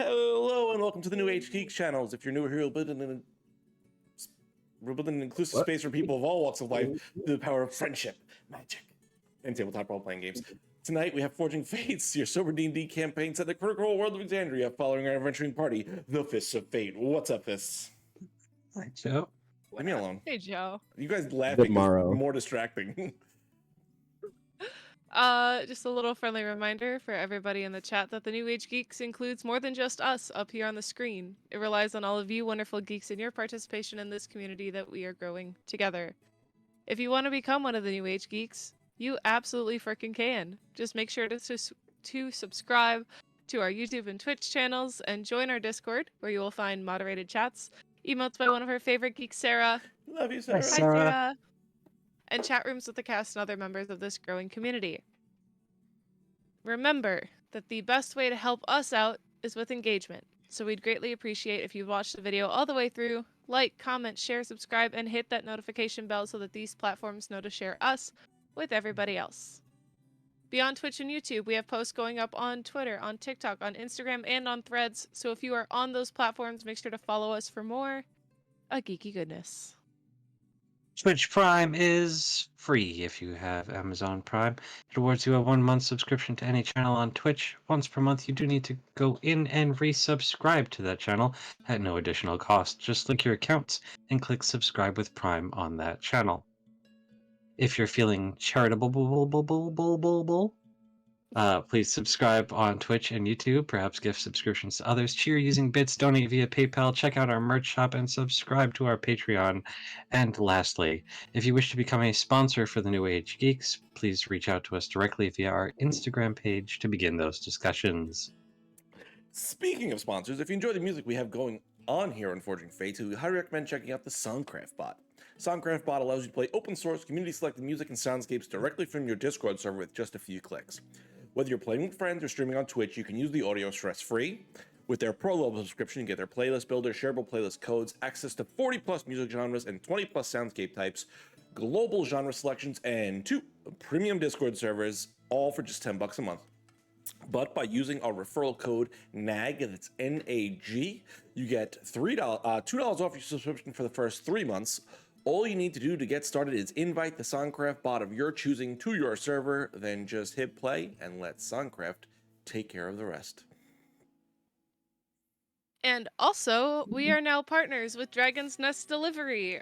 Hello and welcome to the New Age Geeks channels. If you're new here, we're building an inclusive space for people of all walks of life through the power of friendship, magic, and tabletop role-playing games. Tonight we have Forging Fates, your sober D&D campaign set in the critical world of Exandria, following our adventuring party, the Fists of Fate. What's up, Fists? Hi, Joe. Leave me alone. Hey, Joe. You guys laughing Tomorrow. is more distracting. Just a little friendly reminder for everybody in the chat that the New Age Geeks includes more than just us up here on the screen. It relies on all of you wonderful geeks and your participation in this community that we are growing together. If you want to become one of the New Age Geeks, you absolutely freaking can. Just make sure to subscribe to our YouTube and Twitch channels and join our Discord, where you will find moderated chats, emotes by one of our favorite geeks, Sarah. Love you, Sarah. Hi, Sarah. And chat rooms with the cast and other members of this growing community. Remember that the best way to help us out is with engagement, so we'd greatly appreciate if you watch the video all the way through, like, comment, share, subscribe, and hit that notification bell so that these platforms know to share us with everybody else. Beyond Twitch and YouTube, we have posts going up on Twitter, on TikTok, on Instagram, and on Threads, so if you are on those platforms, make sure to follow us for more geeky goodness. Twitch Prime is free if you have Amazon Prime. It awards you a 1-month subscription to any channel on Twitch. Once per month, you do need to go in and resubscribe to that channel at no additional cost. Just link your accounts and click subscribe with Prime on that channel. If you're feeling charitable, please subscribe on Twitch and YouTube, perhaps gift subscriptions to others, cheer using bits, donate via PayPal, check out our merch shop, and subscribe to our Patreon. And lastly, if you wish to become a sponsor for the New Age Geeks, please reach out to us directly via our Instagram page to begin those discussions. Speaking of sponsors, if you enjoy the music we have going on here on Forging Fates, we highly recommend checking out the Songcraft bot. Songcraft bot allows you to play open source, community selected music and soundscapes directly from your Discord server with just a few clicks. Whether you're playing with friends or streaming on Twitch, you can use the audio stress-free. With their pro level subscription, you get their playlist builder, shareable playlist codes, access to 40 plus music genres and 20 plus soundscape types, global genre selections, and 2 premium Discord servers, all for just $10 a month. But by using our referral code NAG, that's N-A-G, you get $2 off your subscription for the first 3 months. All you need to do to get started is invite the Songcraft bot of your choosing to your server, then just hit play and let Songcraft take care of the rest. And also, we are now partners with Dragon's Nest Delivery.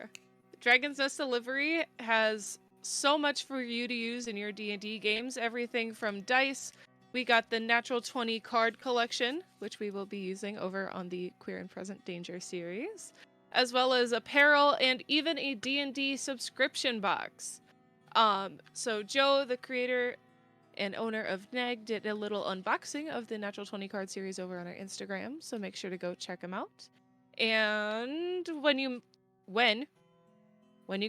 Dragon's Nest Delivery has so much for you to use in your D&D games, everything from dice. We got the Natural 20 card collection, which we will be using over on the Queer and Present Danger series, as well as apparel and even a D&D subscription box. So Joe, the creator and owner of NAG, did a little unboxing of the Natural 20 card series over on our Instagram, so make sure to go check him out. And when you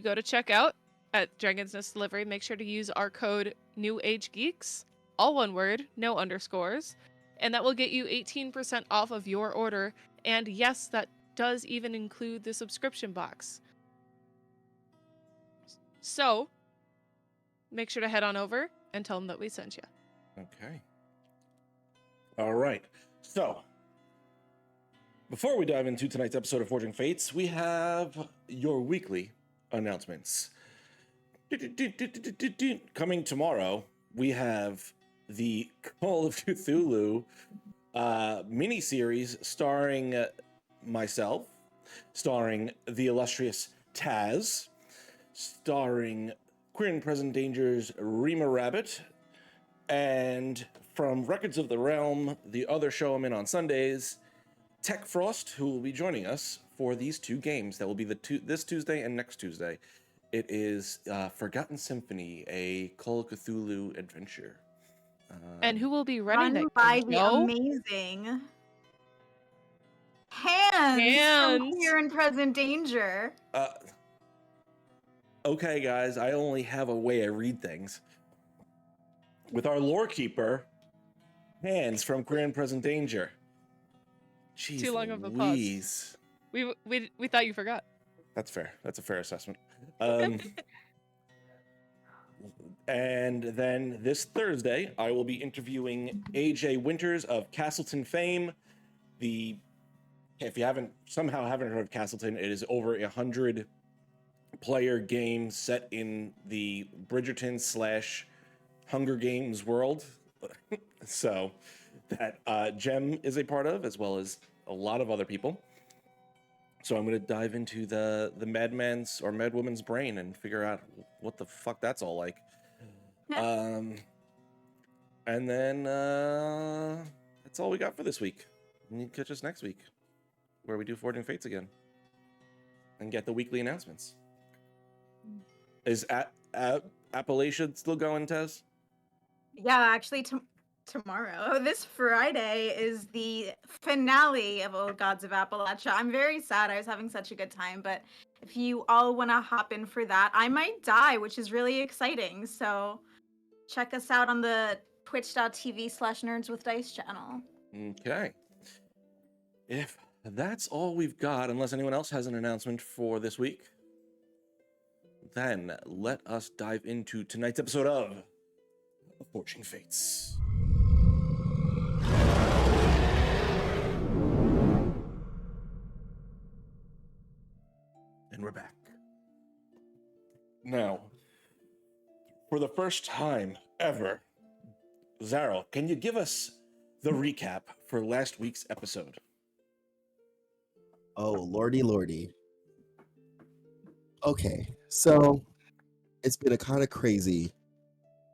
go to check out at Dragon's Nest Delivery, make sure to use our code NEWAGEGEEKS, all one word, no underscores, and that will get you 18% off of your order. And yes, that does even include the subscription box. So make sure to head on over and tell them that we sent you. Okay. All right. So before we dive into tonight's episode of Forging Fates, we have your weekly announcements. Coming tomorrow, we have the Call of Cthulhu mini-series starring myself, starring the illustrious Taz, starring Queer and Present Danger's Rima Rabbit, and from Records of the Realm, the other show I'm in on Sundays, Tech Frost, who will be joining us for these 2 games that will be this Tuesday and next Tuesday. It is Forgotten Symphony, a Call of Cthulhu adventure. And who will be running that by game, the Joe? amazing Hands from Queer and Present Danger. Okay, guys, I only have a way I read things. With our lore keeper, Hands from Queer and Present Danger. Jeez, Too long of a pause. We thought you forgot. That's fair. That's a fair assessment. And then this Thursday, I will be interviewing AJ Winters of Castleton fame, if you haven't heard of Castleton, it is over 100 player game set in the Bridgerton / Hunger Games world. So that Gem is a part of, as well as a lot of other people. So I'm going to dive into the madman's or madwoman's brain and figure out what the fuck that's all like. And then that's all we got for this week. And you can catch us next week, where we do Forging Fates again and get the weekly announcements. Is Appalachia still going, Tez? Yeah, actually, tomorrow, this Friday, is the finale of Old Gods of Appalachia. I'm very sad. I was having such a good time, but if you all want to hop in for that, I might die, which is really exciting. So check us out on the twitch.tv/nerdswithdice channel. Okay. If that's all we've got, unless anyone else has an announcement for this week, then let us dive into tonight's episode of Forging Fates. And we're back. Now, for the first time ever, Zaro, can you give us the recap for last week's episode? Oh, lordy. Okay, so it's been a kind of crazy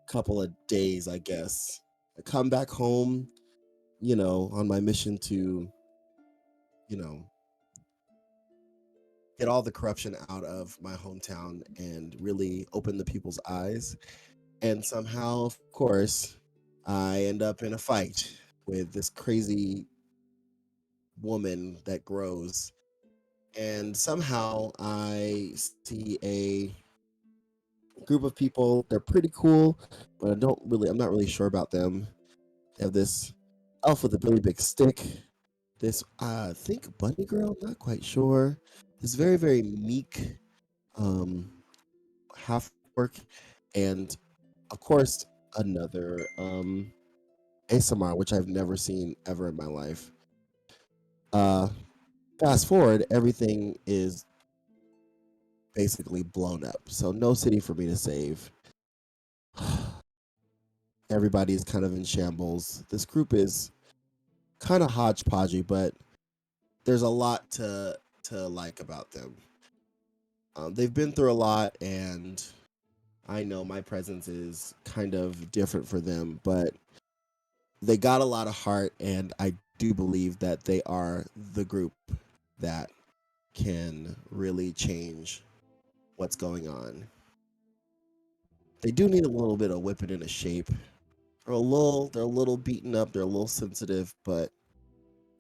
couple of days, I guess. I come back home, on my mission to, get all the corruption out of my hometown and really open the people's eyes. And somehow, of course, I end up in a fight with this crazy woman that grows. And somehow I see a group of people. They're pretty cool, but I'm not really sure about them. They have this elf with a really big stick. This, I think, bunny girl, not quite sure. This very, very meek half orc, and of course another ASMR, which I've never seen ever in my life. Fast forward, everything is basically blown up. So no city for me to save. Everybody is kind of in shambles. This group is kind of hodgepodgey, but there's a lot to like about them. They've been through a lot, and I know my presence is kind of different for them, but they got a lot of heart, and I do believe that they are the group that can really change what's going on. They do need a little bit of whipping into shape. They're a little beaten up, they're a little sensitive, but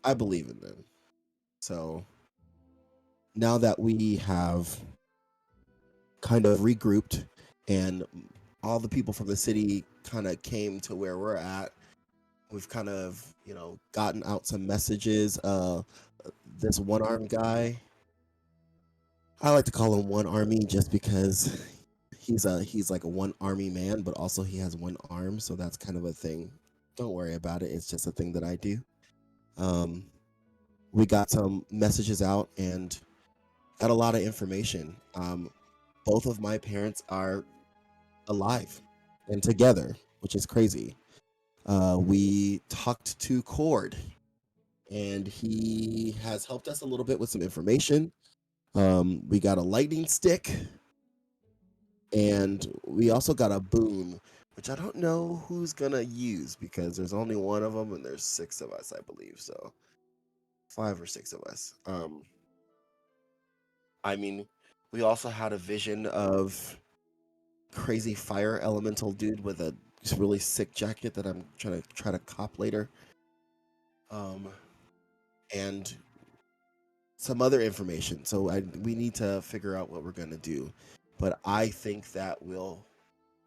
I believe in them. So now that we have kind of regrouped and all the people from the city kind of came to where we're at, we've kind of, gotten out some messages. This one-armed guy, I like to call him One Army just because he's like a one army man, but also he has one arm, so that's kind of a thing. Don't worry about it. It's just a thing that I do. We got some messages out and got a lot of information. Both of my parents are alive and together, which is crazy. We talked to Cord, and he has helped us a little bit with some information. We got a lightning stick, and we also got a boom, which I don't know who's gonna use because there's only one of them and there's 6 of us, I believe. So 5 or 6 of us. We also had a vision of crazy fire elemental dude with a really sick jacket that I'm trying to cop later. And some other information. So we need to figure out what we're gonna do. But I think that we'll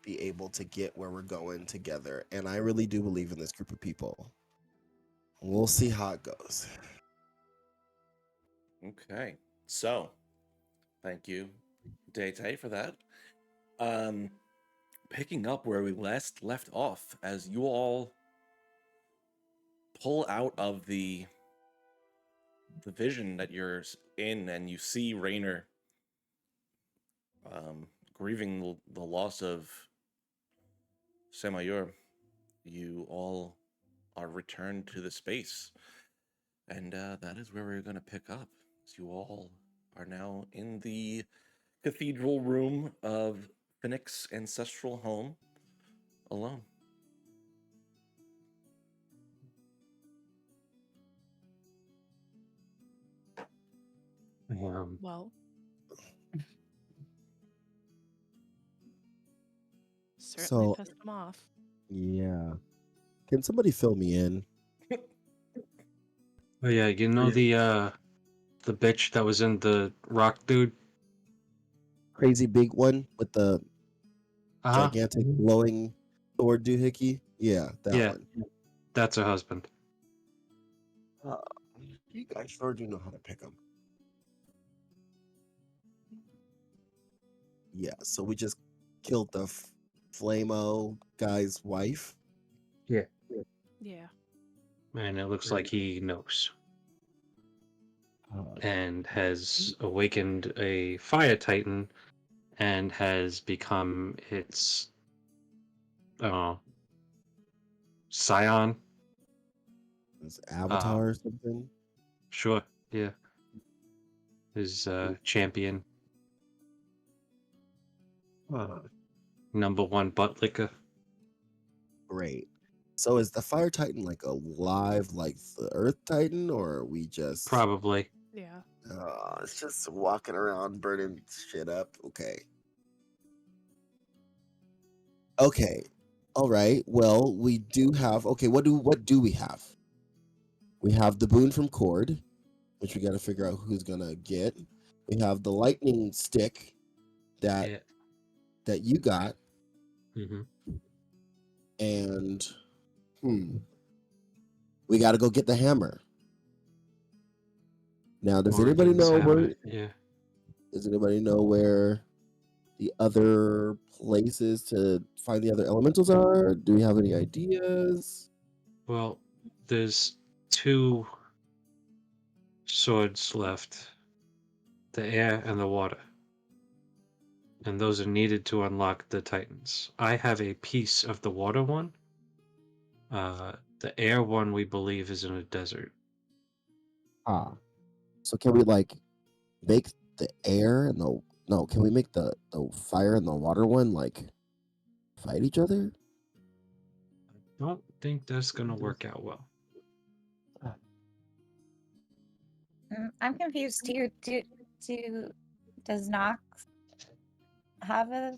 be able to get where we're going together. And I really do believe in this group of people. We'll see how it goes. Okay. So, thank you, Daytay, for that. Picking up where we last left off, as you all pull out of the the vision that you're in, and you see Raynor grieving the loss of Samayur, you all are returned to the space. And that is where we're going to pick up. As you all are now in the cathedral room of Finnick's ancestral home, alone. Well, certainly So pissed them off. yeah, can somebody fill me in? Oh yeah, you know the bitch that was in the rock dude? Crazy big one with the Uh-huh. gigantic glowing sword doohickey? Yeah, that Yeah, one. that's her husband. You guys sure do know how to pick them. Yeah, so we just killed the Flamo guy's wife. Yeah. Yeah. And it looks like he knows. Uh, And has awakened a fire titan and has become its scion. his avatar or something. Sure, yeah. His champion, #1 butt licker. Great. So is the fire titan like alive like the earth titan, or are we just Probably. Yeah. it's just walking around burning shit up? Okay. Okay. All right. Well, we do have what do we have? We have the boon from Cord, which we got to figure out who's gonna get. We have the lightning stick that Yeah. that you got, Mm-hmm. and we got to go get the hammer. Now, does anybody know where? Yeah. Does anybody know where the other places to find the other elementals are? Do we have any ideas? Well, there's 2 swords left. The air and the water. And those are needed to unlock the Titans. I have a piece of the water one. The air one we believe is in a desert. So can we like make the air and the no? Can we make the fire and the water one like fight each other? Don't think that's gonna work out well. I'm confused. Does Nox have a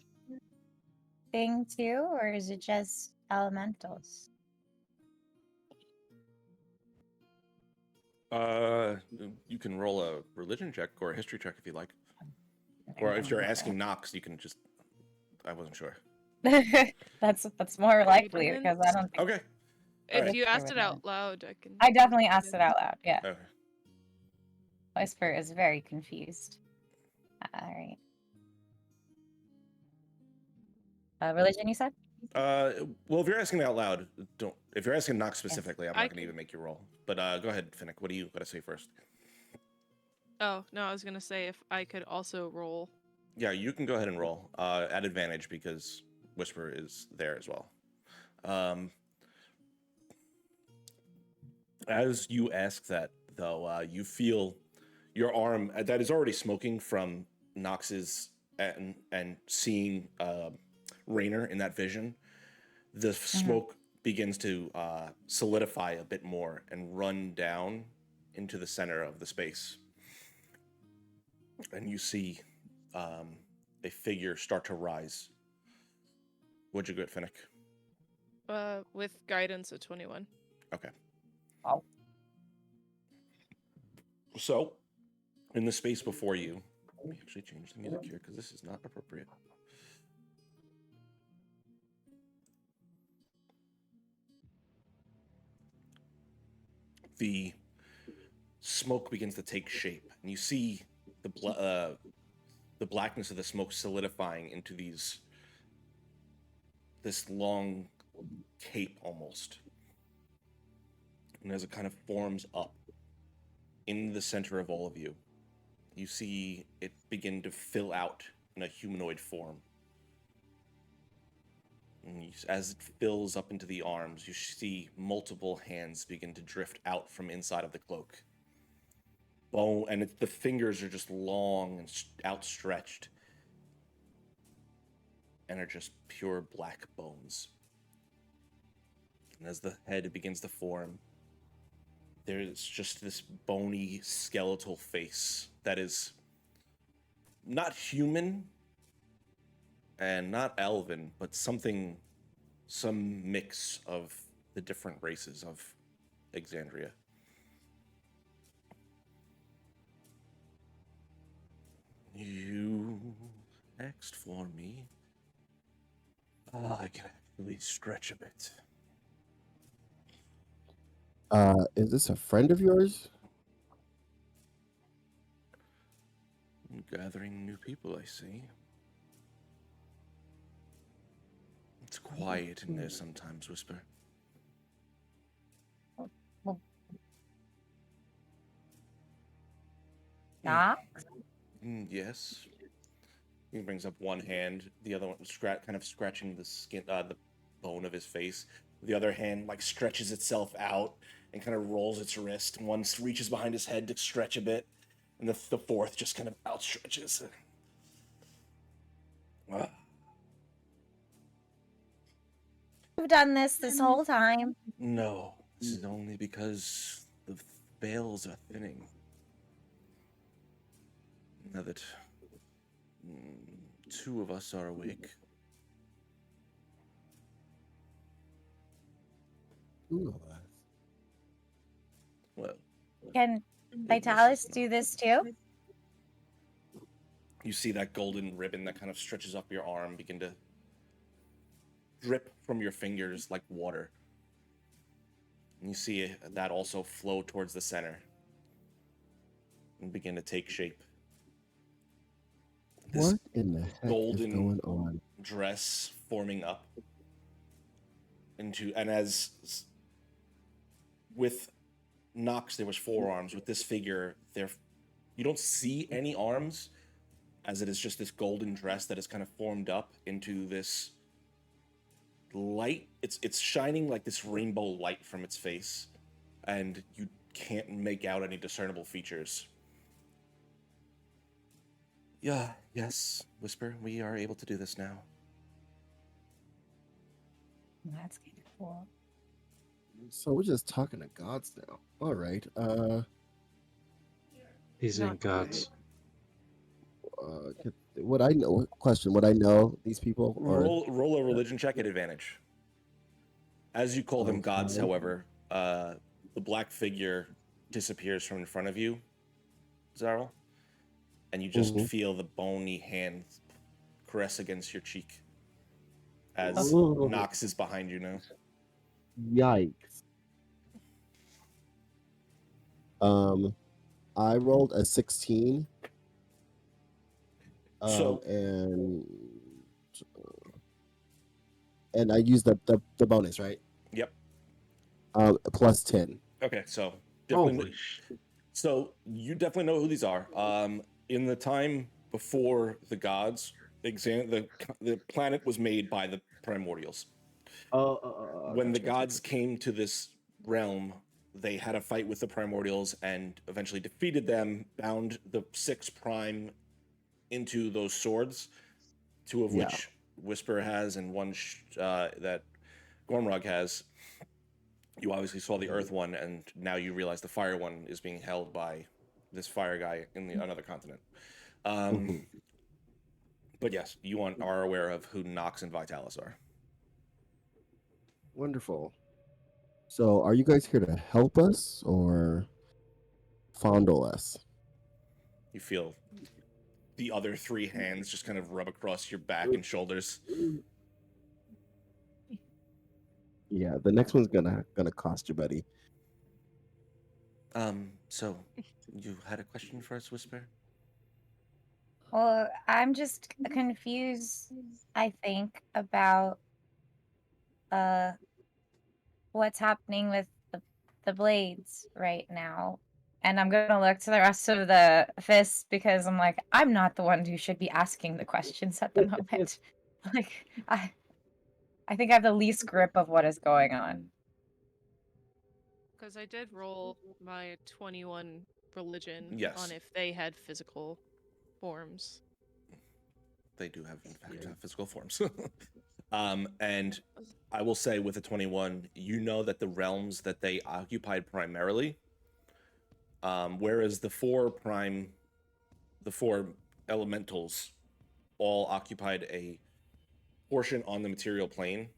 thing too, or is it just elementals? You can roll a religion check or a history check if you like. Or if you're asking Nox, you can just... I wasn't sure. that's more likely because I don't think Okay. If Alright. you asked it out loud, I can. I definitely asked it out loud. Yeah. Okay. Whisper is very confused. All right. Religion, you said? Well, if you're asking out loud, don't. If you're asking Nox specifically, I'm not going to even make you roll. But go ahead, Finnick. What do you got to say first? Oh no, I was gonna say if I could also roll. Yeah, you can go ahead and roll at advantage because Whisper is there as well. As you ask that, though, you feel your arm that is already smoking from Nox's and seeing Raynor in that vision. The smoke begins to solidify a bit more and run down into the center of the space. And you see a figure start to rise. What'd you get, Finnick? With guidance of 21. Okay. Wow. So, in the space before you, let me actually change the music here because this is not appropriate. The smoke begins to take shape, and you see the blackness of the smoke solidifying into this long cape almost. And as it kind of forms up in the center of all of you, you see it begin to fill out in a humanoid form. And as it fills up into the arms, you see multiple hands begin to drift out from inside of the cloak. Bone, and the fingers are just long and outstretched, and are just pure black bones. And as the head begins to form, there's just this bony, skeletal face that is not human and not elven, but some mix of the different races of Exandria. You asked for me. I can actually stretch a bit. Is this a friend of yours? Gathering new people, I see. It's quiet in there sometimes, Whisper. Knox? Yes. He brings up one hand, the other one kind of scratching the skin, the bone of his face. The other hand like stretches itself out and kind of rolls its wrist. One reaches behind his head to stretch a bit, and the fourth just kind of outstretches. You've done this whole time. No, this is only because the veils are thinning. Now that two of us are awake. Ooh. Well, Can Vitalis do this too? you see that golden ribbon that kind of stretches up your arm begin to drip from your fingers like water. And you see that also flow towards the center and begin to take shape. This What in the heck is golden going on? dress forming up into, and as with Nox there was 4 arms, with this figure there you don't see any arms, as it is just this golden dress that is kind of formed up into this light. It's shining like this rainbow light from its face, and you can't make out any discernible features. Yes, Whisper, we are able to do this now. That's kind of cool. So we're just talking to gods now. All right. These ain't gods. Would I know? Question: Would I know these people? Or Roll a religion check at advantage. As you call them gods, Okay. however, the black figure disappears from in front of you, Zarl, and you just feel the bony hand caress against your cheek as Oh. Nox is behind you now. Yikes. I rolled a 16. And I used the bonus, right? Yep. Plus 10. Okay, so Holy so you definitely know who these are. In the time before the gods, the planet was made by the primordials. When the gods came to this realm, they had a fight with the primordials and eventually defeated them, bound the 6 prime into those swords, 2 of which Whisper has and one that Gormrog has. You obviously saw the earth one, and now you realize the fire one is being held by this fire guy in another continent. But yes, you are aware of who Nox and Vitalis are. Wonderful. So, are you guys here to help us or fondle us? You feel the other 3 hands just kind of rub across your back and shoulders. Yeah, the next one's gonna cost you, buddy. So you had a question for us, Whisper? Well, I'm just confused, I think, about what's happening with the blades right now. And I'm gonna look to the rest of the fists because I'm like, I'm not the one who should be asking the questions at the moment. Like, I think I have the least grip of what is going on. Because I did roll my 21 religion Yes. on if they had physical forms. They do have, in fact, physical forms. And I will say with the 21, you know that the realms that they occupied primarily, whereas the four elementals all occupied a portion on the material plane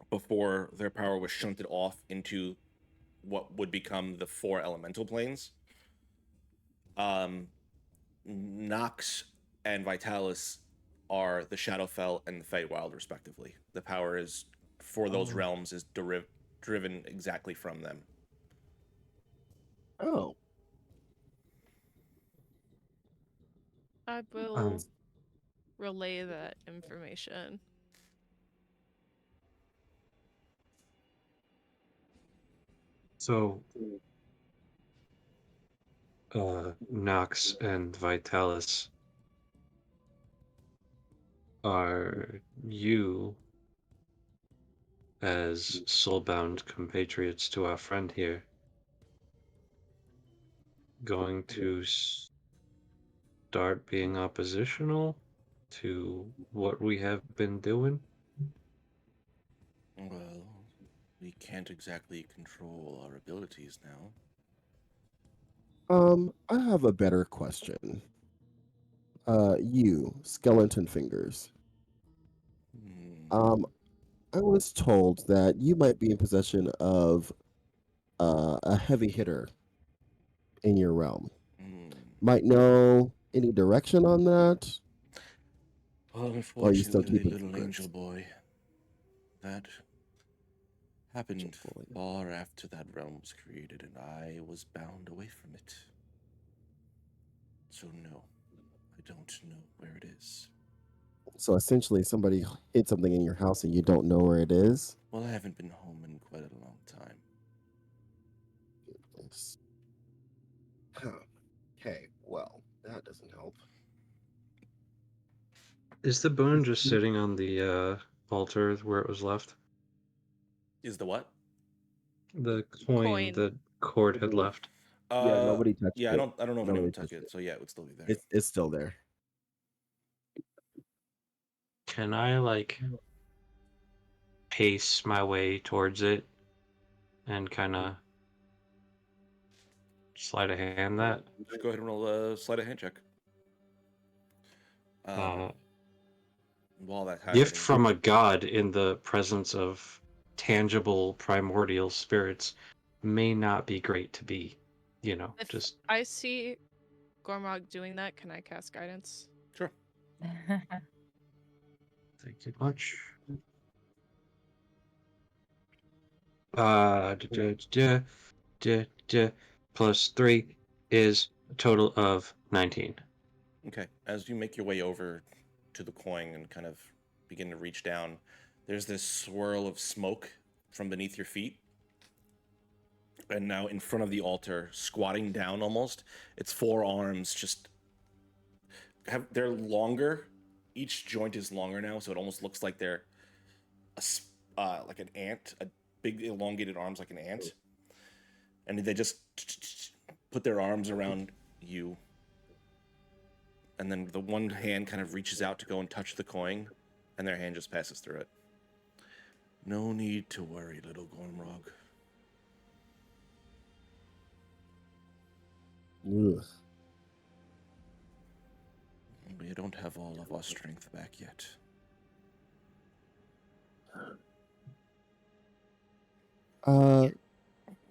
before their power was shunted off into what would become the four elemental planes. Nox and Vitalis are the Shadowfell and the Feywild, respectively. The power is for those realms is driven exactly from them. Oh, I will relay that information. So, Nox and Vitalis, are you, as soulbound compatriots to our friend here, going to start being oppositional to what we have been doing? Well, we can't exactly control our abilities now. I have a better question. You, skeleton fingers. Hmm. I was told that you might be in possession of a heavy hitter in your realm. Hmm. Might know any direction on that? Well, Or are you still unfortunately, keeping little secrets? angel boy, that happened Boy. far after that realm was created, and I was bound away from it. So no, I don't know where it is. So essentially, somebody hid something in your house and you don't know where it is? Well, I haven't been home in quite a long time. Yes. Huh. Okay, well, that doesn't help. Is the bone just sitting on the altar where it was left? Is the what? The coin that Cord had left. Yeah, nobody touched Yeah, it. I don't know if Nobody anyone took touched it, it. so yeah, it would still be there. It's still there. Can I, like, pace my way towards it and kind of slide a hand that? Just go ahead and roll a sleight of hand check. While that's happening, Gift from a god in the presence of tangible primordial spirits may not be great to be, If just... I see Gormog doing that, can I cast guidance? sure. Thank you much. Plus 3 is a total of 19. Okay. As you make your way over to the coin and kind of begin to reach down, there's this swirl of smoke from beneath your feet. And now in front of the altar, squatting down almost, its four arms they're longer. Each joint is longer now, so it almost looks like they're like an ant, a big elongated arms like an ant. And they just put their arms around you. And then the one hand kind of reaches out to go and touch the coin, and their hand just passes through it. No need to worry, little Gormrog. Ugh. We don't have all of our strength back yet.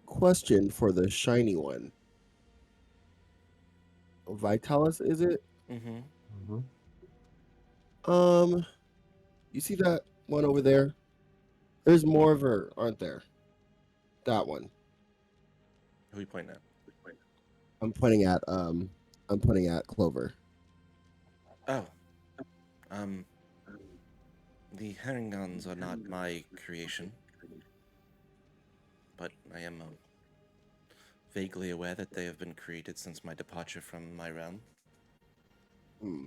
Question for the shiny one. Vitalis, is it? Mm-hmm. You see that one over there? There's more of her, aren't there? That one. Who are you pointing at? I'm pointing at Clover. Oh. The herringons are not my creation. But I am vaguely aware that they have been created since my departure from my realm. Hmm.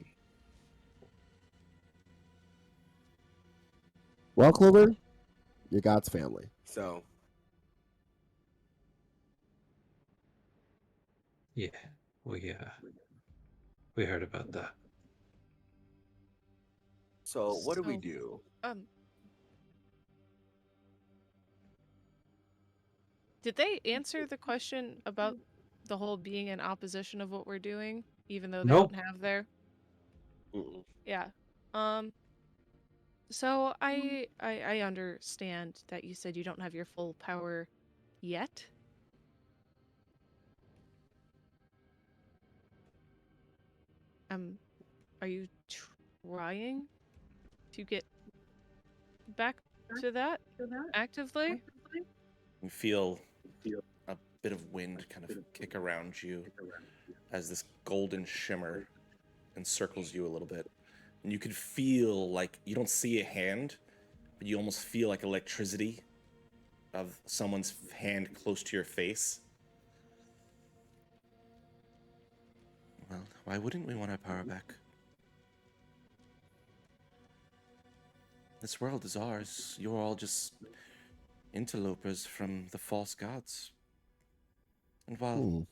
Well, Clover, you're God's family. So Yeah, we heard about that. So what do we So, do? Did they answer the question about the whole being in opposition of what we're doing, even though they Nope. don't have their? Mm-mm. Yeah. So I understand that you said you don't have your full power yet. Are you trying to get back to that actively? You feel a bit of wind kind of kick around you as this golden shimmer encircles you a little bit. And you can feel like you don't see a hand, but you almost feel like electricity of someone's hand close to your face. Well, why wouldn't we want our power back? This world is ours. You're all just interlopers from the false gods. And while Hmm.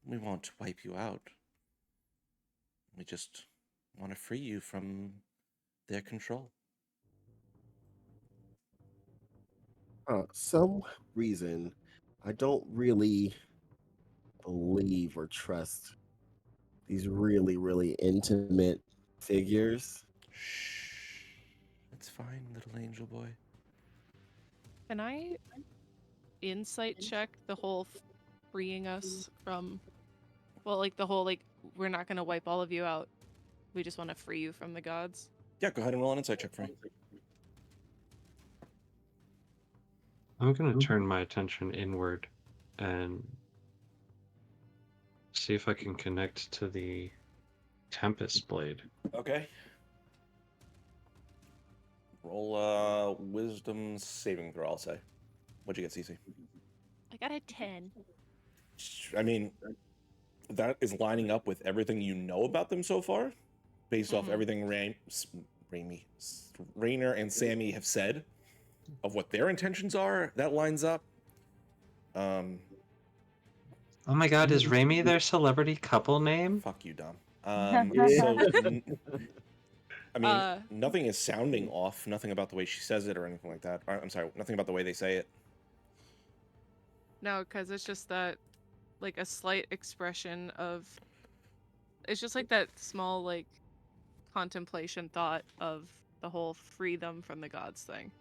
we won't wipe you out, we just want to free you from their control. Some reason I don't really believe or trust these really, really intimate figures. Shh. It's fine, little angel boy. Can I insight check the whole freeing us from, well, like the whole like we're not gonna wipe all of you out. We just want to free you from the gods. Yeah, go ahead and roll an insight check for me. I'm gonna turn my attention inward and see if I can connect to the Tempest Blade. Okay. Roll a wisdom saving throw, I'll say. What'd you get, Cece? I got a 10. I mean, that is lining up with everything you know about them so far, based off Mhm. everything Rainer and Sammy have said of what their intentions are. That lines up. Oh my god, is Raimi their celebrity couple name? Fuck you, Dom. I mean, nothing is sounding off. Nothing about the way she says it or anything like that. I'm sorry, nothing about the way they say it. No, because it's just that, like, a slight expression of. It's just like that small, like, contemplation thought of the whole free them from the gods thing.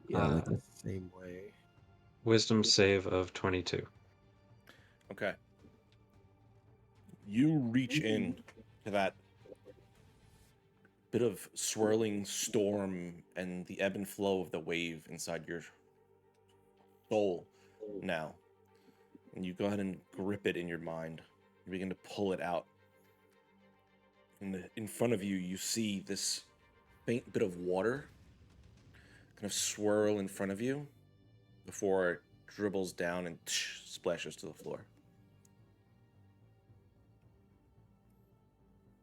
Yeah, like the same way. Wisdom save of 22. Okay. You reach in to that bit of swirling storm and the ebb and flow of the wave inside your soul now. And you go ahead and grip it in your mind. You begin to pull it out. And in front of you, you see this faint bit of water kind of swirl in front of you before it dribbles down and splashes to the floor.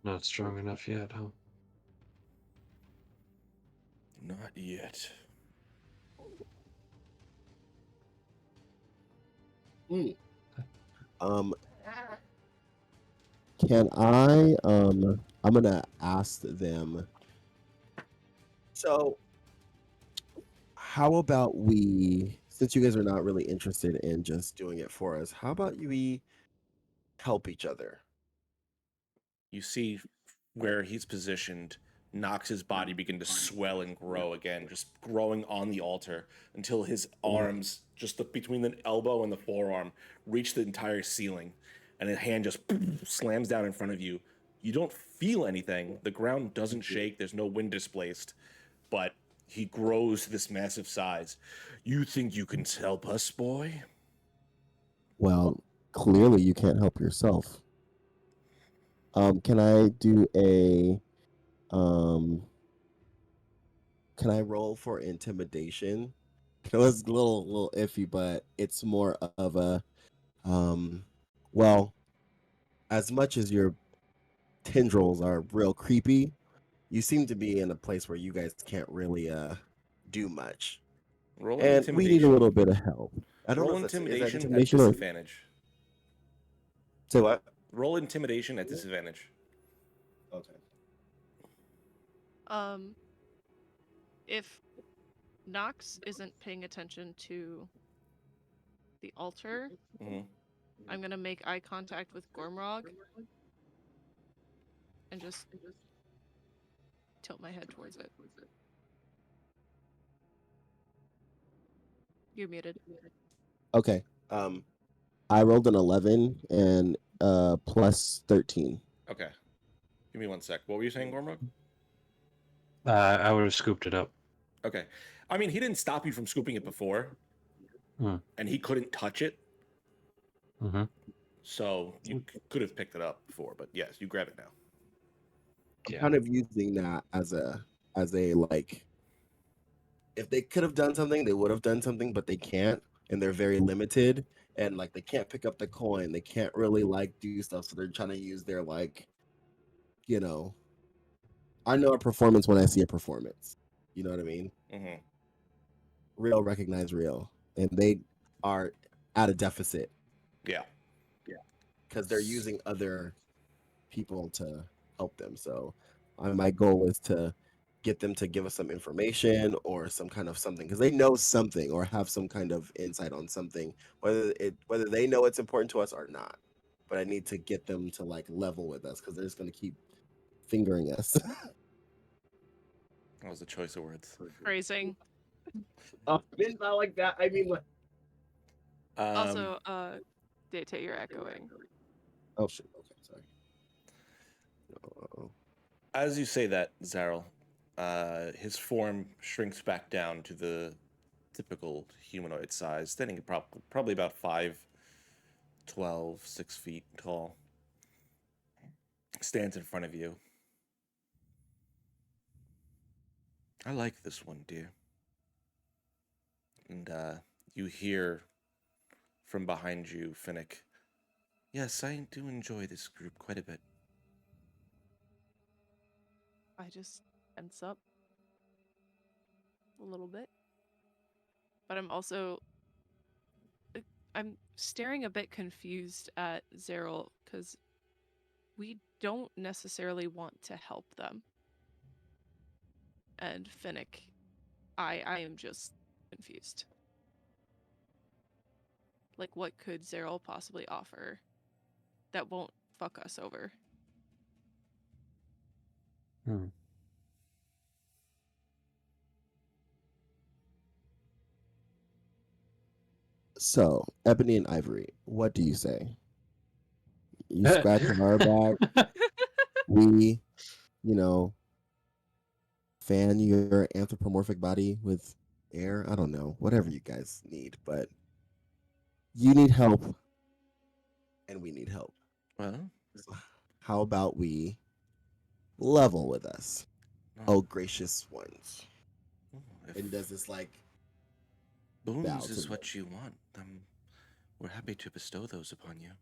Not strong enough yet, huh? Not yet. Can I I'm gonna ask them, so how about we, since you guys are not really interested in just doing it for us, how about we help each other? You see where he's positioned, Nox's body begin to swell and grow again, just growing on the altar until his arms, just between the elbow and the forearm, reach the entire ceiling, and his hand just slams down in front of you. You don't feel anything. The ground doesn't shake. There's no wind displaced, but he grows to this massive size. You think you can help us, boy? Well, clearly you can't help yourself. Can I do a can I roll for intimidation It was a little iffy, but it's more of a well, as much as your tendrils are real creepy, you seem to be in a place where you guys can't really do much. Roll an And we need a intimidation. little bit of help. I don't Roll know if that's is that intimidation at intimidation or disadvantage. say what? Roll intimidation at disadvantage. Okay. If Nox isn't paying attention to the altar, hmm I'm gonna make eye contact with Gormrog and just tilt my head towards it. You're muted. Okay. I rolled an 11 and plus 13. Okay. Give me 1 sec. What were you saying, Gormrog? I would have scooped it up. Okay. I mean, he didn't stop you from scooping it before, and he couldn't touch it, Mm-hmm. so you could have picked it up before. But yes, you grab it now. I'm Yeah. kind of using that as a like, if they could have done something, they would have done something, but they can't, and they're very limited, and like they can't pick up the coin, they can't really like do stuff, so they're trying to use their like, you know, I know a performance when I see a performance. You know what I mean? hmm Real recognize real, and they are at a deficit Yeah. because they're using other people to help them. So my goal is to get them to give us some information or some kind of something because they know something or have some kind of insight on something, whether they know it's important to us or not. But I need to get them to like level with us because they're just going to keep fingering us. That was a choice of words. Phrasing. It's not like that. I mean, like, Also, Data, you're echoing. oh shit. Okay, sorry. As you say that, Zaryl, his form shrinks back down to the typical humanoid size, standing probably about 5'12", 6 feet tall. Stands in front of you. I like this one, dear. And you hear from behind you, Finnick. Yes, I do enjoy this group quite a bit. I just tense up a little bit. But I'm staring a bit confused at Zaryl because we don't necessarily want to help them. And Finnick, I am just confused. Like, what could Zaryl possibly offer that won't fuck us over? So, Ebony and Ivory, what do you say? You scratch our back, we, you know, fan your anthropomorphic body with air. I don't know, whatever you guys need, but you need help, and we need help. Well, So how about we level with us, oh gracious ones? if And does this like bow boons to is them? what you want, we're happy to bestow those upon you.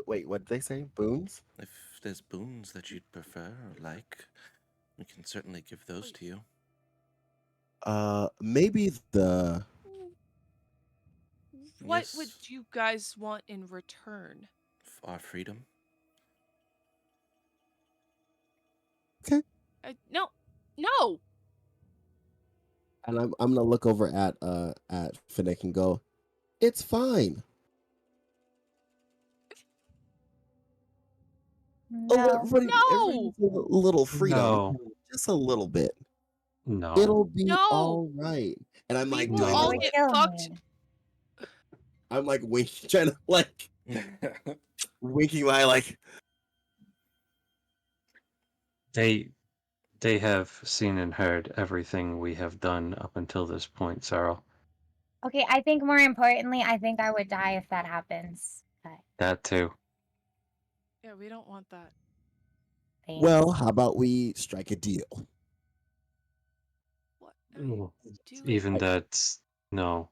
Wait, what did they say? Boons? If there's boons that you'd prefer or like, we can certainly give those to you. Maybe the What would Yes. you guys want in return? Our freedom. okay. No! And I'm gonna look over at Finnick and go, it's fine. No. Everybody's a little freedom, No. just a little bit. No. It'll be No. all right. And I'm We like will No. all They would get kill fucked. me. I'm like winking, trying to like winking my like. They have seen and heard everything we have done up until this point, Sarah. Okay, I think more importantly, I think I would die if that happens. But That too. Yeah, we don't want that. thanks. Well, how about we strike a deal? What? Ooh, Do even it. that's no.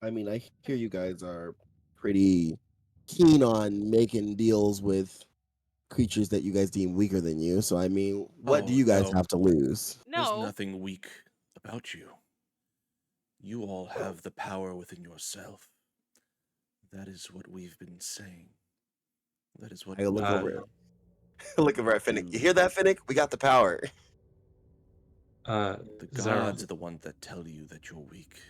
I mean, I hear you guys are pretty keen on making deals with creatures that you guys deem weaker than you. So, I mean, what do Oh, you guys no. have to lose? There's No. nothing weak about you. You all have the power within yourself. That is what we've been saying. That is what I look Uh, over look over at Finnick. You hear that, Finnick? We got the power. the Zara, gods are the ones that tell you that you're weak.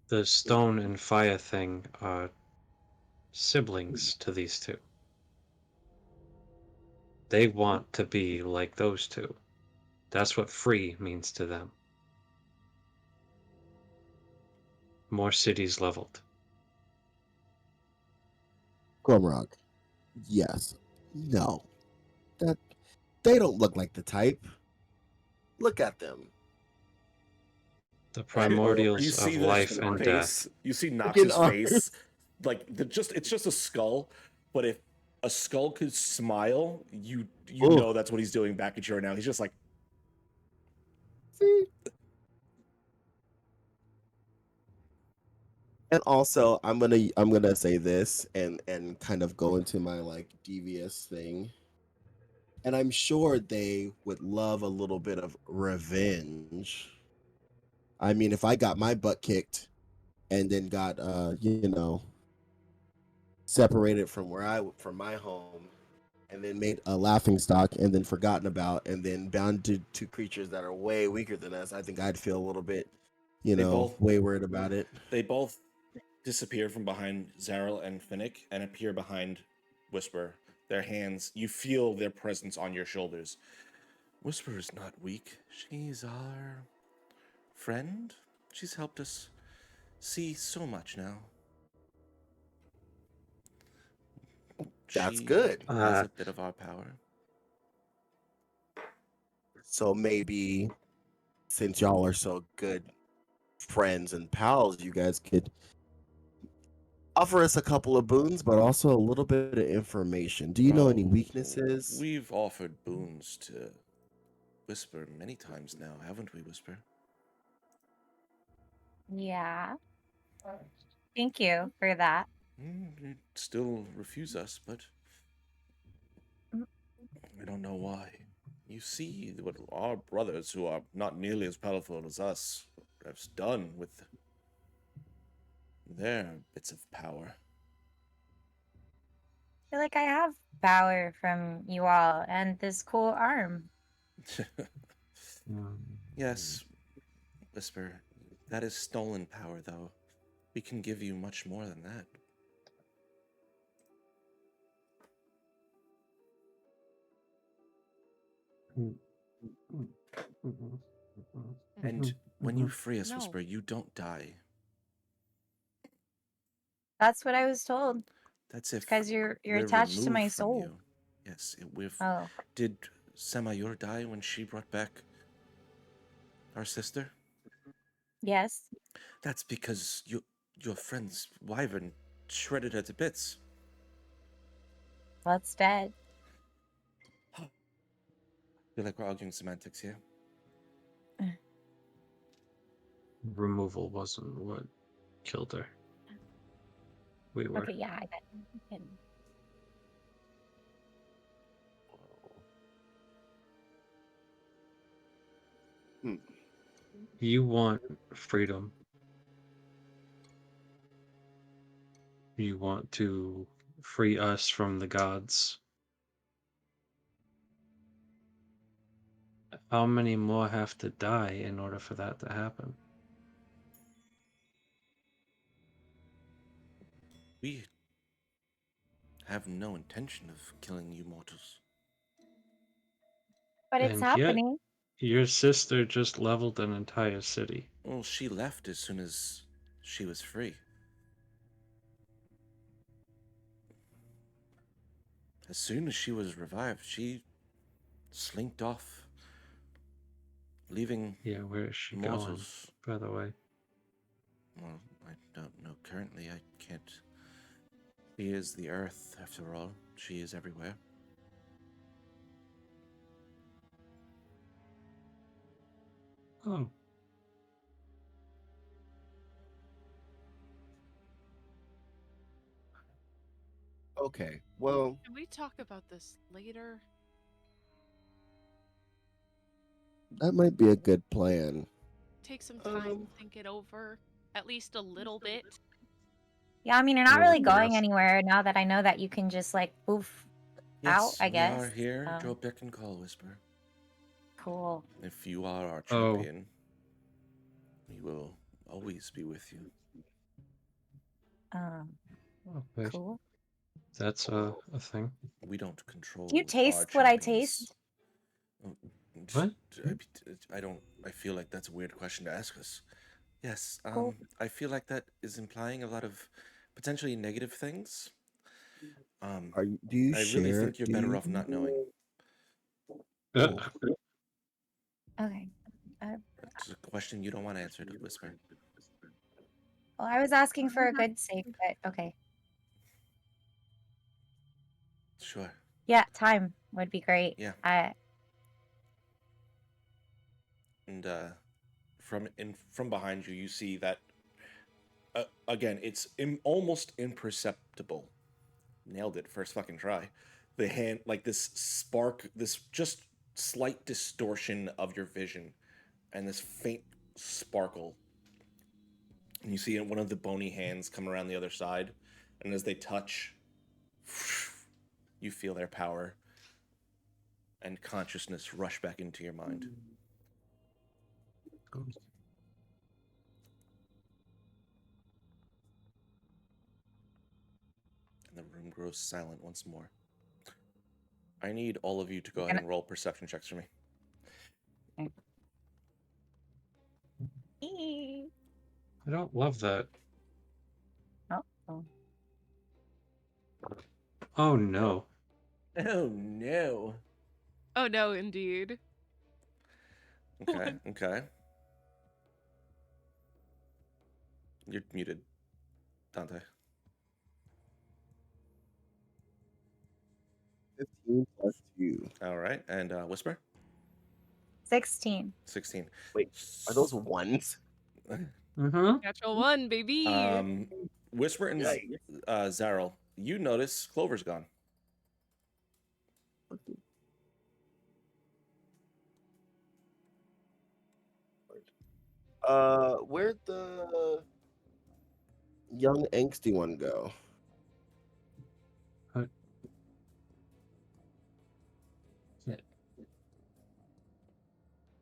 the stone and fire thing are siblings to these two. They want to be like those two. That's what free means to them. More cities leveled. Grimrock. Yes. No. That they don't look like the type. Look at them. The You primordials see of the life and death. face. You see Freaking Nox's arms. face. Like it's just a skull. But if a skull could smile, you Ooh. know that's what he's doing back at you right now. He's just like, See? And also, I'm gonna say this and kind of go into my like devious thing. And I'm sure they would love a little bit of revenge. I mean, if I got my butt kicked and then got separated from my home and then made a laughing stock and then forgotten about and then bound to creatures that are way weaker than us, I think I'd feel a little bit, They both- wayward about it. they both disappear from behind Zaryl and Finnick and appear behind Whisper. Their hands, you feel their presence on your shoulders. Whisper is not weak. She's our friend. She's helped us see so much now. That's She good. has a bit of our power. So maybe since y'all are so good friends and pals, you guys could offer us a couple of boons, but also a little bit of information. Do you know any Oh, weaknesses? We've offered boons to Whisper many times now, haven't we, Whisper? Yeah. Thank you for that. You still refuse us, but Mm. I don't know why. You see what our brothers, who are not nearly as powerful as us, have done with their bits of power. I feel like I have power from you all and this cool arm. Yes, Whisper, that is stolen power, though. We can give you much more than that. And when you free us, No. Whisper, you don't die. That's what I was told. That's if Because you're we're attached to my removed from soul. you. Yes, we've. Oh, Did Semayor die when she brought back our sister? yes. That's because your friend's wyvern shredded her to bits. Well, it's dead. Feel like we're arguing semantics here. Removal wasn't what killed her. We were. Okay, yeah, I bet. You want freedom. You want to free us from the gods. How many more have to die in order for that to happen? We have no intention of killing you mortals. But it's And yet, happening. your sister just leveled an entire city. Well, she left as soon as she was free. As soon as she was revived, she slinked off, leaving Yeah, where is she mortals. going, by the way? Well, I don't know currently. I can't. She is the earth, after all. She is everywhere. Oh. Okay. Well, Can we talk about this later? that might be a good plan. Take some time to Um, think it over, at least a little bit. Yeah, I mean, you're not really going Yes. anywhere now that I know that you can just like poof out, Yes, I we are guess. here to beck and call, Whisper. Cool. If you are our Oh. champion, we will always be with you. Okay. Cool. That's a thing. We don't control. Do you our taste what I champions. taste? What? I feel like that's a weird question to ask us. Yes, Cool. I feel like that is implying a lot of potentially negative things. Do you I share? really think you're do better you- off not knowing. Uh, Okay. It's a question you don't want answered, Whisper. Well, I was asking for a good sake, but okay. Sure. Yeah, time would be great. Yeah. And from behind you, you see that again. It's almost imperceptible. Nailed it first fucking try. The hand, like this spark, this just slight distortion of your vision, and this faint sparkle. And you see one of the bony hands come around the other side, and as they touch, you feel their power and consciousness rush back into your mind. And the room grows silent once more. I need all of you to go ahead and roll perception checks for me. I don't love that. Oh. Oh no. Oh no. Oh no, indeed. Okay, okay. You're muted, Dante. 15 plus 2. All right, and Whisper? 16. 16. Wait, are those ones? Mm-hmm. Natural one, baby. Whisper and Yikes. Zaryl, you notice Clover's gone. Where'd the young angsty one go?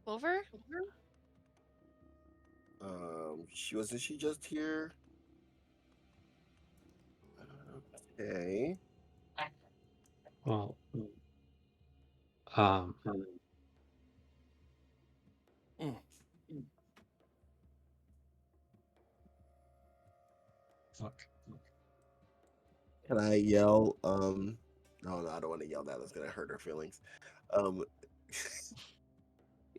Clover? Wasn't she just here? Okay. Well, fuck. Can I yell? No, I don't want to yell that. That's gonna hurt her feelings.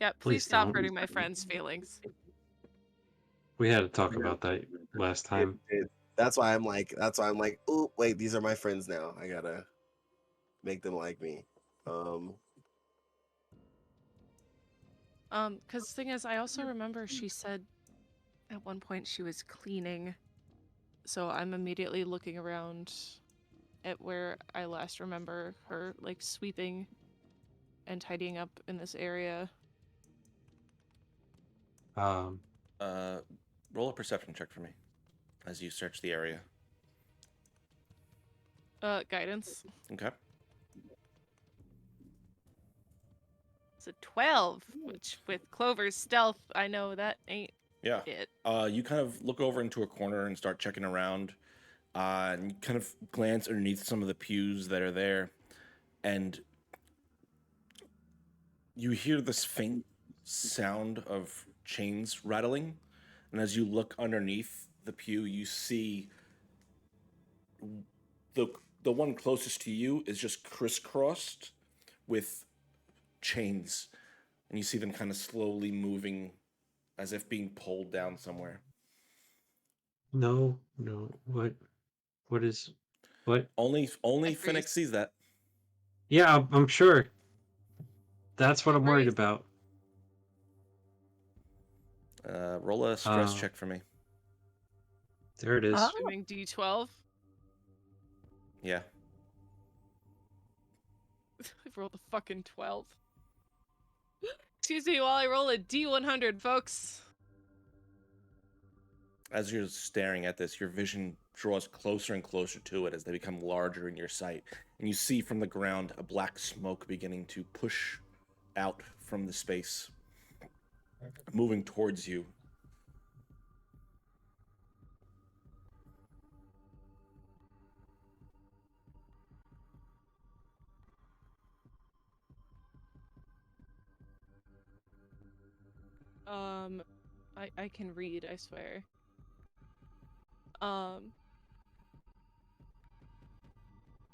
Yeah, Please please stop don't. hurting my friend's feelings. We had to talk about that last time. That's why I'm like, oh wait, these are my friends now. I gotta make them like me. Because the thing is, I also remember she said at one point she was cleaning. So I'm immediately looking around at where I last remember her, like, sweeping and tidying up in this area. Roll a perception check for me as you search the area. Guidance. Okay. It's a 12, which with Clover's stealth, I know that ain't Yeah. it. You kind of look over into a corner and start checking around. And you kind of glance underneath some of the pews that are there. And you hear this faint sound of chains rattling. And as you look underneath the pew, you see the one closest to you is just crisscrossed with chains. And you see them kind of slowly moving as if being pulled down somewhere. No. What is? What? Only I Finnick freeze. sees that. Yeah, I'm sure. That's what I'm worried Freeze. about. Roll a stress Oh. check for me. There it is. Oh. Assuming D12. Yeah. I rolled a fucking 12. Excuse me while I roll a D100, folks. As you're staring at this, your vision draws closer and closer to it as they become larger in your sight. And you see from the ground a black smoke beginning to push out from the space, moving towards you. I can read, I swear.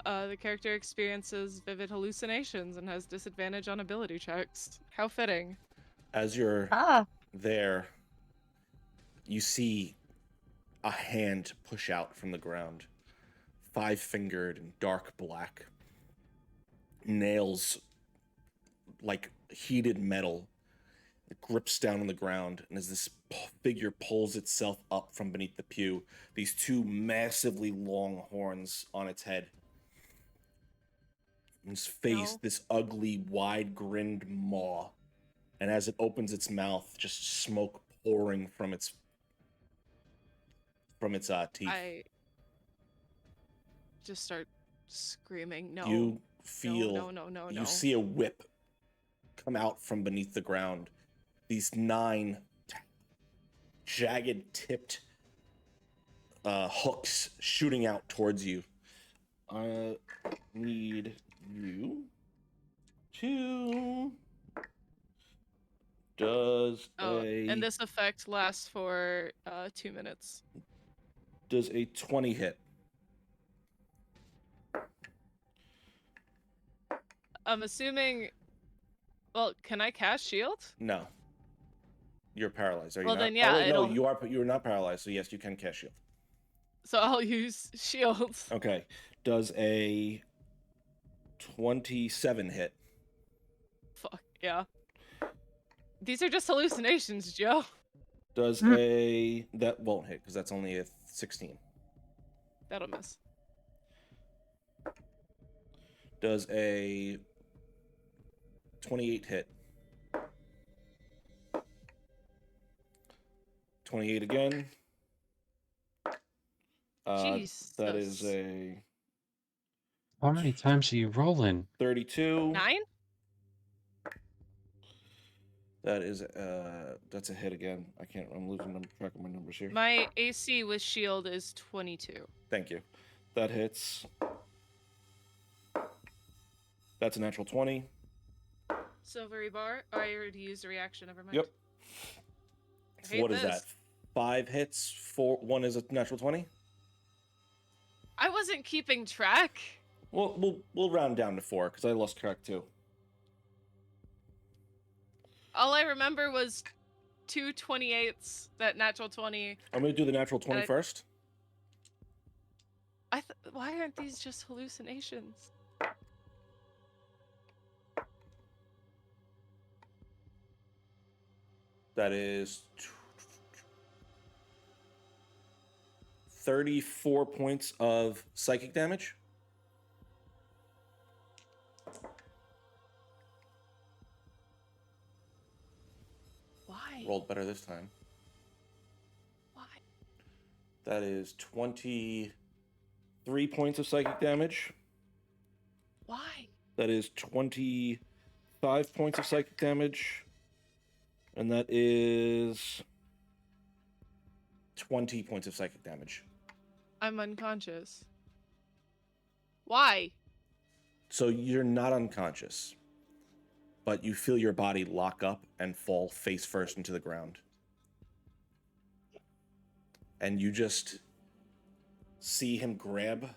The character experiences vivid hallucinations and has disadvantage on ability checks. How fitting. As you're Ah. there, you see a hand push out from the ground. 5-fingered and dark black. Nails like heated metal. It grips down on the ground, and as this figure pulls itself up from beneath the pew, these two massively long horns on its head. In its face, No. this ugly, wide-grinned maw. And as it opens its mouth, just smoke pouring from its teeth. I just start screaming, no. You feel, No. you see a whip come out from beneath the ground. These 9 jagged tipped hooks shooting out towards you. I need you to... And this effect lasts for 2 minutes. Does a 20 hit? I'm assuming... Well, can I cast shield? No. You're paralyzed, are you Well, not? then, yeah, Oh, wait, no, it'll- you're not paralyzed, so yes, you can cast shield. So I'll use shield. Okay. Does a 27 hit? Fuck, yeah. These are just hallucinations, Joe. Does a... That won't hit, because that's only a 16. That'll miss. Does a 28 hit? 28 again. That is Jesus. a How many times are you rolling? 32. 9? That is that's a hit again. I'm losing track of my numbers here. My AC with shield is 22. Thank you. That hits. That's a natural 20. Silvery bar? Oh, I already used a reaction, never mind. Yep. I hate What is this. that? 5 hits, 4, 1 is a natural 20? I wasn't keeping track. Well, we'll round down to 4, because I lost track too. All I remember was 2 28s, that natural 20. I'm going to do the natural 20 first. Why aren't these just hallucinations? That is 34 points of psychic damage. Why? Rolled better this time. Why? That is 23 points of psychic damage. Why? That is 25 points of psychic damage. And that is 20 points of psychic damage. I'm unconscious. Why? So you're not unconscious, but you feel your body lock up and fall face first into the ground. And you just see him grab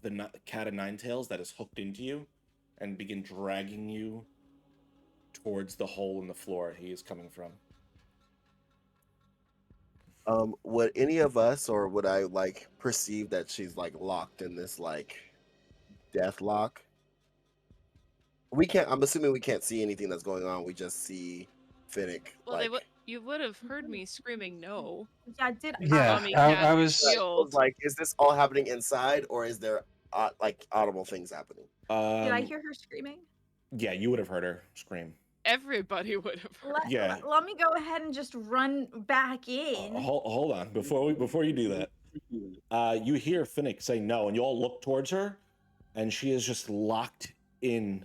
the cat of nine tails that is hooked into you and begin dragging you towards the hole in the floor he is coming from. Would any of us, or would I perceive that she's locked in this death lock? We can't. I'm assuming we can't see anything that's going on. We just see Finnick. Well, You would have heard me screaming no. Yeah, did Yeah, Mommy I cast was- shield. Like, is this all happening inside, or is there like audible things happening? Did I hear her screaming? Yeah, you would have heard her scream. Everybody would have heard. Yeah. Let me go ahead and just run back in. Hold on, before you do that, you hear Finnick say no, and you all look towards her, and she is just locked in,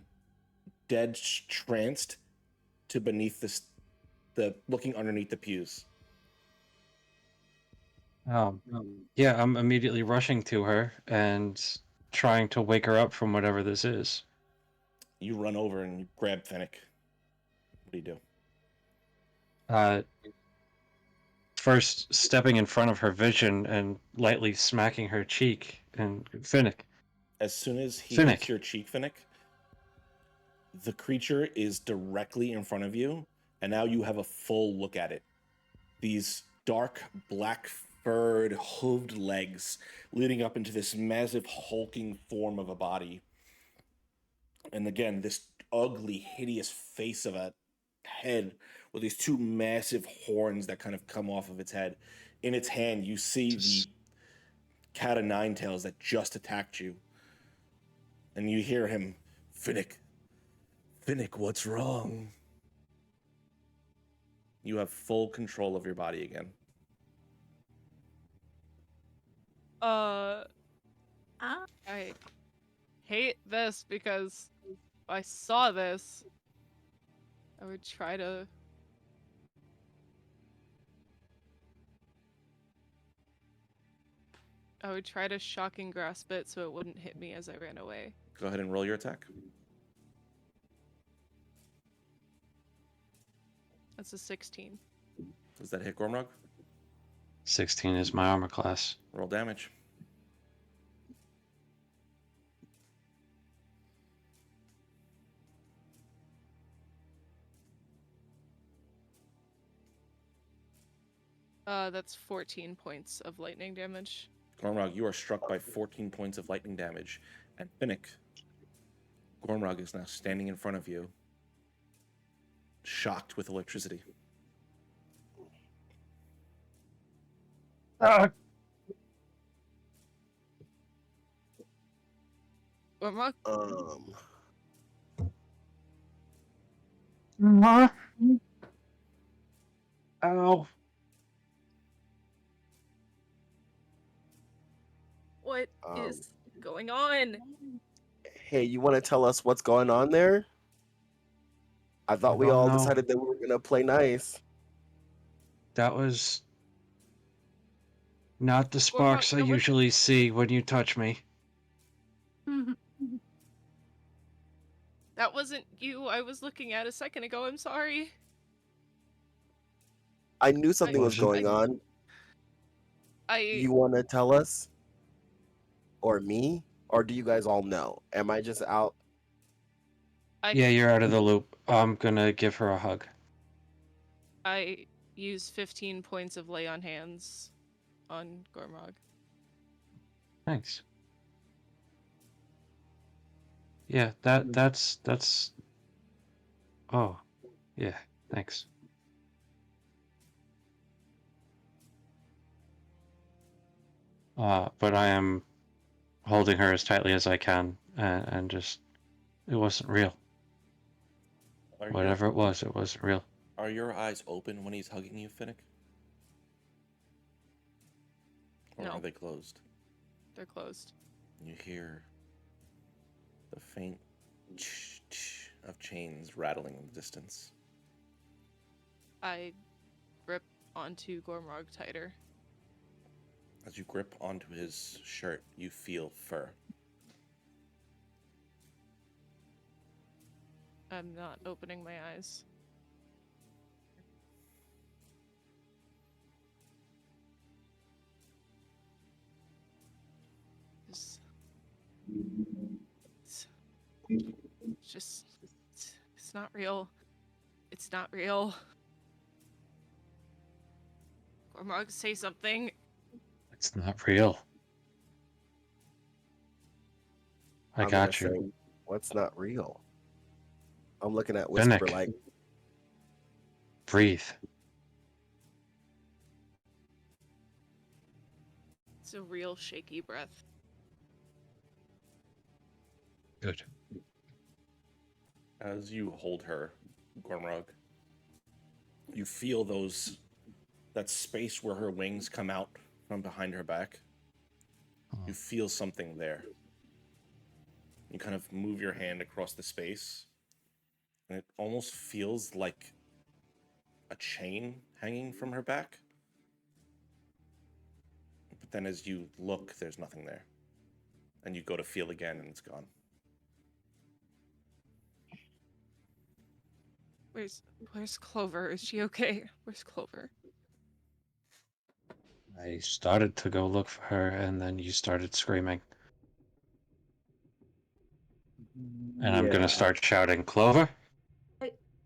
dead tranced, to beneath the looking underneath the pews. Yeah, I'm immediately rushing to her and trying to wake her up from whatever this is. You run over and you grab Finnick. What do you do? First stepping in front of her vision and lightly smacking her cheek. And Finnick, As soon as he Finnick. hits your cheek, Finnick, the creature is directly in front of you, and now you have a full look at it. These dark, black furred, hooved legs leading up into this massive, hulking form of a body. And again, this ugly, hideous face of a head with these two massive horns that kind of come off of its head. In its hand, you see the cat of nine tails that just attacked you. And you hear him, Finnick, what's wrong? You have full control of your body again. I hate this because if I saw this, I would try to. Shock and grasp it so it wouldn't hit me as I ran away. Go ahead and roll your attack. That's a 16. Does that hit Gormrog? 16 is my armor class. Roll damage. That's 14 points of lightning damage. Gormrog, you are struck by 14 points of lightning damage. And Finnick, Gormrog is now standing in front of you, shocked with electricity. Gormrog? Ow. What is going on? Hey, you want to tell us what's going on there? I thought we don't all know. decided that we were gonna play nice. That was not the sparks I that was- usually see when you touch me. That wasn't you I was looking at a second ago. I'm sorry. I knew something was wasn't- going on. You want to tell us? Or me? Or do you guys all know? Am I just out? Yeah, you're out of the loop. I'm gonna give her a hug. I use 15 points of lay on hands on Gormrog. Thanks. Yeah, that's oh, yeah, thanks. But I am holding her as tightly as I can, and just, it wasn't real. Whatever it wasn't real. Are your eyes open when he's hugging you, Finnick? Or No. are they closed? They're closed. You hear the faint ch-ch of chains rattling in the distance. I grip onto Gormrog tighter. As you grip onto his shirt, you feel fur. I'm not opening my eyes. It's not real. It's not real. Gormrog, say something. It's not real. I I'm got gonna you. say, what's not real? I'm looking at Whisper Finnick. like, Breathe. a real shaky breath. Good. As you hold her, Gormrog, you feel that space where her wings come out from behind her back. You feel something there. You kind of move your hand across the space, and it almost feels like a chain hanging from her back. But then as you look, there's nothing there. And you go to feel again, and it's gone. Where's Clover? Is she okay? Where's Clover? I started to go look for her, and then you started screaming. And I'm gonna start shouting, Clover?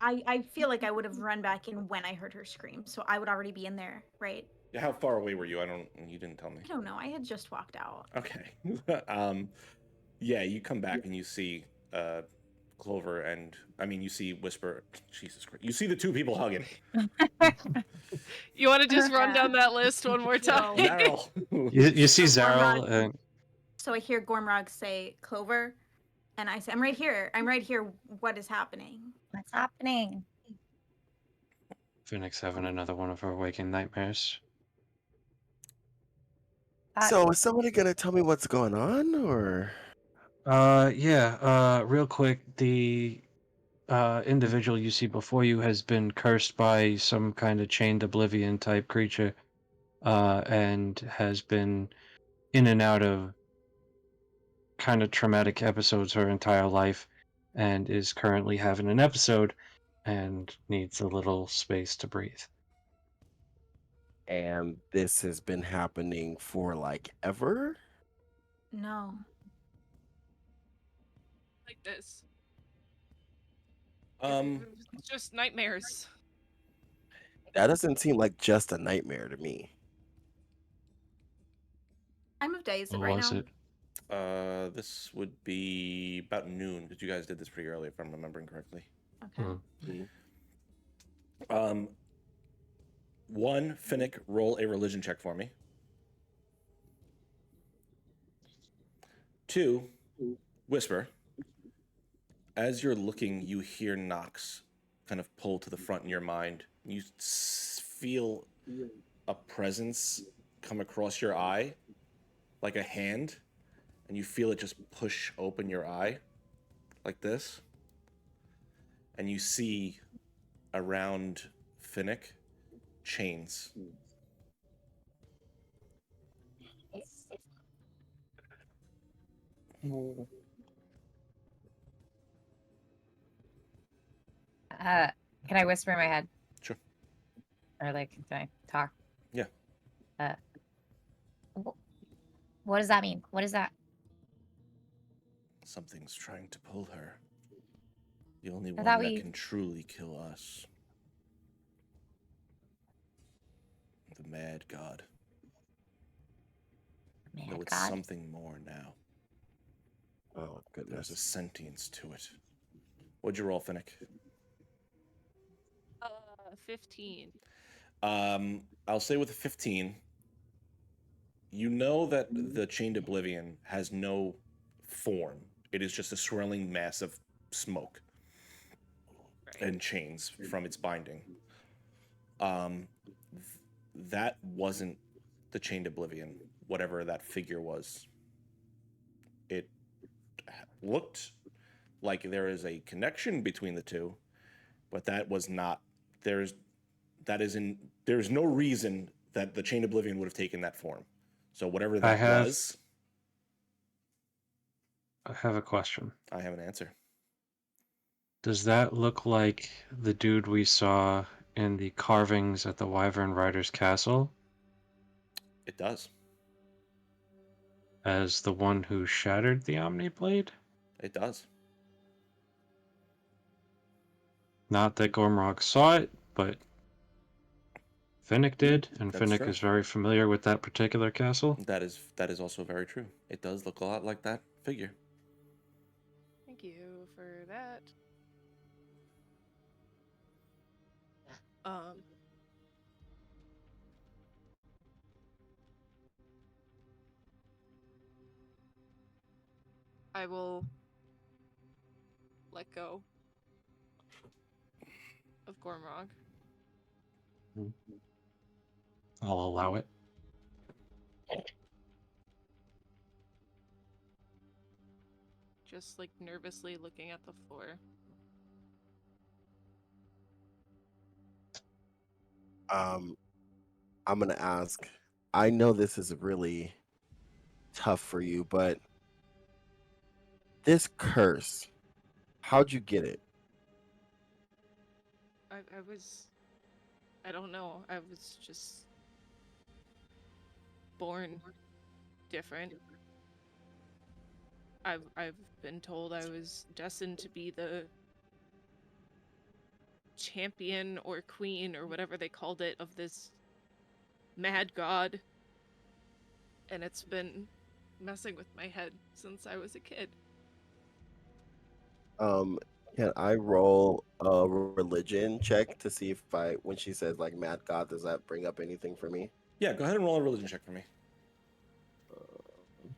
I feel like I would have run back in when I heard her scream, so I would already be in there, right? Yeah, how far away were you? You didn't tell me. I don't know. I had just walked out. Okay. Yeah, you come back and you see Clover and you see Whisper. Jesus Christ! You see the two people hugging. You want to just run down that list one more time? Daryl. You see So Zaryl, Gormrog- and So I hear Gormrog say Clover, and I say, I'm right here. I'm right here. What is happening? What's happening? Phoenix having another one of her waking nightmares. So is somebody gonna tell me what's going on, or? Real quick, the individual you see before you has been cursed by some kind of chained oblivion type creature, and has been in and out of kind of traumatic episodes her entire life, and is currently having an episode and needs a little space to breathe. And this has been happening for like ever? No. Like this. Um, It's just nightmares. That doesn't seem like just a nightmare to me. Time of day is it What right was now? it? this would be about noon because you guys did this pretty early, if I'm remembering correctly. Okay. One, Finnick, roll a religion check for me. 2, Whisper. As you're looking, you hear knocks kind of pull to the front in your mind. You feel a presence come across your eye, like a hand, and you feel it just push open your eye, like this. And you see around Finnick chains. Can I whisper in my head? Sure. Or like, can I talk? Yeah. What does that mean? What is that? Something's trying to pull her. The only I one thought that we- can truly kill us. The Mad God. Mad No, it's God? something more now. Oh There's a goodness. sentience to it. What'd you roll, Finnick? 15. I'll say with a 15, you know that the Chained Oblivion has no form. It is just a swirling mass of smoke and chains from its binding. That wasn't the Chained Oblivion, whatever that figure was. It looked like there is a connection between the two, but that was not. There's no reason that the Chained Oblivion would have taken that form. So whatever that was, I have a question. I have an answer. Does that look like the dude we saw in the carvings at the Wyvern Rider's castle It does. as the one who shattered the Omniblade? It does. Not that Gormrog saw it, but Finnick did, and That's Finnick true. is very familiar with that particular castle. That is also very true. It does look a lot like that figure. Thank you for that. I will let go of Gormrog. I'll allow it. Just like nervously looking at the floor. I'm gonna ask. I know this is really tough for you, but this curse, how'd you get it? I don't know. I was just born different. I've been told I was destined to be the champion or queen or whatever they called it of this mad god. And it's been messing with my head since I was a kid. Can I roll a religion check to see if when she says like mad god, does that bring up anything for me? Yeah, go ahead and roll a religion check for me.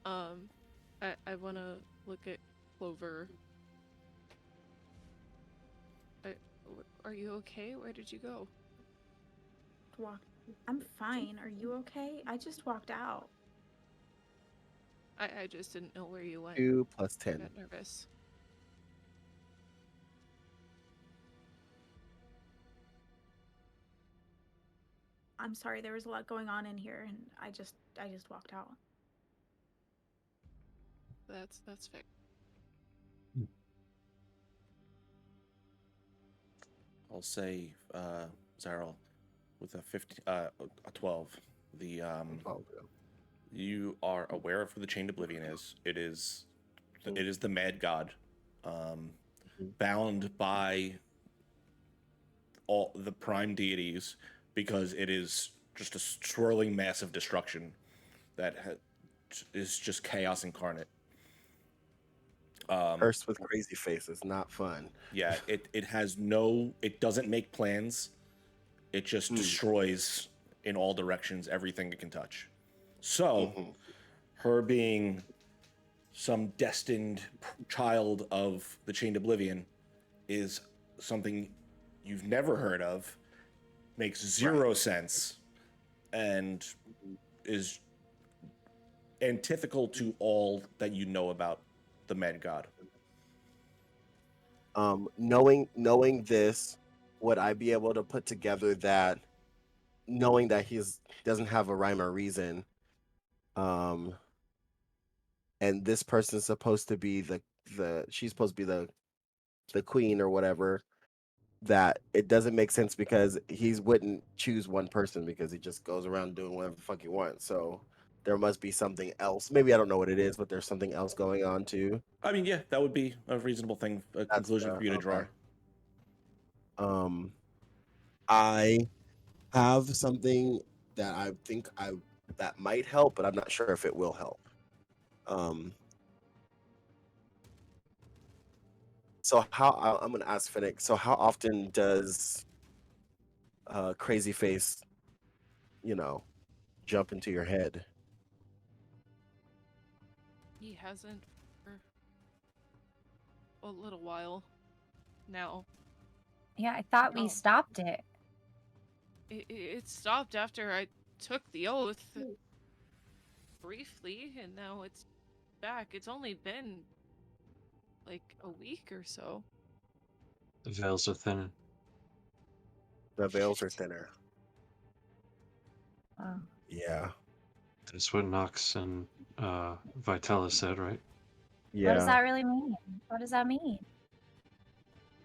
I want to look at Clover. Are you okay? Where did you go? I'm fine. Are you okay? I just walked out. I just didn't know where you went. 2 plus I 10. got nervous. I'm sorry, there was a lot going on in here, and I just walked out. That's fair. I'll say, Zaryl, with a 12. The Oh, okay. you are aware of who the Chained Oblivion is. It is the Mad God, bound by all the prime deities, because it is just a swirling mass of destruction that is just chaos incarnate. Cursed with crazy faces, not fun. Yeah, it doesn't make plans. It just destroys in all directions everything it can touch. So, her being some destined child of the Chained Oblivion is something you've never heard of, makes zero sense, and is antithetical to all that you know about the Mad God. Knowing this, would I be able to put together that, knowing that he's doesn't have a rhyme or reason, and this person's supposed to be she's supposed to be the queen or whatever, that it doesn't make sense because he wouldn't choose one person because he just goes around doing whatever the fuck he wants. So there must be something else. Maybe I don't know what it is, but there's something else going on too. I mean, yeah, that would be a reasonable thing, conclusion for you to draw. I have something that I think that might help, but I'm not sure if it will help. So I'm gonna ask Finnick. So how often does Crazy Face, jump into your head? He hasn't for a little while now. Yeah, I thought we Oh. stopped it. It stopped after I took the oath briefly, and now it's back. It's only been like a week or so. The veils are thinning. The veils are thinner. Oh. Yeah. That's what Nox and Vitella said, right? Yeah. What does that really mean? What does that mean?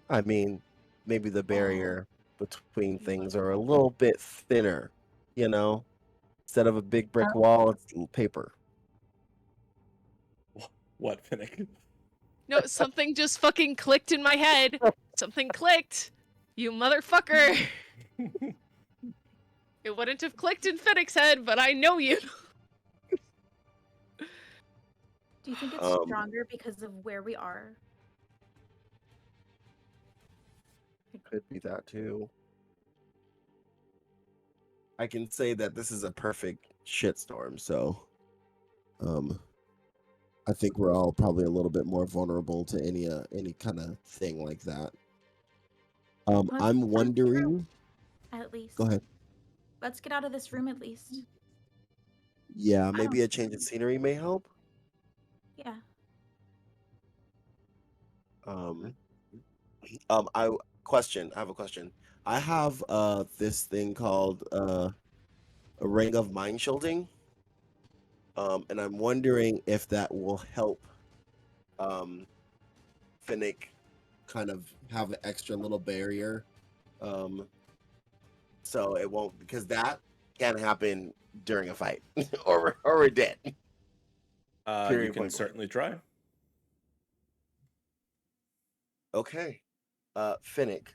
I mean, maybe the barrier between things are a little bit thinner, Instead of a big brick wall, it's paper. What, Finnick? No, something just fucking clicked in my head. Something clicked. You motherfucker. It wouldn't have clicked in Finnick's head, but I know you. Do you think it's stronger because of where we are? It could be that too. I can say that this is a perfect shitstorm, so I think we're all probably a little bit more vulnerable to any kind of thing like that. Let's I'm get out wondering. at least. Go ahead. Let's get out of this room at least. Yeah, I maybe don't. a change of scenery may help. Yeah. Um, I have a question. I have this thing called a ring of mind shielding. And I'm wondering if that will help um Finnick kind of have an extra little barrier. Um, so it won't, because that can happen during a fight or we're dead. You Period, can point blank. certainly try. Okay. Finnick.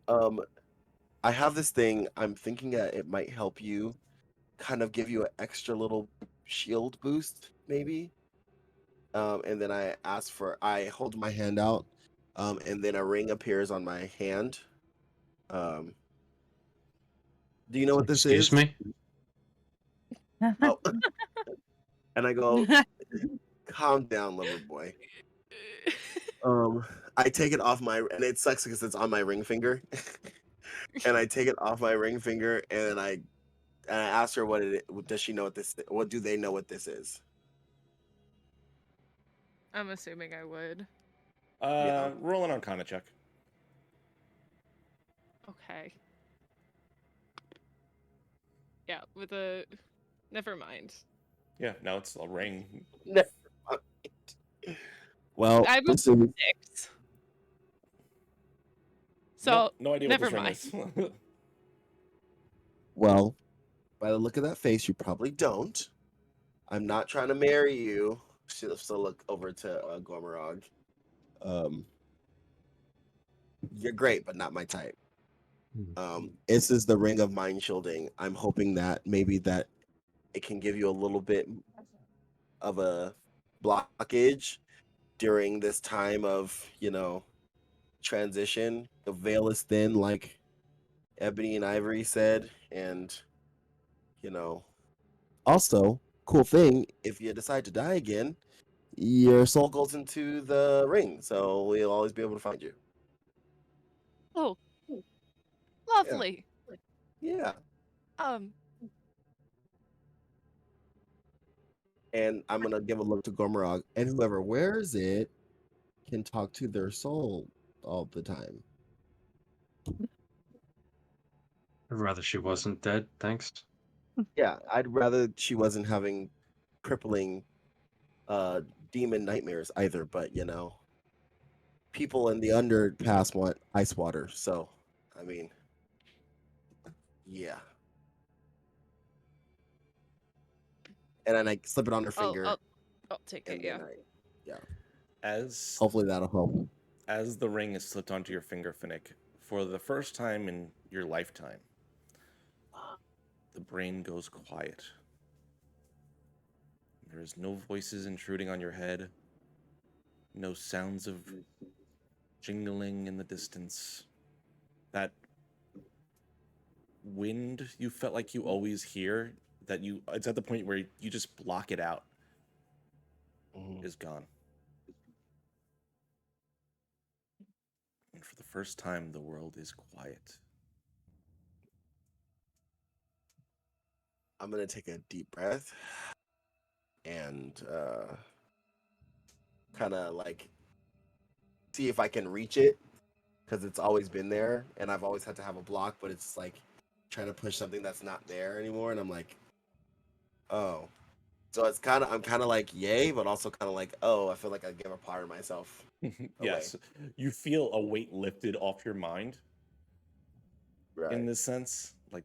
I have this thing. I'm thinking that it might help you kind of give you an extra little shield boost, maybe. And then I hold my hand out, and then a ring appears on my hand. Um, do you know what this Excuse is? me? Oh, and I go, calm down, lover boy. I take it off and it sucks because it's on my ring finger. And I take it off my ring finger, and I ask her does she know what do they know what this is? I'm assuming I would. Yeah. Roll an Arcana check. Okay. Yeah, with a. Never mind. Yeah, no, it's a ring. Never mind. Well, I have a this is 6. So, Nope, no idea what never this ring is. well, by the look of that face, you probably don't. I'm not trying to marry you. She'll still look over to Gormarog. You're great, but not my type. This is the ring of mind shielding. I'm hoping that maybe that it can give you a little bit of a blockage during this time of, transition. The veil is thin, like Ebony and Ivory said, and also, cool thing, if you decide to die again, your soul goes into the ring, so we'll always be able to find you. oh, lovely. Yeah. Um, And I'm gonna give a look to Gormarog, and whoever wears it can talk to their soul all the time. I'd rather she wasn't dead, thanks. Yeah, I'd rather she wasn't having crippling demon nightmares either, but people in the underpass want ice water, so I mean, yeah. And then I slip it on her finger, I'll take and it. Yeah. yeah. As Hopefully that'll help. as the ring is slipped onto your finger, Finnick, for the first time in your lifetime, the brain goes quiet. There is no voices intruding on your head, no sounds of jingling in the distance. That wind you felt like you always hear, it's at the point where you just block it out, is gone. And for the first time, the world is quiet. I'm gonna take a deep breath and kind of like see if I can reach it, because it's always been there, and I've always had to have a block, but it's like trying to push something that's not there anymore, and I'm like, oh. So I'm kind of like, yay, but also kind of like, oh, I feel like I give a part of myself Yes, you feel a weight lifted off your mind right. in this sense. Like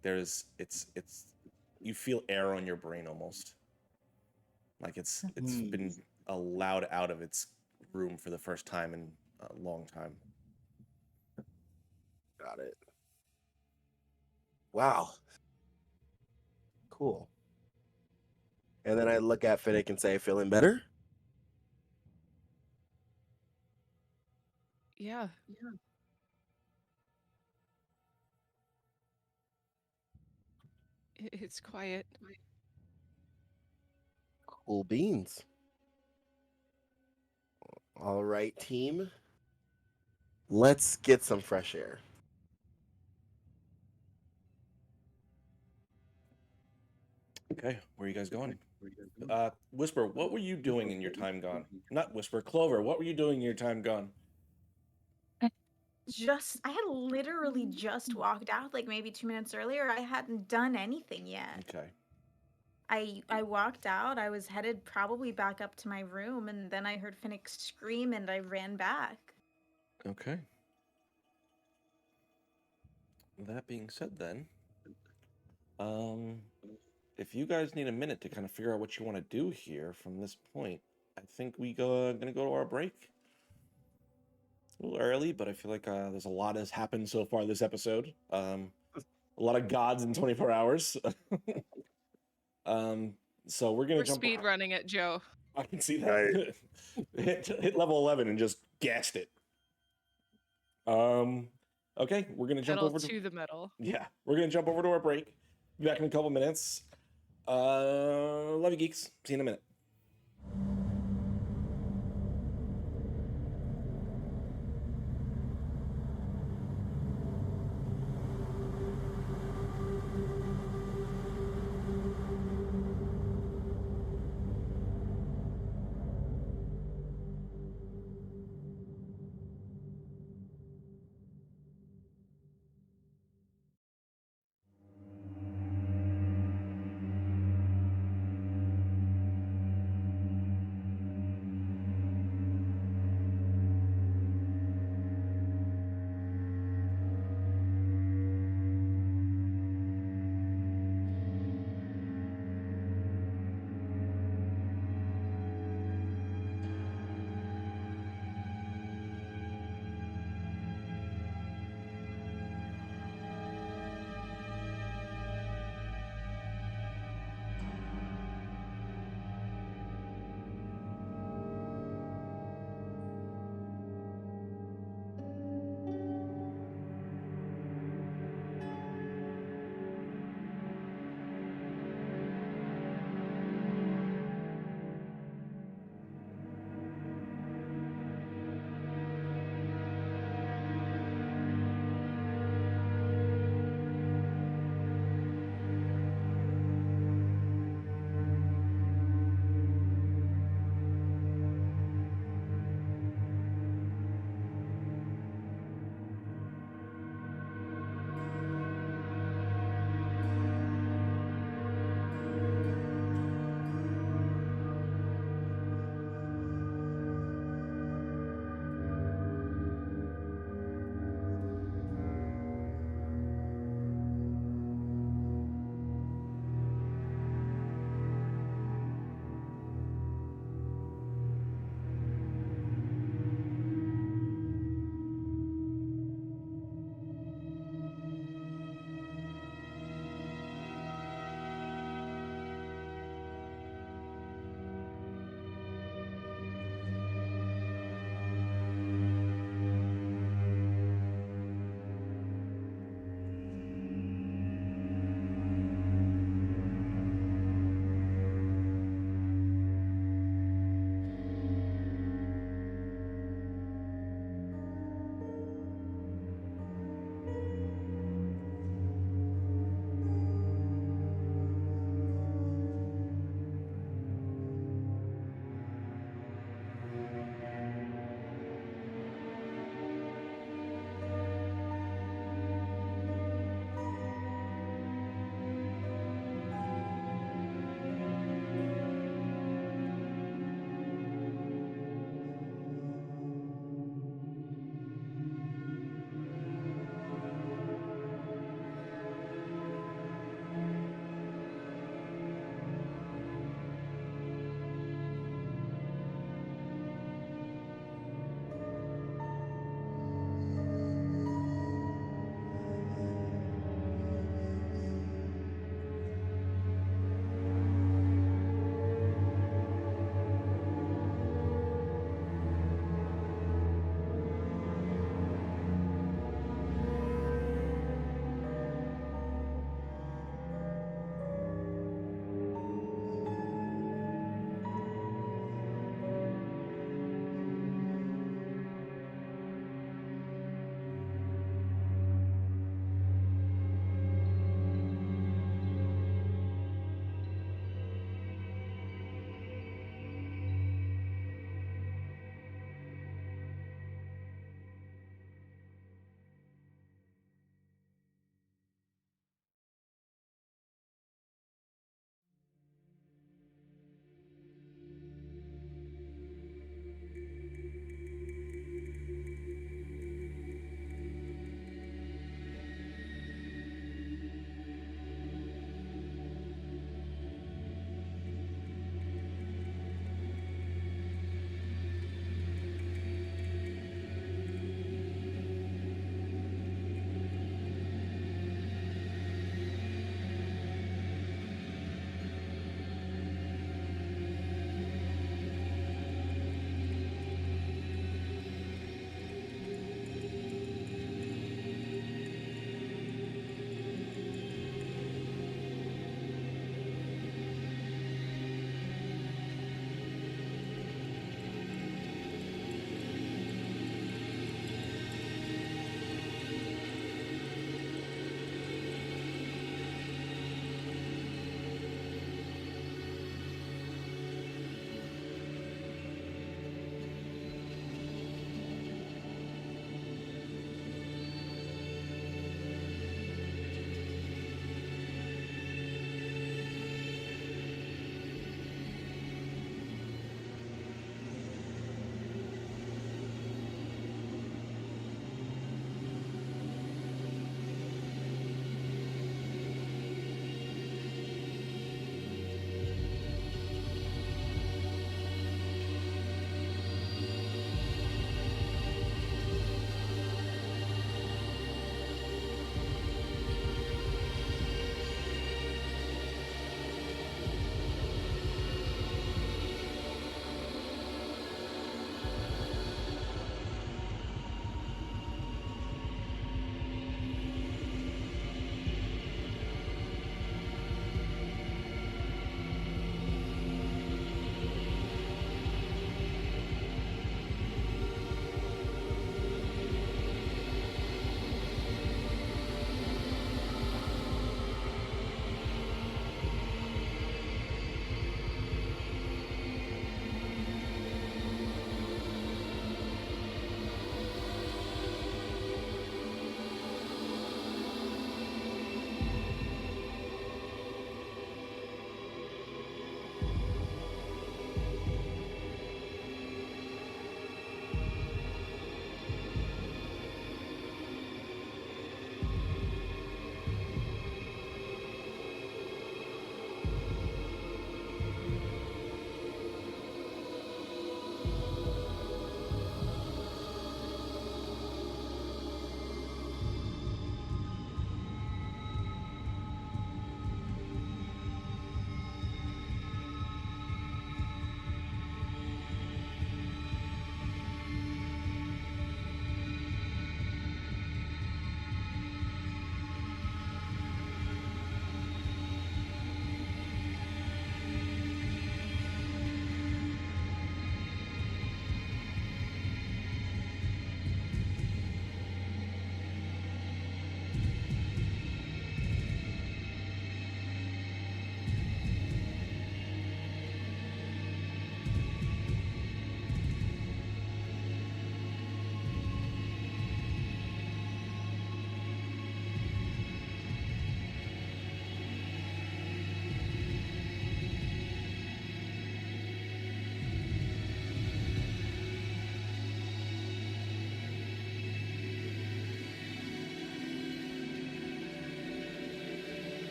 you feel air on your brain almost. Like it's been allowed out of its room for the first time in a long time. Got it. Wow. Cool. And then I look at Finnick and say, feeling better? Yeah. It's quiet. Cool beans. All right, team. Let's get some fresh air. Okay, where are you guys going? Whisper, what were you doing in your time gone? Not Whisper, Clover, what were you doing in your time gone? I had literally just walked out like maybe 2 minutes earlier. I hadn't done anything yet. Okay. I walked out. I was headed probably back up to my room, and then I heard Finnick scream, and I ran back. Okay. That being said, then, if you guys need a minute to kind of figure out what you want to do here from this point, I think gonna go to our break. A little early, but I feel like there's a lot has happened so far this episode. A lot of gods in 24 hours. So we're gonna We're jump. speed running it, Joe. I can see that. hit level 11 and just gassed it. Okay, we're gonna jump Pedal over to the metal. Yeah, we're gonna jump over to our break. Be back in a couple minutes. Love you, geeks. See you in a minute.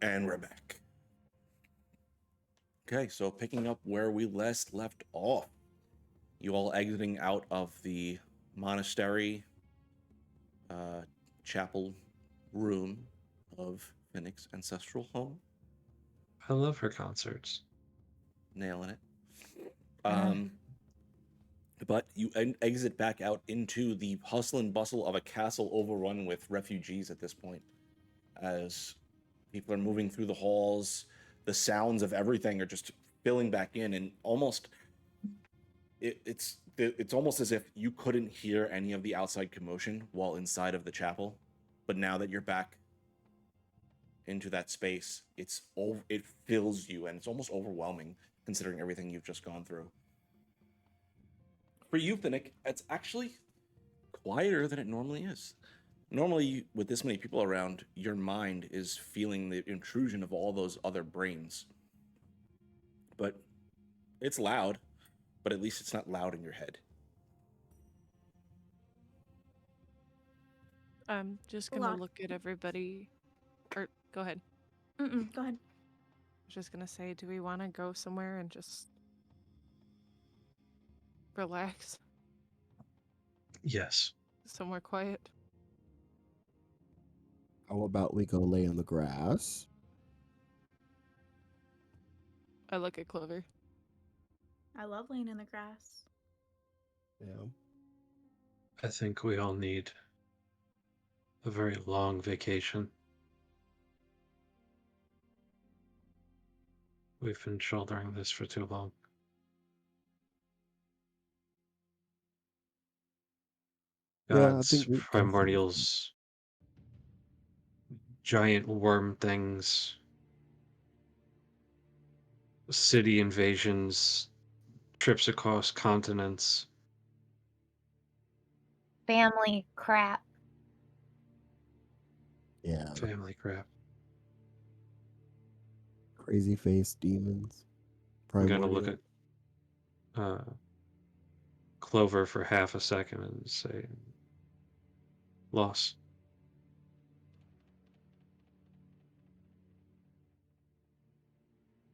And we're back. Okay, so picking up where we last left off, you all exiting out of the monastery chapel room of Phoenix' ancestral home. I love her concerts. Nailing it. But you exit back out into the hustle and bustle of a castle overrun with refugees at this point. As people are moving through the halls, the sounds of everything are just filling back in, and almost it's almost as if you couldn't hear any of the outside commotion while inside of the chapel. But now that you're back into that space, it fills you, and it's almost overwhelming considering everything you've just gone through. For you, Finnick, it's actually quieter than it normally is. Normally, with this many people around, your mind is feeling the intrusion of all those other brains. But it's loud, but at least it's not loud in your head. I'm just A gonna lot. look at everybody. Or go ahead. Go ahead. I was just gonna say, do we want to go somewhere and just relax? Yes. Somewhere quiet? How about we go lay in the grass? I look at Clover. I love laying in the grass. Yeah. I think we all need a very long vacation. We've been shouldering this for too long. Yeah, I Gods, think we primordials, giant worm things, city invasions, trips across continents. Family crap. Yeah. Family crap. Crazy face demons. I'm gonna look Primordial. at Clover for half a second and say, loss.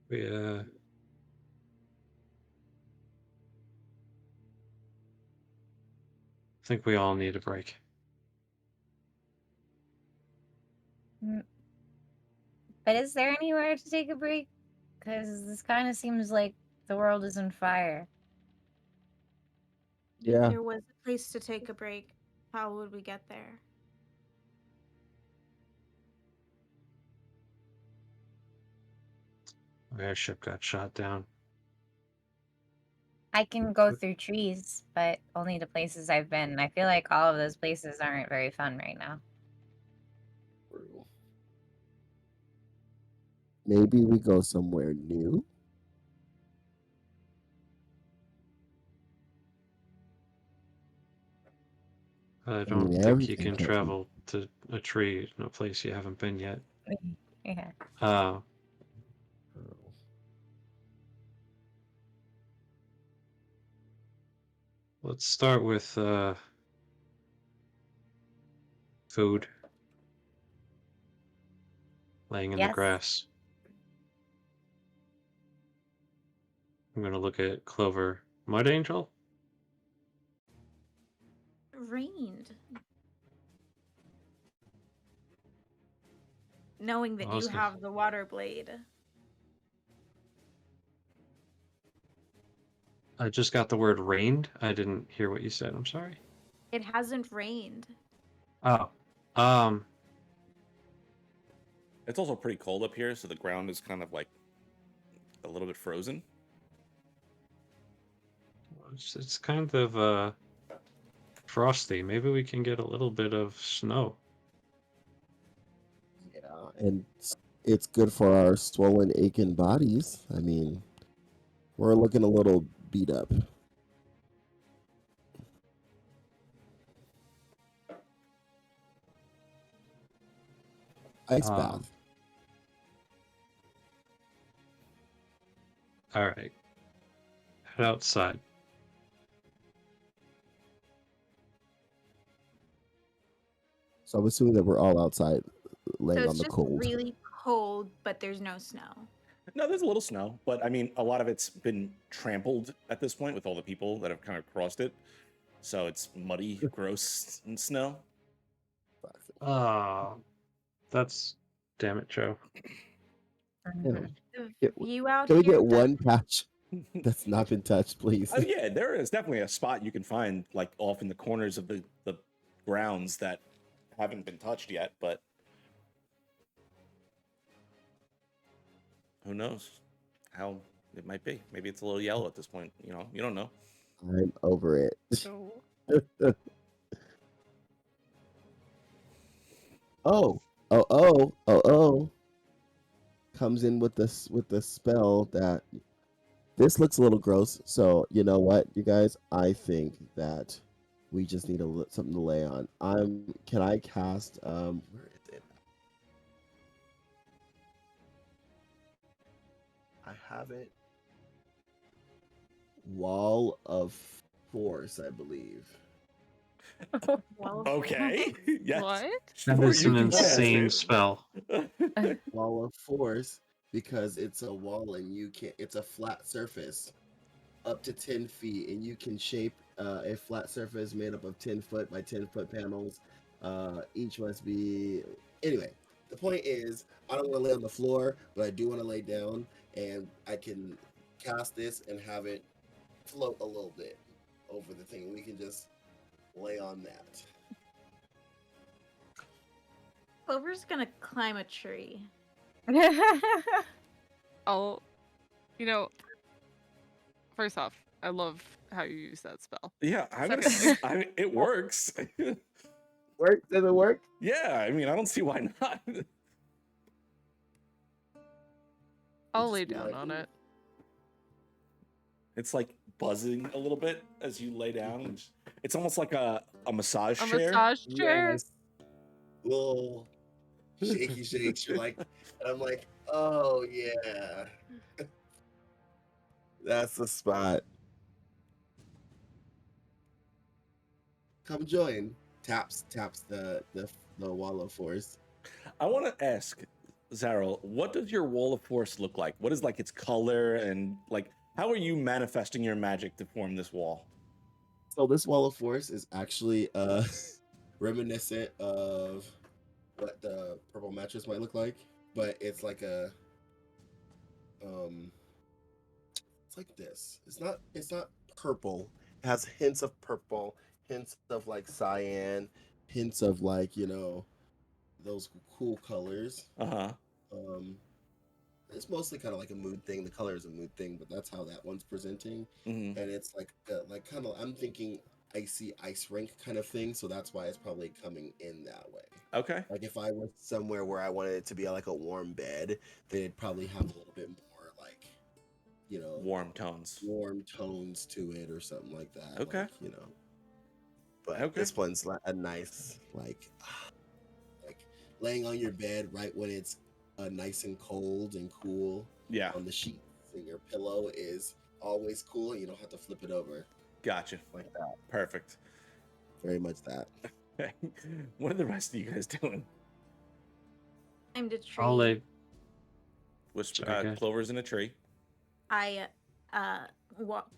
We, I think we all need a break. But is there anywhere to take a break? Because this kind of seems like the world is on fire. Yeah. There was a place to take a break. How would we get there? My airship got shot down. I can go through trees, but only to places I've been. And I feel like all of those places aren't very fun right now. Maybe we go somewhere new. I I don't mean, think you everything can can't be. travel to a tree in a place you haven't been yet. Yeah. Let's start with food. Laying in the Yes. grass. I'm gonna look at Clover. Mud Angel? Rained. Knowing that I was you gonna- have the water blade. I just got the word rained. I didn't hear what you said. I'm sorry. It hasn't rained. Oh. It's also pretty cold up here, so the ground is kind of like a little bit frozen. It's kind of frosty. Maybe we can get a little bit of snow. Yeah, and it's good for our swollen, aching bodies. I mean, we're looking a little beat up. Ice bath. All right. Head outside. So I'm assuming that we're all outside laying So on it's the just cold. really cold, but there's no snow. No, there's a little snow, but I mean, a lot of it's been trampled at this point with all the people that have kind of crossed it. So it's muddy, gross snow. Oh, that's damn it, Joe. Yeah. The Get- view out Can we here get does- one patch that's not been touched, please? Oh yeah, there is definitely a spot you can find like off in the corners of the grounds that haven't been touched yet, but who knows how it might be. Maybe it's a little yellow at this point. You know, you don't know. I'm over it. So Oh. Comes in with the spell that this looks a little gross. So you know what, you guys? I think that we just need something to lay on. Can I cast where is it? I have it. Wall of Force, I believe. well, Okay. Yes. what? That Sure, is you an can cast insane it. spell. Wall of Force, because it's a wall and it's a flat surface up to 10 feet, and you can shape a flat surface made up of 10 foot by 10 foot panels. Each must be. Anyway, the point is, I don't want to lay on the floor, but I do want to lay down, and I can cast this and have it float a little bit over the thing. We can just lay on that. Clover's gonna climb a tree. I'll, you know, first off, I love how you use that spell. Yeah, it works. Work? Does it work? Yeah, I mean, I don't see why not. I'll Just lay be down like, on "Ooh." it. It's like buzzing a little bit as you lay down. It's almost like a massage A chair. massage chair. Yes. Little shaky shakes. You're like, and I'm like, oh yeah, that's the spot. Come join. Taps the wall of force. I want to ask, Zarel, what does your wall of force look like? What is like its color and like how are you manifesting your magic to form this wall? So this wall of force is actually reminiscent of what the purple mattress might look like, but it's like a it's like this. It's not purple. It has hints of purple, hints of like cyan, hints of like, those cool colors. Uh-huh. It's mostly kind of like a mood thing. The color is a mood thing, but that's how that one's presenting. Hmm. And it's like kind of, I'm thinking icy ice rink kind of thing, so that's why it's probably coming in that way. Okay. Like if I was somewhere where I wanted it to be like a warm bed, then it'd probably have a little bit more like, Warm tones. warm tones to it or something like that. Okay. Like, but Okay. this one's a nice like laying on your bed right when it's nice and cold and cool Yeah. on the sheets, and your pillow is always cool. You don't have to flip it over Gotcha. like that. Perfect. Very much that. What are the rest of you guys doing? Climbed a tree. I'll lay. Okay. Clover's in a tree. I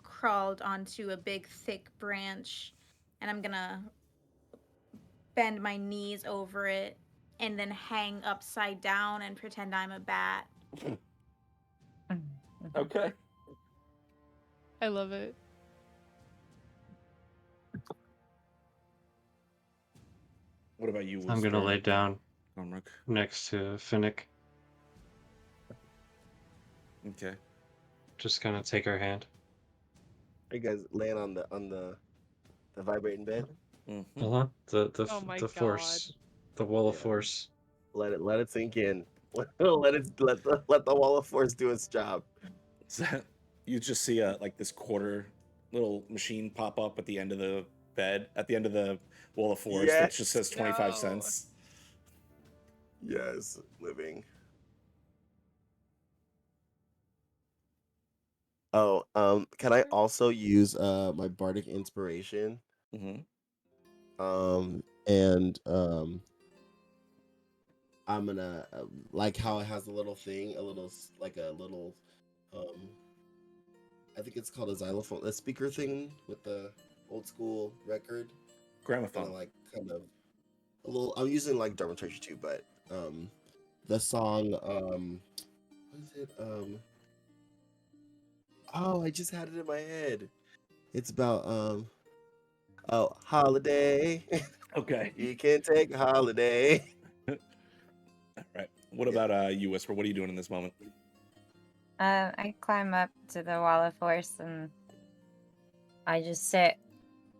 crawled onto a big thick branch, and I'm gonna bend my knees over it and then hang upside down and pretend I'm a bat. Okay. I love it. What about you? I'm gonna lay down Cormac? next to Finnick. Okay. Just gonna take her hand. Are you guys laying on the vibrating bed? Mhm. Uh-huh. Oh my the force. The wall of Yeah. force. Let it sink in. Let the wall of force do its job. So you just see like this quarter little machine pop up at the end of the bed, at the end of the wall of force that Yes. just says 25 No. cents. Yes, living. Oh, can I also use my bardic inspiration? Hmm. And I'm gonna like how it has a little thing, like a little, I think it's called a xylophone, a speaker thing with the old school record. Gonna Gramophone. like kind of a little. I'm using like Dermatology too, but the song what is it? Oh, I just had it in my head. It's about oh, holiday. Okay. You can take a holiday. All right. What Yeah. about you, Whisper? What are you doing in this moment? I climb up to the wall of force and I just sit.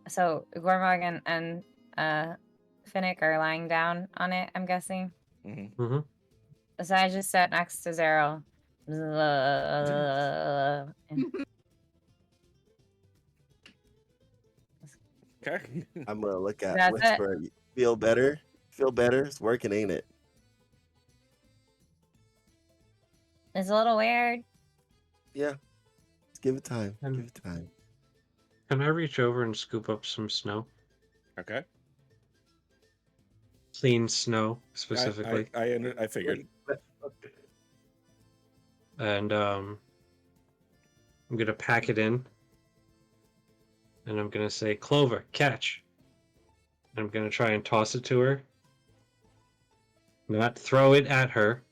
So Gormog and Finnick are lying down on it, I'm guessing. Mm-hmm. Mm-hmm. So I just sat next to Zero. Okay. I'm gonna look at That's it. Whisper. Feel better? Feel better? It's working, ain't it? It's a little weird. Yeah. Just give it time. And- Give it time. Can I reach over and scoop up some snow? Okay. Clean snow, specifically. I figured. And I'm gonna pack it in. And I'm gonna say, Clover, catch. And I'm gonna try and toss it to her. Not throw it at her.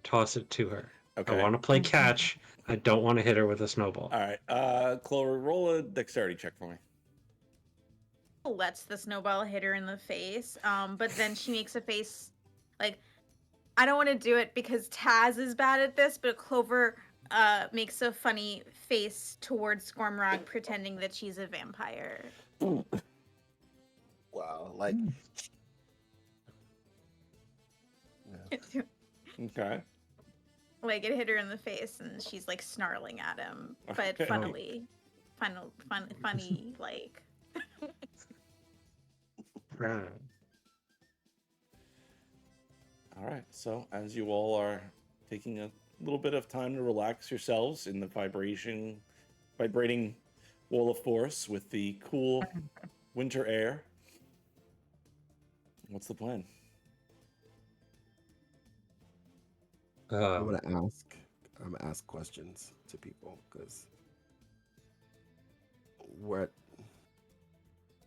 Toss it to her. Okay. I want to play catch. I don't want to hit her with a snowball. All right. Clover, roll a dexterity check for me. Lets the snowball hit her in the face. But then she makes a face like, I don't want to do it because Taz is bad at this, but Clover makes a funny face towards Gormrog pretending that she's a vampire. Wow. Like Okay. Like it hit her in the face and she's like snarling at him, but Okay. funny like. All right. So as you all are taking a little bit of time to relax yourselves in the vibrating wall of force with the cool winter air, what's the plan? I'm gonna ask questions to people because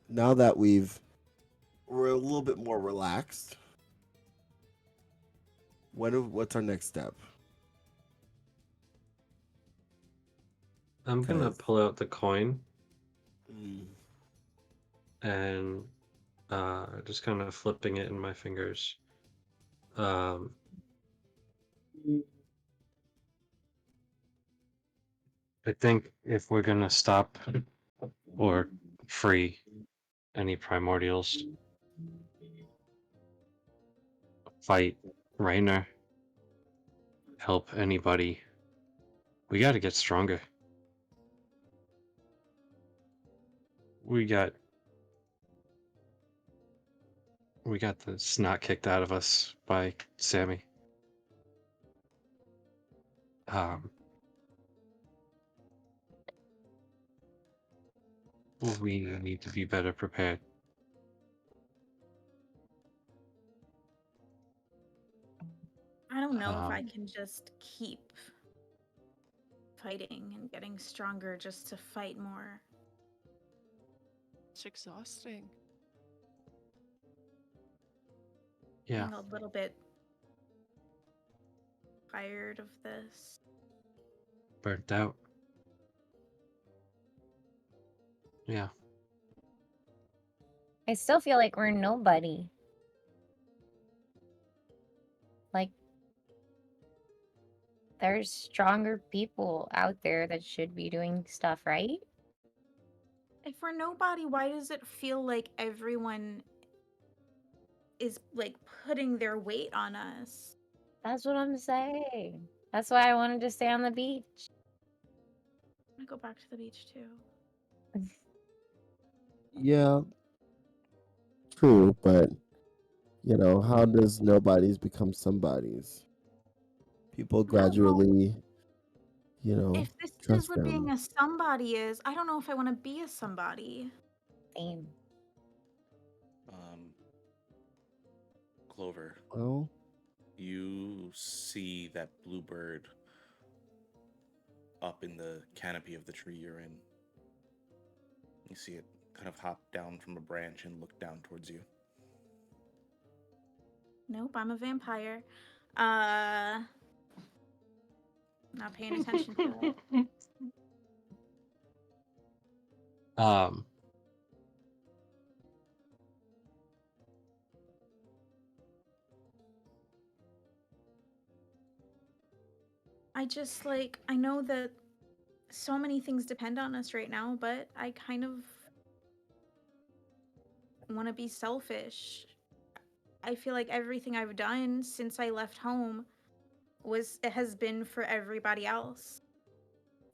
now that we're a little bit more relaxed. What's our next step? I'm gonna 'Cause- pull out the coin Mm, and just kind of flipping it in my fingers. I think if we're gonna stop or free any primordials, fight Rainer, help anybody, we gotta get stronger. We got the snot kicked out of us by Sammy. We need to be better prepared. I don't know if I can just keep fighting and getting stronger just to fight more. It's exhausting. Yeah. I'm a little bit tired of this. Burnt out. Yeah. I still feel like we're nobody. Like, there's stronger people out there that should be doing stuff, right? If we're nobody, why does it feel like everyone is like putting their weight on us? That's what I'm saying. That's why I wanted to stay on the beach. I'm gonna go back to the beach too. yeah, true, but how does nobodies become somebodies? People gradually, If this is trust what them. being a somebody is, I don't know if I want to be a somebody. Same. Clover, Well, you see that bluebird up in the canopy of the tree you're in. You see it kind of hop down from a branch and look down towards you. Nope, I'm a vampire. Not paying attention to it. Um, I know that so many things depend on us right now, but I kind of want to be selfish. I feel like everything I've done since I left home has been for everybody else.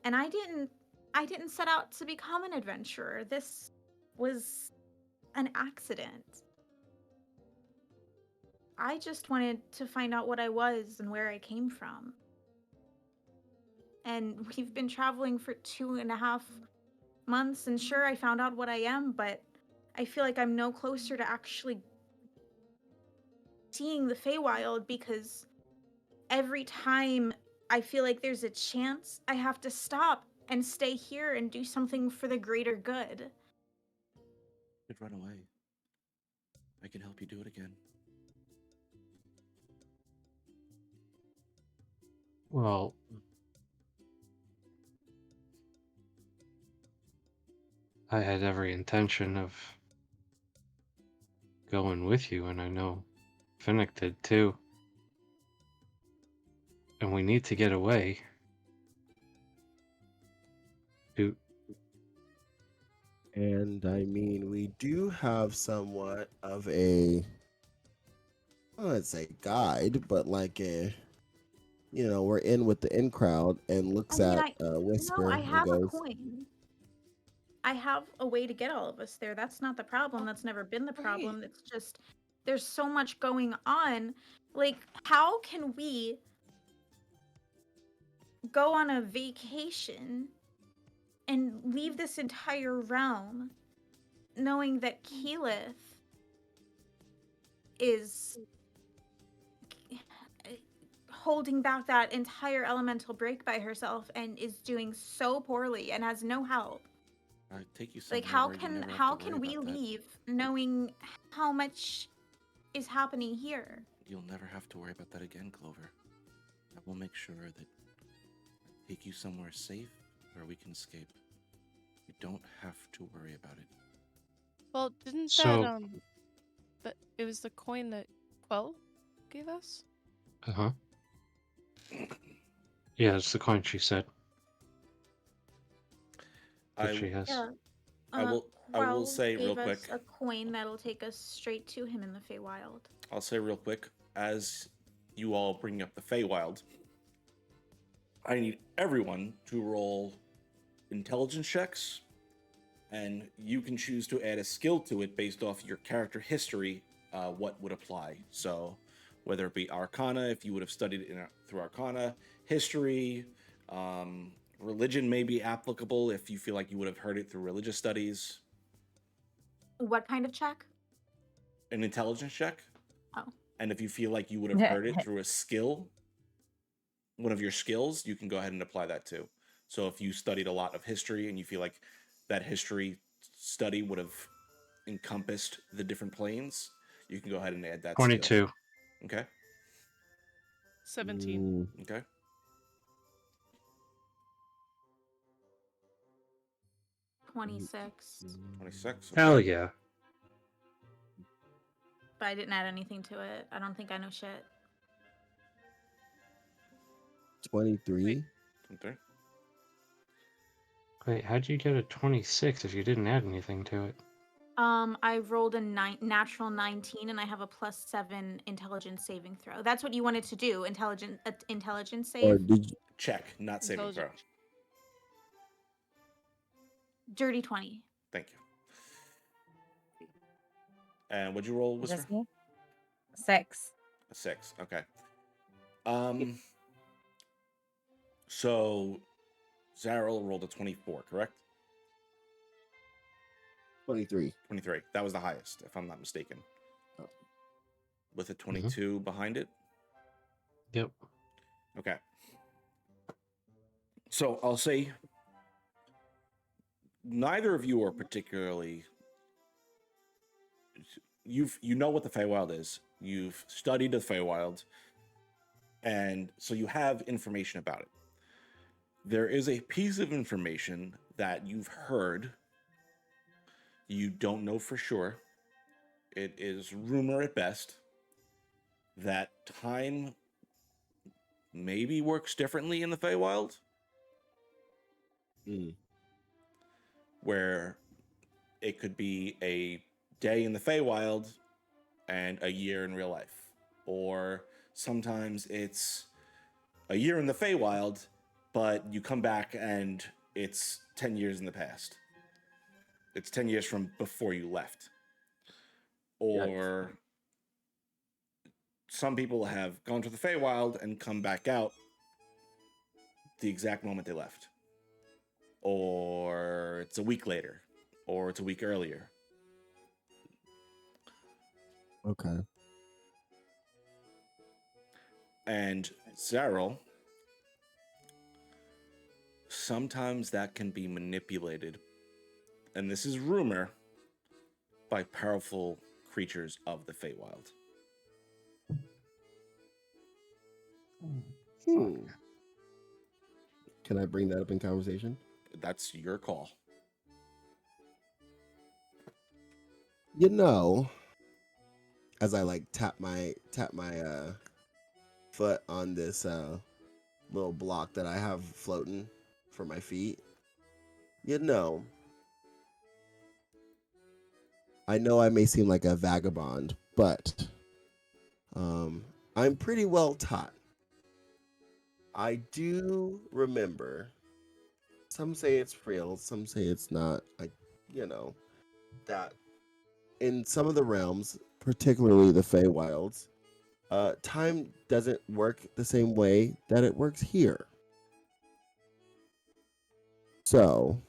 And I didn't set out to become an adventurer. This was an accident. I just wanted to find out what I was and where I came from. And we've been traveling for 2.5 months, and sure, I found out what I am, but I feel like I'm no closer to actually seeing the Feywild, because every time I feel like there's a chance, I have to stop and stay here and do something for the greater good. You'd run away. I can help you do it again. well, I had every intention of going with you, and I know Finnick did too. And we need to get away. Do And I mean, we do have somewhat of a, well, let's say guide, but like a, we're in with the in crowd and looks I mean, at Whisker I and have a goes, coin. I have a way to get all of us there. That's not the problem. That's never been the problem. It's just there's so much going on. Like, how can we go on a vacation and leave this entire realm knowing that Keyleth is holding back that entire elemental break by herself and is doing so poorly and has no help? I take you somewhere Like, how where you can never have how to can worry we about that. leave knowing how much is happening here? You'll never have to worry about that again, Clover. I will make sure that I take you somewhere safe where we can escape. You don't have to worry about it. Well, didn't So- but it was the coin that Quell gave us? uh-huh. Yeah, it's the coin she said that I she has. Yeah. I will- I will Quell say real gave us quick. a coin that'll take us straight to him in the Feywild. I'll say real quick, as you all bring up the Feywild, I need everyone to roll intelligence checks, and you can choose to add a skill to it based off your character history, what would apply. So whether it be Arcana, if you would have studied it through Arcana, history, religion may be applicable if you feel like you would have heard it through religious studies. What kind of check? An intelligence check. Oh. And if you feel like you would have heard it through a skill, one of your skills, you can go ahead and apply that too. So if you studied a lot of history and you feel like that history study would have encompassed the different planes, you can go ahead and add that skill. 22. Okay. 17. Okay. Mm, 26. 26. Hell yeah. But I didn't add anything to it. I don't think I know shit. 23. Okay. Wait, how'd you get a 26 if you didn't add anything to it? I rolled a natural 19, and I have a +7 intelligence saving throw. That's what you wanted to do, intelligence save. Or did you, Check, not saving throw. Intelligence. Dirty 20. Thank you. And what'd you roll, Is Whisper? this me? 6. A 6. Okay. So Zarel rolled a 24, correct? 23? 23. That was the highest, if I'm not mistaken. Oh. With a 22 behind it. Yep. Okay. So I'll say neither of you are particularly. You know what the Feywild is. You've studied the Feywild, and so you have information about it. There is a piece of information that you've heard. You don't know for sure. It is rumor at best that time maybe works differently in the Feywild, Mm. where it could be a day in the Feywild and a year in real life. Or sometimes it's a year in the Feywild, but you come back and it's 10 years in the past. It's 10 years from before you left. Or some people have gone to the Feywild and come back out the exact moment they left. Or it's a week later. Or it's a week earlier. Okay. And Zarel, sometimes that can be manipulated, and this is rumor, by powerful creatures of the Feywild. Can I bring that up in conversation? That's your call. You know, as I like tap my foot on this little block that I have floating for my feet. You know, I know I may seem like a vagabond, but I'm pretty well taught. I do remember. Some say it's real, some say it's not. That in some of the realms, particularly the Feywilds, time doesn't work the same way that it works here. So,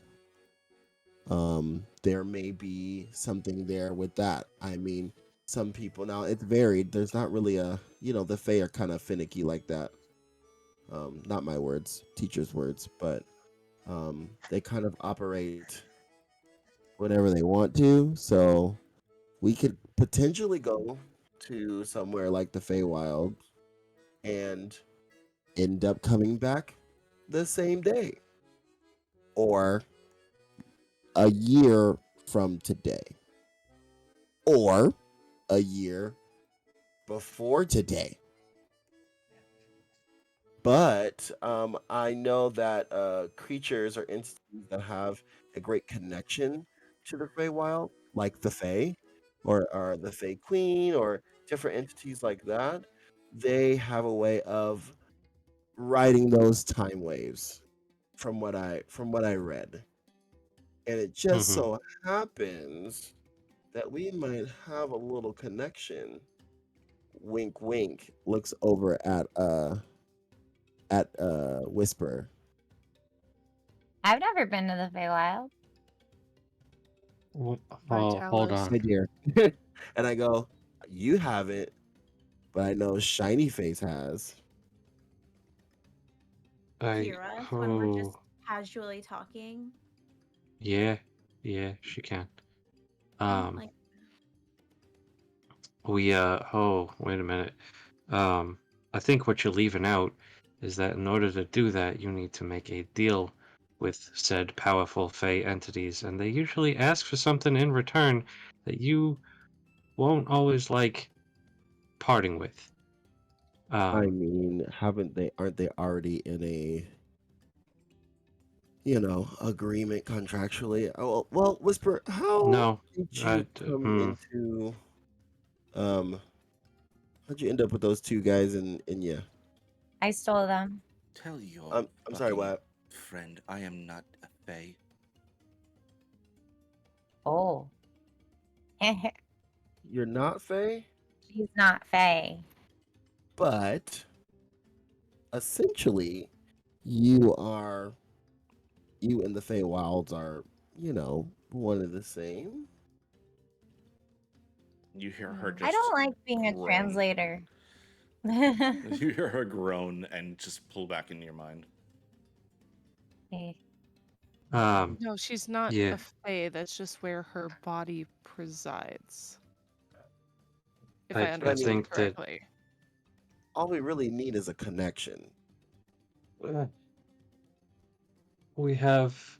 there may be something there with that. I mean, some people now it's varied. There's not really the Fey are kind of finicky like that. Not my words, teacher's words, but they kind of operate whenever they want to. So we could potentially go to somewhere like the Feywild and end up coming back the same day or a year from today or a year before today. But I know that creatures or entities that have a great connection to the Feywild, like the Fey or the Fey Queen or different entities like that, they have a way of riding those time waves from what I read. And it just Mm-hmm. so happens that we might have a little connection. Wink wink looks over at Whisper. I've never been to the Feywild. Well, hold Talos. on. My dear. And I go, you haven't, but I know Shiny Face has. Hear us when we're just casually talking. Yeah, she can. I don't like Wait a minute. I think what you're leaving out is that in order to do that, you need to make a deal with said powerful Fey entities, and they usually ask for something in return that you won't always like parting with. I mean, aren't they already in a agreement contractually? Oh, well, Whisper, how No, did you come into how'd you end up with those two guys in yeah? I stole them. Tell your I'm sorry, fucking what? friend I am not a Fey. Oh. You're not Fey, She's not Fey. but essentially you and the Feywilds are, one of the same. You hear her just I don't like being a groan. translator. You hear her groan and just pull back into your mind. No, she's not Yeah. a fae. That's just where her body presides. If I I understood think that correctly. All we really need is a connection. we have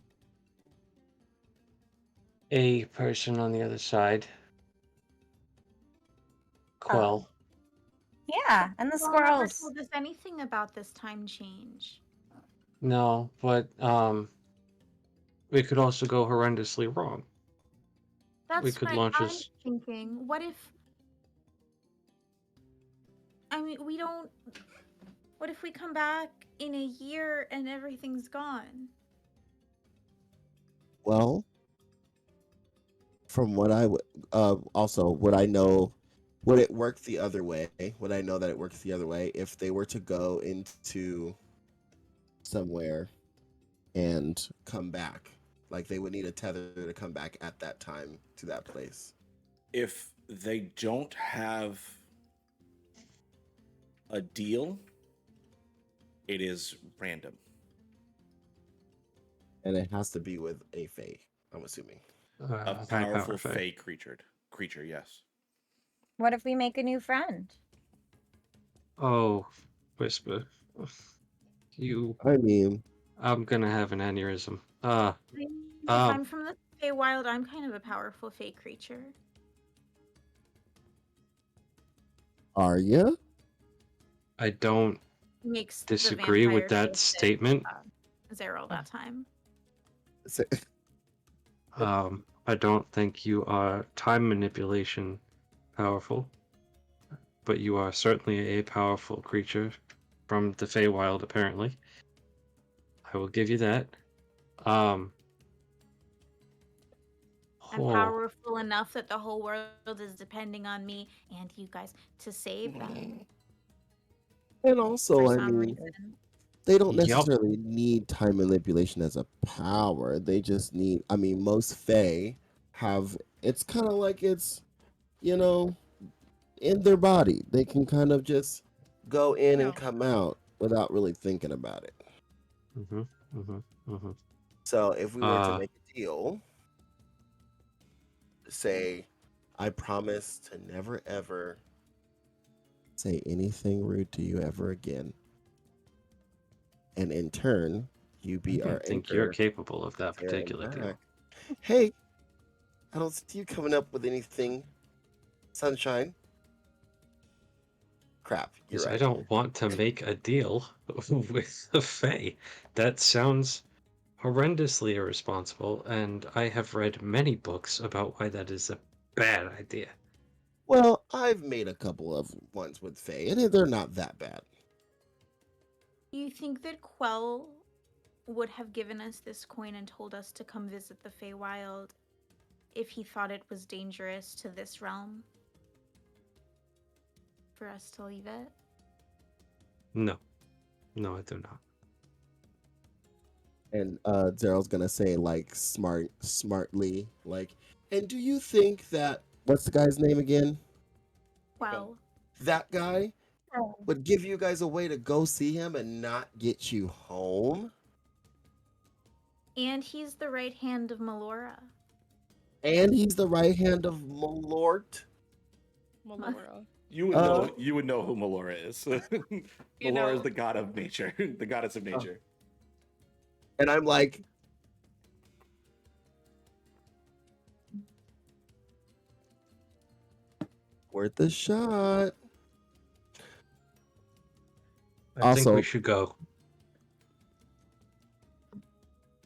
a person on the other side. Quell. Yeah, and the Well, never squirrels. told us anything about this time change. No, but we could also go horrendously wrong. We That's could what launch I'm us. thinking. What if? I mean, we don't. What if we come back in a year and everything's gone? Well, from what I also what I know, would it work the other way? Would I know that it works the other way if they were to go into somewhere and come back? Like they would need a tether to come back at that time to that place. If they don't have a deal, it is random. And it has to be with a fae, I'm assuming. A High power powerful fae. fey creature, yes. What if we make a new friend? Oh, Whisper. You. I mean, I'm gonna have an aneurysm. I mean, if Um, I'm from the Feywild, I'm kind of a powerful Fey creature. are you? I don't Makes disagree the with vampire that face statement. Zero that time. I don't think you are time manipulation powerful, but you are certainly a powerful creature from the Feywild, apparently. I will give you that. I'm Oh, powerful enough that the whole world is depending on me and you guys to save them And for also, I some mean, reason. they don't Yup. necessarily need time manipulation as a power. They just need, I mean, most fae have, it's kind of like it's, you know, in their body. They can kind of just go in No. and come out without really thinking about it. So if we were to make a deal, say, I promise to never ever say anything rude to you ever again. And in turn, you be I our don't think you're anchor capable of that there and particular deal. back. Hey, I don't see you coming up with anything, Sunshine. Crap, you're Because I right. don't want to make a deal with the Fae. That sounds horrendously irresponsible, and I have read many books about why that is a bad idea. Well, I've made a couple of ones with Faye, and they're not that bad. Do you think that Quell would have given us this coin and told us to come visit the Feywild if he thought it was dangerous to this realm? For us to leave it? No. No, I do not. And Daryl's gonna say like smartly, like, and do you think that what's the guy's name again? Quell. That guy would give you guys a way to go see him and not get you home? And he's the right hand of Melora. And he's the right hand of Malort. Melora. You would know. You would know who Melora is. You Melora know. is the god of nature, the goddess of nature. And I'm like, worth a shot. I think Also- we should go.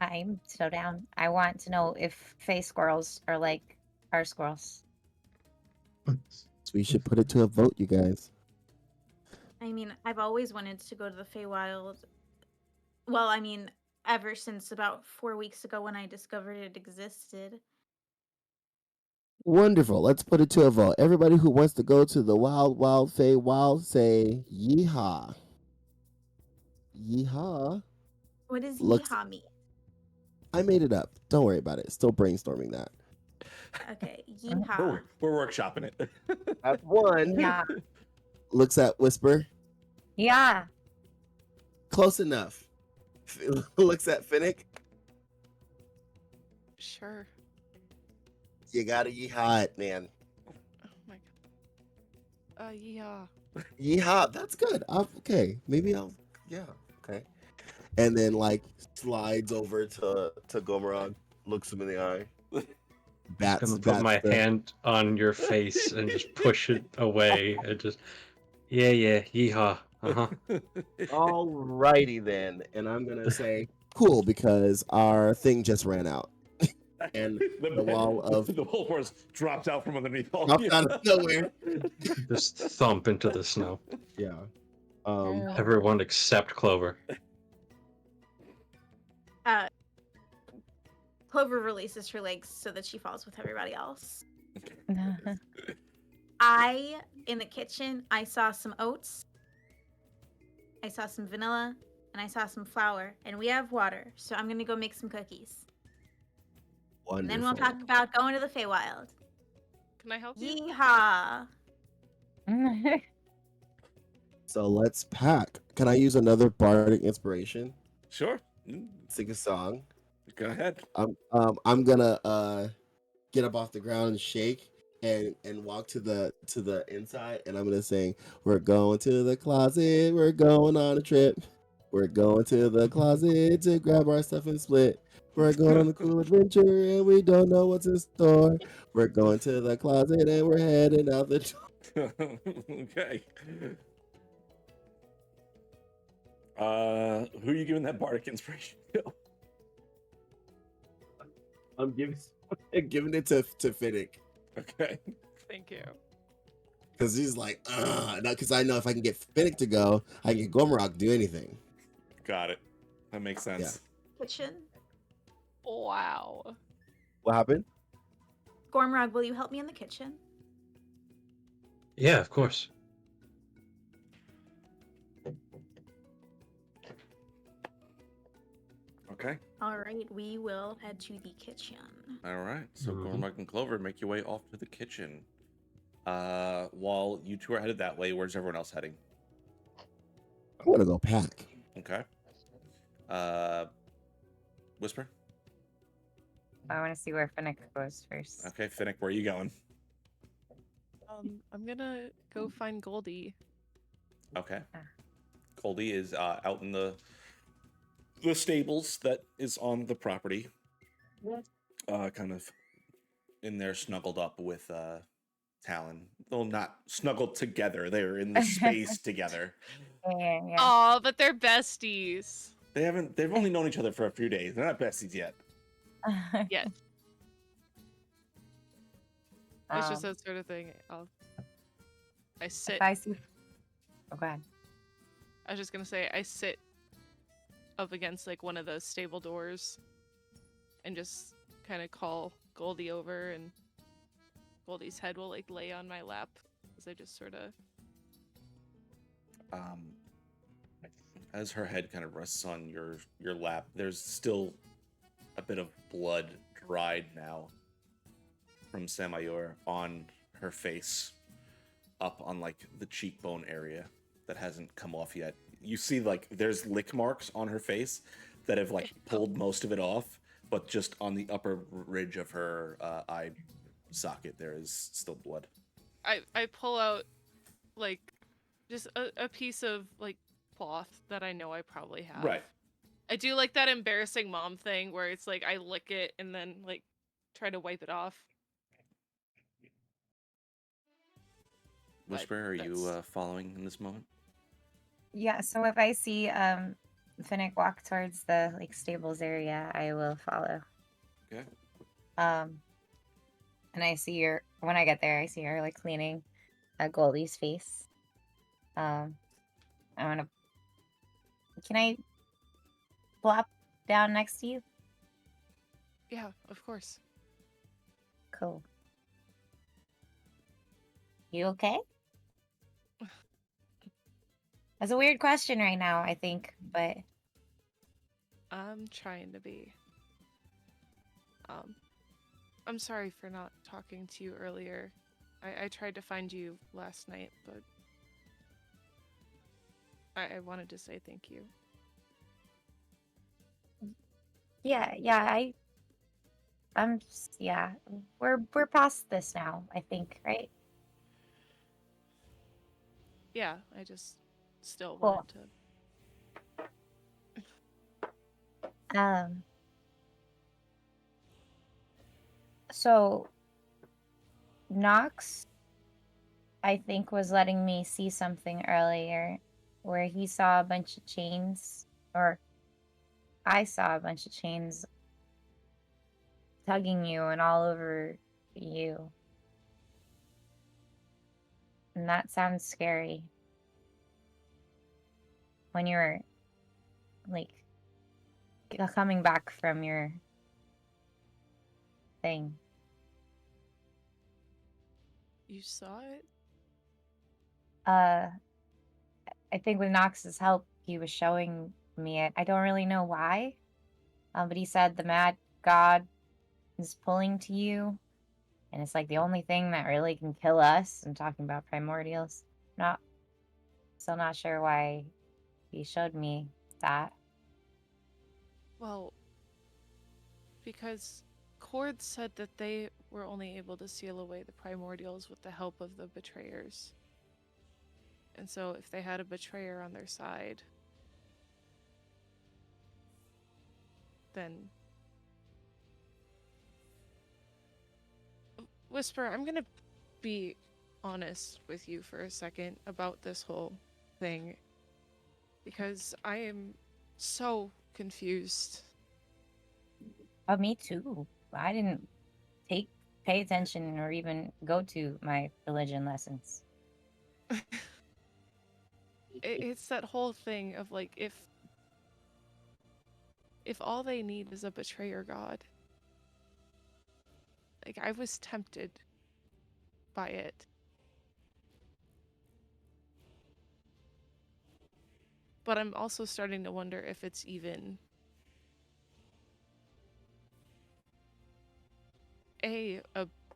I'm so down. I want to know if Fae squirrels are like our squirrels. So we should put it to a vote, you guys. I mean, I've always wanted to go to the Feywild. Well, I mean, ever since about 4 weeks ago when I discovered it existed. Wonderful. Let's put it to a vote. Everybody who wants to go to the Wild Wild Fey Wild, say yeehaw. Yeehaw. What does Looks- yeehaw mean? I made it up. Don't worry about it. Still brainstorming that. Okay, yeehaw. We're workshopping it. That's one. Yeah. looks at Whisper. Yeah. Close enough. Looks at Finnick. Sure. You gotta yeehaw it, man. Oh my god. Yeah. Yeehaw. That's good. Okay. Maybe I'll. Yeah. Okay. And then like slides over to Gomorrag, looks him in the eye. I'm gonna put my hand on your face and just push it away and just yeah, yeehaw. Uh-huh. Alrighty then, and I'm gonna say cool because our thing just ran out, and the wall of the whole forest dropped out from underneath all out you. of nowhere. Just thump into the snow. Yeah. Everyone except Clover. Clover releases her legs so that she falls with everybody else. In the kitchen, I saw some oats, I saw some vanilla, and I saw some flour, and we have water, so I'm gonna go make some cookies. Wonderful. And then we'll talk about going to the Feywild. Can I help you? Yeehaw! So let's pack. Can I use another bardic inspiration? Sure. Sing a song. Go ahead. I'm gonna get up off the ground and shake and walk to the inside, and I'm gonna sing, "We're going to the closet, we're going on a trip. We're going to the closet to grab our stuff and split. We're going on a cool adventure and we don't know what's in store. We're going to the closet and we're heading out the door." Okay. Who are you giving that bardic inspiration to? I'm giving it to Finnick. Okay. Thank you. Because he's like, because I know if I can get Finnick to go, I can get Gomorrah to do anything. Got it. That makes sense. Kitchen. Wow. What happened? Gormrog, will you help me in the kitchen? Yeah, of course. Okay. All right, we will head to the kitchen. All right. So Mhm. Gormrug and Clover, make your way off to the kitchen. While you two are headed that way, where's everyone else heading? I want to go pack. Okay. Whisper. I want to see where Finnick goes first. Okay, Finnick, where are you going? I'm gonna go find Goldie. Okay. Ah. Goldie is out in the stables that is on the property. Kind of in there snuggled up with Talon. Well, not snuggled together. They're in the space together. Yeah. Aw, but they're besties. They've only known each other for a few days. They're not besties yet. Yet. It's just Um, that sort of thing. I sit. if I see. Oh, go ahead. I was just gonna say I sit up against like one of the stable doors and just kind of call Goldie over, and Goldie's head will like lay on my lap as I just sort of. As her head kind of rests on your lap, there's still a bit of blood dried now from Samayor on her face, up on like the cheekbone area that hasn't come off yet. You see like there's lick marks on her face that have like pulled most of it off, but just on the upper ridge of her eye socket there is still blood. I pull out like just a piece of like cloth that I know I probably have. Right. I do like that embarrassing mom thing where it's like I lick it and then like try to wipe it off. Whisper, are you that's- following in this moment? Yeah, so if I see Finnick walk towards the like stables area, I will follow. Okay. And I see her when I get there. I see her like cleaning Goldie's face. I want to. Can I plop down next to you? Yeah, of course. Cool. You okay? That's a weird question right now, I think, but I'm trying to be. I'm sorry for not talking to you earlier. I tried to find you last night, but I wanted to say thank you. Yeah, I'm just, yeah. We're past this now, I think, right? Yeah, I just still Cool. wanted to. Um, so Knox, I think, was letting me see something earlier where he saw a bunch of chains, or I saw a bunch of chains tugging you and all over you. And that sounds scary. When you were like coming back from your thing. You saw it? Uh, I think with Knox's help, he was showing me it. I don't really know why, but he said the mad god is pulling to you, and it's like the only thing that really can kill us. I'm talking about primordials. Not Still not sure why he showed me that. Well, because Cord said that they were only able to seal away the primordials with the help of the betrayers. And so if they had a betrayer on their side, then... Whisper, I'm gonna be honest with you for a second about this whole thing, because I am so confused. Oh, me too. I didn't pay attention or even go to my religion lessons. It's that whole thing of like, if all they need is a betrayer god, like, I was tempted by it. But I'm also starting to wonder if it's even A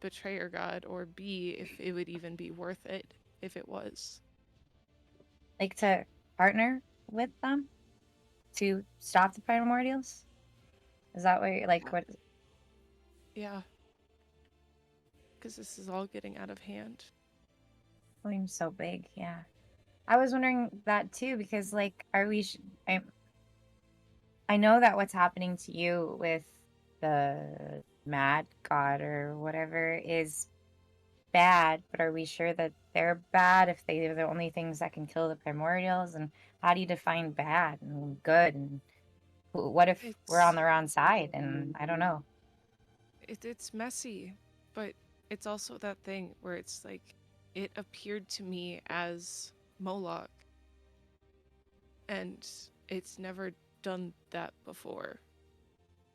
betrayer god, or B, if it would even be worth it if it was. Like to partner with them to stop the primordials? Is that what you're like? What? Yeah. Because this is all getting out of hand. Seems so big, yeah. I was wondering that too because, like, are we? I know that what's happening to you with the mad god or whatever is bad, but are we sure that they're bad if they are the only things that can kill the primordials? And how do you define bad and good? And what if we're on It's the wrong side? And I don't know. it's messy, but it's also that thing where it's like, it appeared to me as Moloch, and it's never done that before.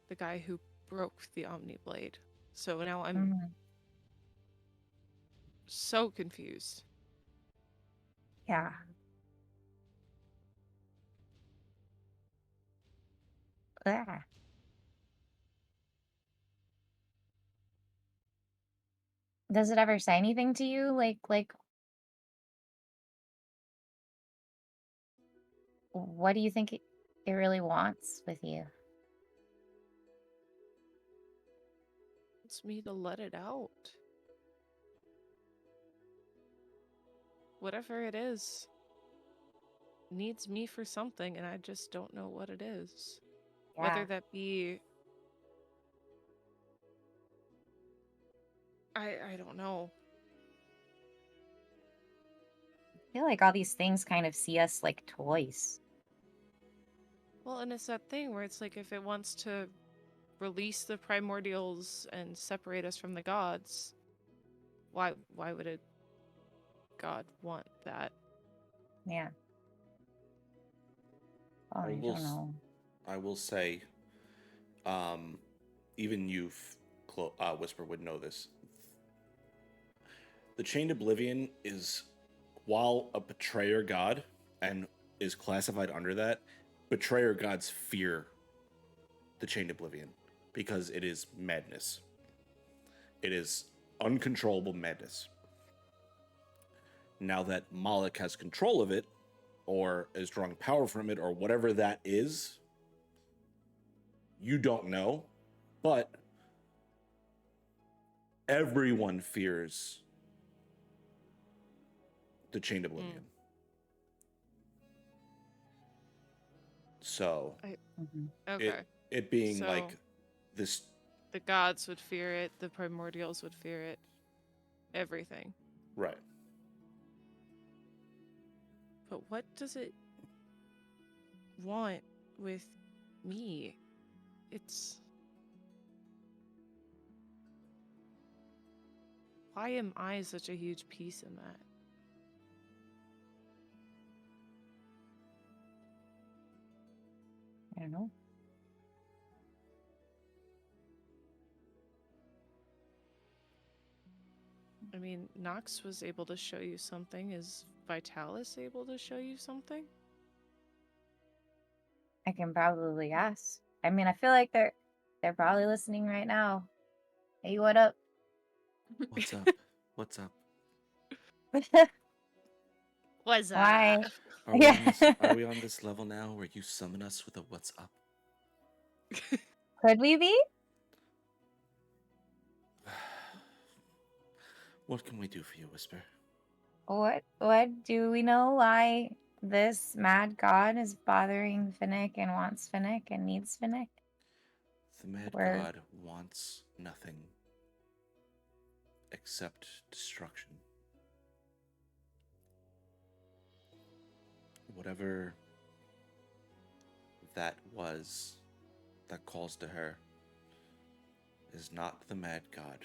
The guy who broke the Omniblade. So now I'm Mm, so confused. yeah. Yeah. Does it ever say anything to you? Like, what do you think it really wants with you? It's me to let it out. Whatever it is needs me for something, and I just don't know what it is. Whether Yeah. that be... I don't know. I feel like all these things kind of see us like toys. Well, and it's that thing where it's like, if it wants to release the primordials and separate us from the gods, why would a god want that? Yeah. Oh, I I will don't know. I will say, even you, Whisper, would know this. The Chained Oblivion is, while a betrayer god and is classified under that, betrayer gods fear the Chained Oblivion because it is madness. It is uncontrollable madness. Now that Moloch has control of it, or is drawing power from it or whatever that is, you don't know, but everyone fears the Chained Oblivion. So Okay. it being So- like this, The gods would fear it, the primordials would fear it, everything. right? But what does it want with me? It's... Why am I such a huge piece in that? I don't know. I mean, Nox was able to show you something. Is Vitalis able to show you something? I can probably ask. I mean, I feel like they're probably listening right now. Hey, what up? What's up? What's up? What's Why? Are we, Yeah. are we on this level now where you summon us with a what's up? Could we be? What can we do for you, Whisper? What do we know why this mad god is bothering Finnick and wants Finnick and needs Finnick? The Mad Where- God wants nothing except destruction. Whatever that was that calls to her is not the Mad God.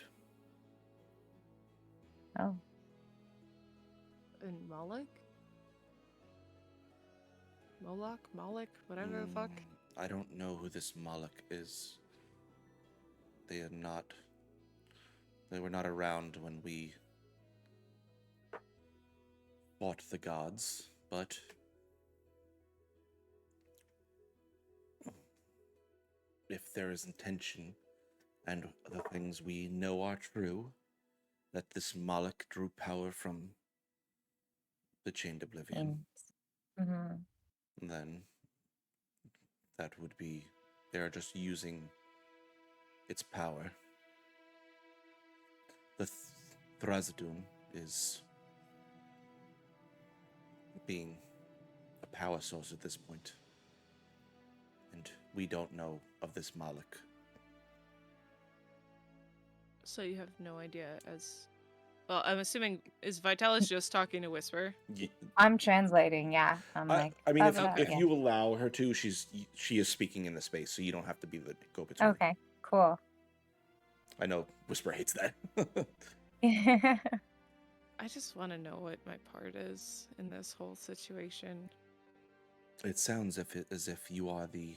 Oh, And Moloch? Moloch? Whatever the fuck. I don't know who this Moloch is. They were not around when we fought the gods, but if there is intention and the things we know are true, that this Moloch drew power from the Chained Oblivion, mm-hmm. then that would be, they're just using its power. The Thrazadun is being a power source at this point, and we don't know of this Moloch. So you have no idea as... Well, I'm assuming, is Vitalis just talking to Whisper? I'm translating. Yeah, I'm like. I mean, "Oh, if yeah." you allow her to, she is speaking in the space, so you don't have to be the go-between. Okay, cool. I know Whisper hates that. I just want to know what my part is in this whole situation. It sounds as if you are the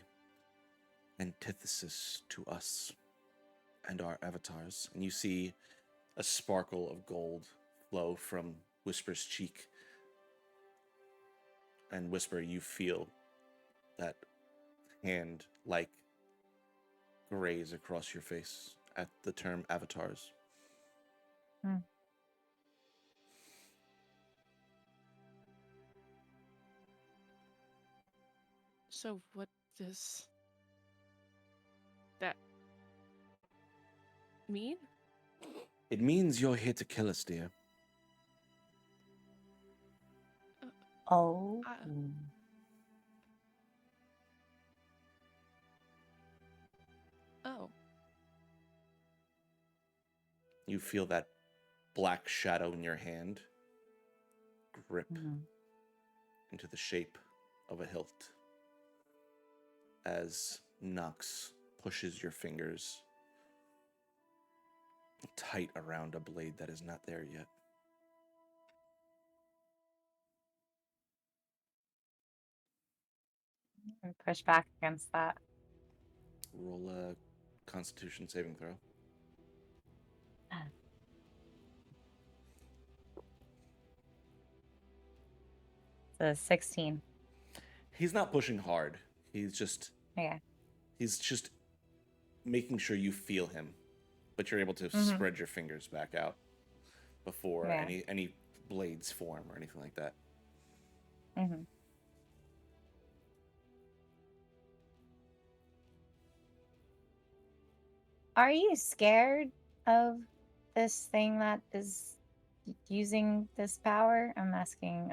antithesis to us and our avatars, and you see a sparkle of gold flow from Whisper's cheek. And Whisper, you feel that hand like graze across your face at the term avatars. Hmm. So what does that mean? It means you're here to kill us, dear. Oh. Oh, You feel that black shadow in your hand grip Mhm. into the shape of a hilt as Nux pushes your fingers tight around a blade that is not there yet. And push back against that. Roll a Constitution saving throw. The 16. He's not pushing hard. He's just Okay. making sure you feel him, but you're able to spread your fingers back out before Yeah. any blades form or anything like that. Mm-hmm. Are you scared of this thing that is using this power? I'm asking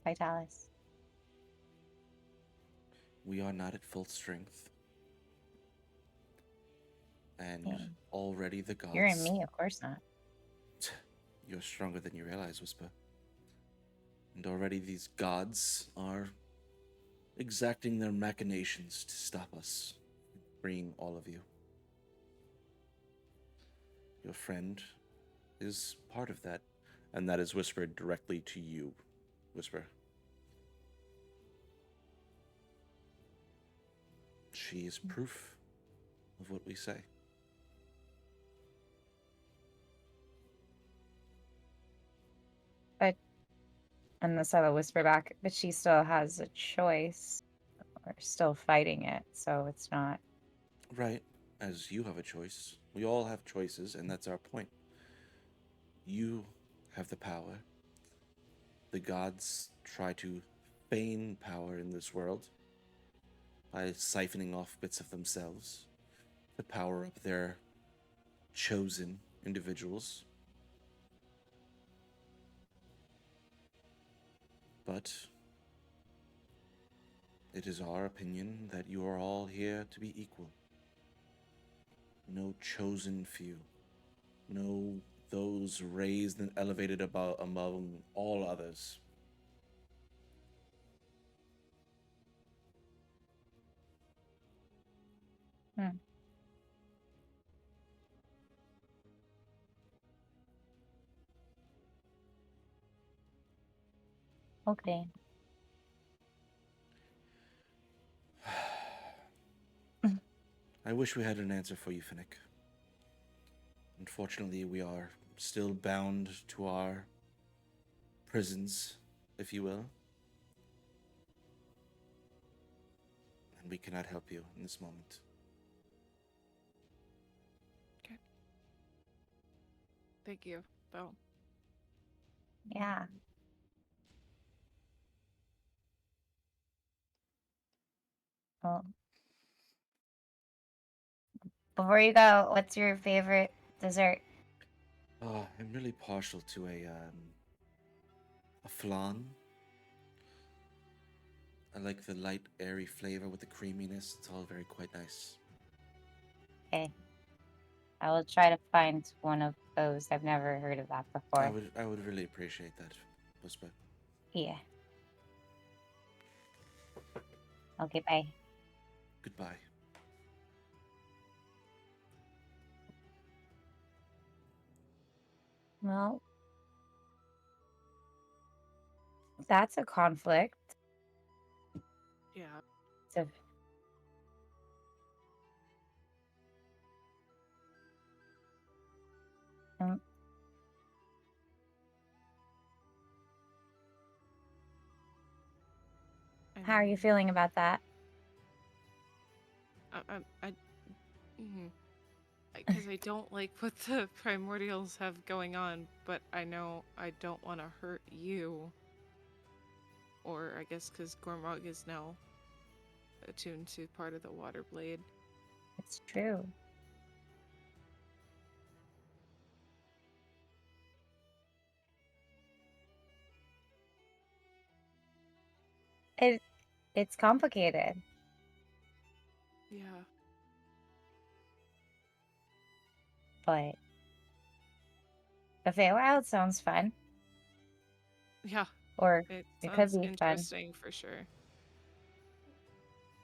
Vitalis. We are not at full strength. And Yeah. already the gods... You're and me, of course not. You're stronger than you realize, Whisper. And already these gods are exacting their machinations to stop us freeing all of you. Your friend is part of that, and that is whispered directly to you, Whisper. She is proof of what we say. And the Silo whisper back, but she still has a choice. We're still fighting it, so it's not. Right, as you have a choice. We all have choices, and that's our point. You have the power. The gods try to feign power in this world by siphoning off bits of themselves to power up their chosen individuals. But it is our opinion that you are all here to be equal. No chosen few. No those raised and elevated above among all others. Hmm. Okay. I wish we had an answer for you, Finnick. Unfortunately, we are still bound to our prisons, if you will. And we cannot help you in this moment. Okay. Thank you, though. Yeah. Well, before you go, what's your favorite dessert? I'm really partial to a flan. I like the light, airy flavor with the creaminess. It's all very quite nice. Okay. I will try to find one of those. I've never heard of that before. I would really appreciate that, Whisper. Yeah. Okay, bye. Goodbye. Well, that's a conflict. Yeah. So, um, how are you feeling about that? Because I don't like what the primordials have going on, but I know I don't want to hurt you. Or I guess because Gormog is now attuned to part of the water blade. It's true. It's complicated. Yeah. But the Feywild sounds fun. Yeah. Or It it could sounds be fun. interesting for sure.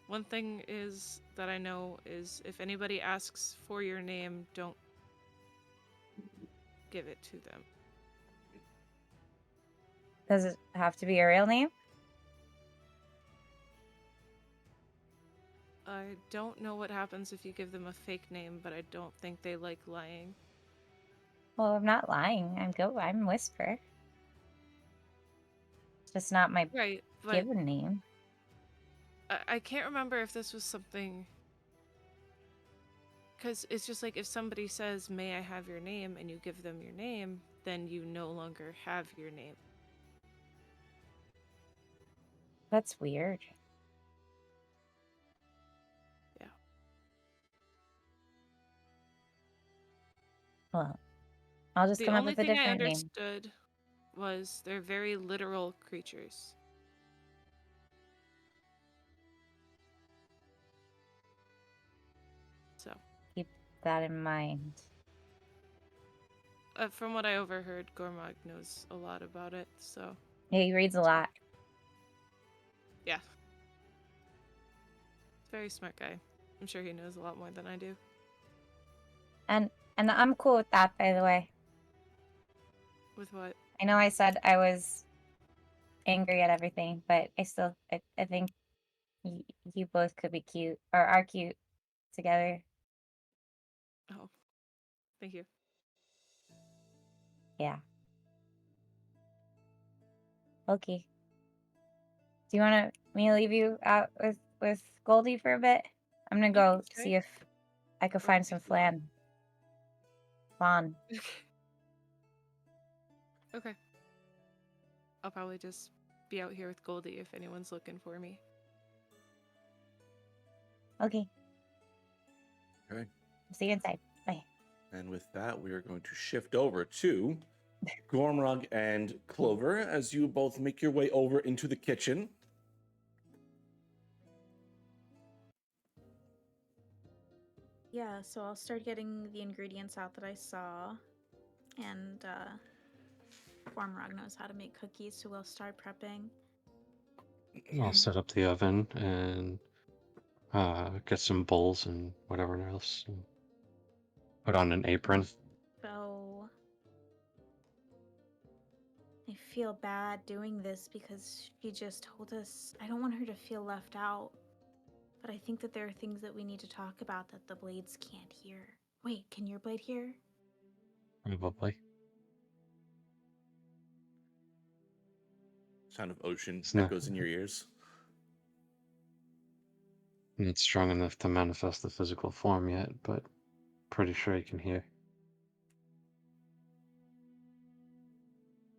One thing is that I know is if anybody asks for your name, don't give it to them. Does it have to be a real name? I don't know what happens if you give them a fake name, but I don't think they like lying. Well, I'm not lying. I'm Whisper. It's just not my Right, but given name. I can't remember if this was something... Because it's just like if somebody says, "May I have your name?" and you give them your name, then you no longer have your name. That's weird. Yeah. Well, I'll just The come up only with a thing I different name. understood was they're very literal creatures. So, Keep that in mind. from what I overheard, Gormog knows a lot about it, so Yeah, he reads a lot. yeah. Very smart guy. I'm sure he knows a lot more than I do. And I'm cool with that, by the way. With what? I know I said I was angry at everything, but I think you both could be cute, or are cute together. Oh, thank you. Yeah. Okay. Do you want me to leave you out with Goldie for a bit? I'm gonna You go can stay. see if I could Or find if some you want. flan. Okay. I'll probably just be out here with Goldie if anyone's looking for me. Okay. Okay. See you inside. Bye. And with that, we are going to shift over to Gormrug and Clover as you both make your way over into the kitchen. Yeah, so I'll start getting the ingredients out that I saw. And Formrog knows how to make cookies, so we'll start prepping. I'll set up the oven and get some bowls and whatever else. And put on an apron. So I feel bad doing this because she just told us I don't want her to feel left out. But I think that there are things that we need to talk about that the blades can't hear. Wait, can your blade hear? Probably. Sound of ocean It's not, echoes in your ears. not strong enough to manifest the physical form yet, but pretty sure you can hear.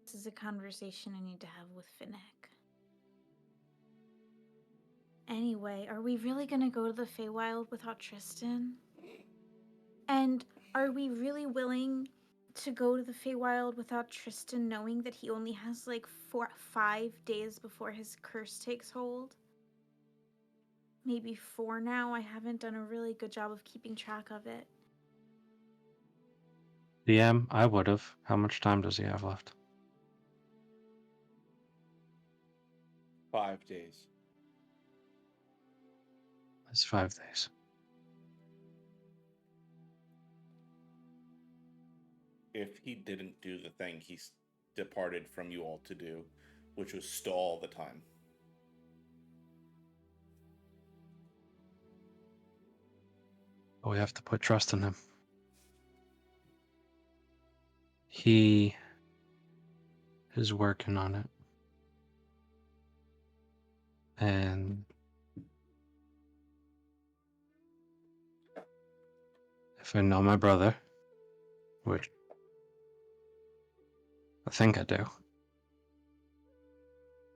This is a conversation I need to have with Finnick. Anyway, are we really gonna go to the Feywild without Tristan? And are we really willing to go to the Feywild without Tristan knowing that he only has like 5 days before his curse takes hold? Maybe 4 now. I haven't done a really good job of keeping track of it. DM, I would have. How much time does he have left? 5 days. It's 5 days. If he didn't do the thing he departed from you all to do, which was stall the time. But we have to put trust in him. He is working on it. And if I know my brother, which I think I do,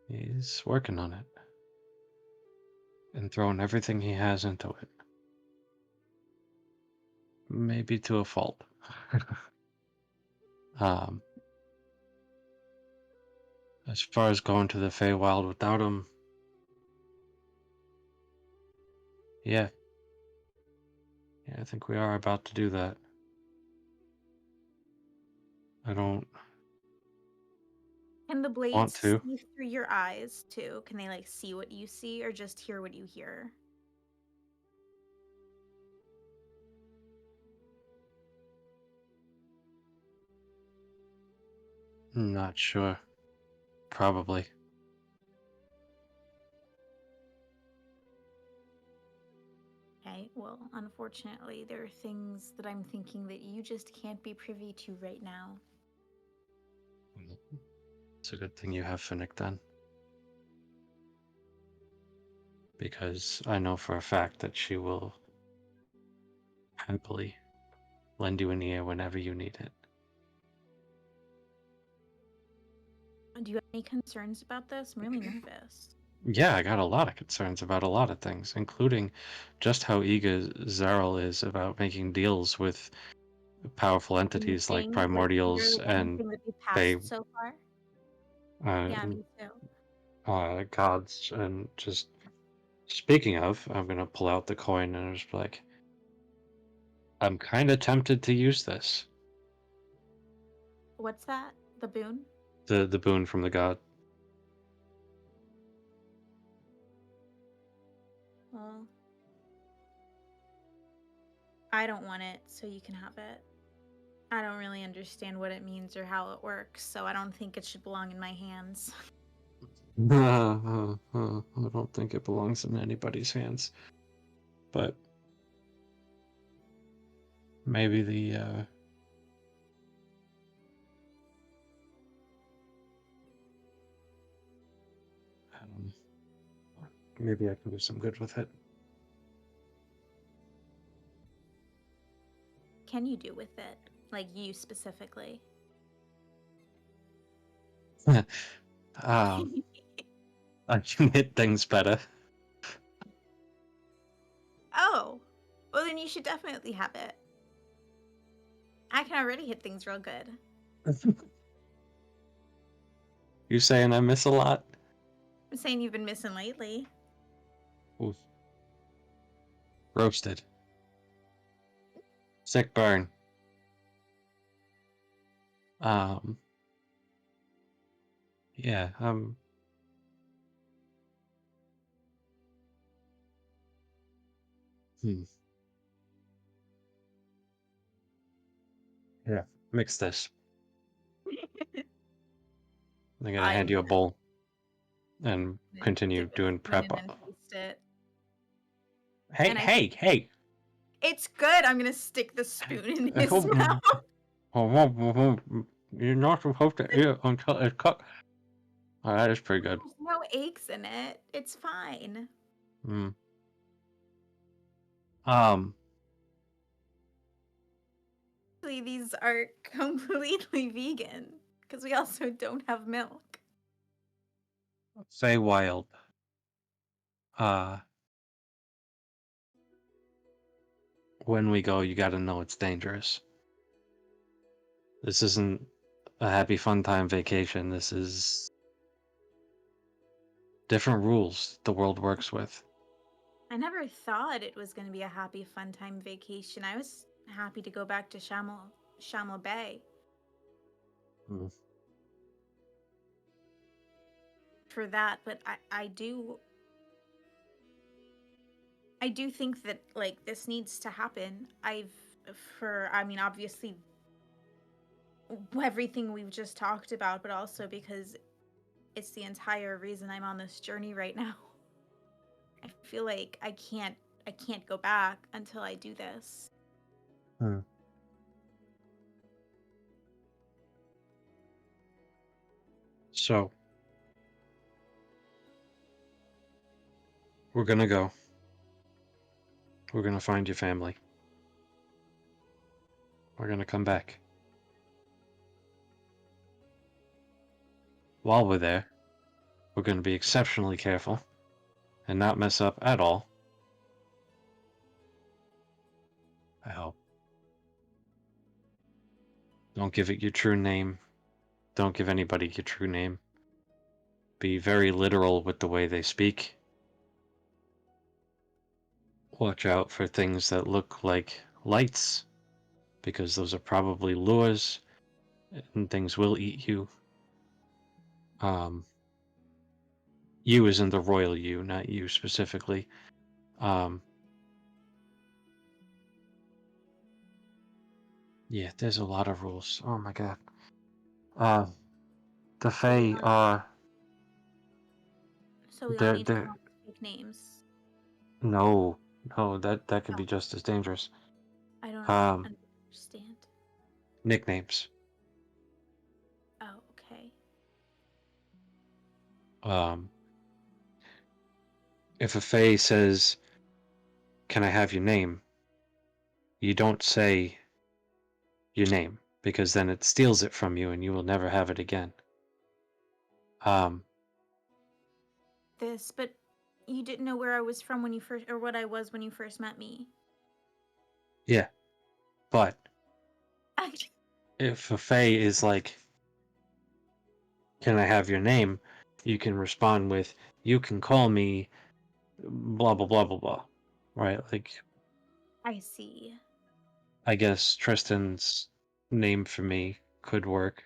he's working on it. And throwing everything he has into it. Maybe to a fault. As far as going to the Feywild without him, yeah, I think we are about to do that. I don't Can the want blades to. see through your eyes too? Can they like see what you see or just hear what you hear? Not sure. Probably. Okay, well, unfortunately, there are things that I'm thinking that you just can't be privy to right now. It's a good thing you have Finnick then. Because I know for a fact that she will happily lend you an ear whenever you need it. Do you have any concerns about this? I'm really nervous. Yeah, I got a lot of concerns about a lot of things, including just how eager Zarel is about making deals with powerful entities like Anything, primordials, literally and anything that we've they passed so far. uh, Yeah, me too. gods. And just speaking of, I'm gonna pull out the coin and just be like, I'm kind of tempted to use this. What's that? The boon? The boon from the god. Well, I don't want it, so you can have it. I don't really understand what it means or how it works, so I don't think it should belong in my hands. I don't think it belongs in anybody's hands, but maybe I don't know. Maybe I can do some good with it. Can you do with it? Like you specifically? I can hit things better. Oh, well then you should definitely have it. I can already hit things real good. You saying I miss a lot? I'm saying you've been missing lately. Oof. Roasted. Sick burn. Yeah, yeah, mix this. I'm gonna hand you a bowl and continue Dip a doing spoon prep. and then taste it. Hey, And I hey, hey! It's good. I'm gonna stick the spoon in his mouth. You're not supposed to eat it until it's cooked. Oh, that is pretty good. There's no eggs in it. It's fine. Mm. Actually, these are completely vegan because we also don't have milk. Say wild. When we go, you gotta know it's dangerous. This isn't a happy fun time vacation. This is different rules the world works with. I never thought it was going to be a happy, fun time vacation. I was happy to go back to Shamel Bay. Mm. For that, but I do think that like this needs to happen. I mean obviously everything we've just talked about, but also because it's the entire reason I'm on this journey right now. I feel like I can't go back until I do this. So, we're gonna go. We're gonna find your family. We're gonna come back. While we're there, we're gonna be exceptionally careful and not mess up at all. I hope. Don't give it your true name. Don't give anybody your true name. Be very literal with the way they speak. Watch out for things that look like lights, because those are probably lures, and things will eat you. You is in the royal you, not you specifically. Yeah, there's a lot of rules. Oh my god. The Fae are... So we all need to come they're... up with fake names. No, that could be just as dangerous. I don't understand. Nicknames. Oh, okay. If a Fae says, "Can I have your name?" you don't say your name, because then it steals it from you and you will never have it again. But you didn't know where I was from when you first, or what I was when you first met me. Yeah, but If a Fae is like, can I have your name? You can respond with, you can call me blah, blah, blah, blah, blah. Right? Like, I see. I guess Tristan's name for me could work.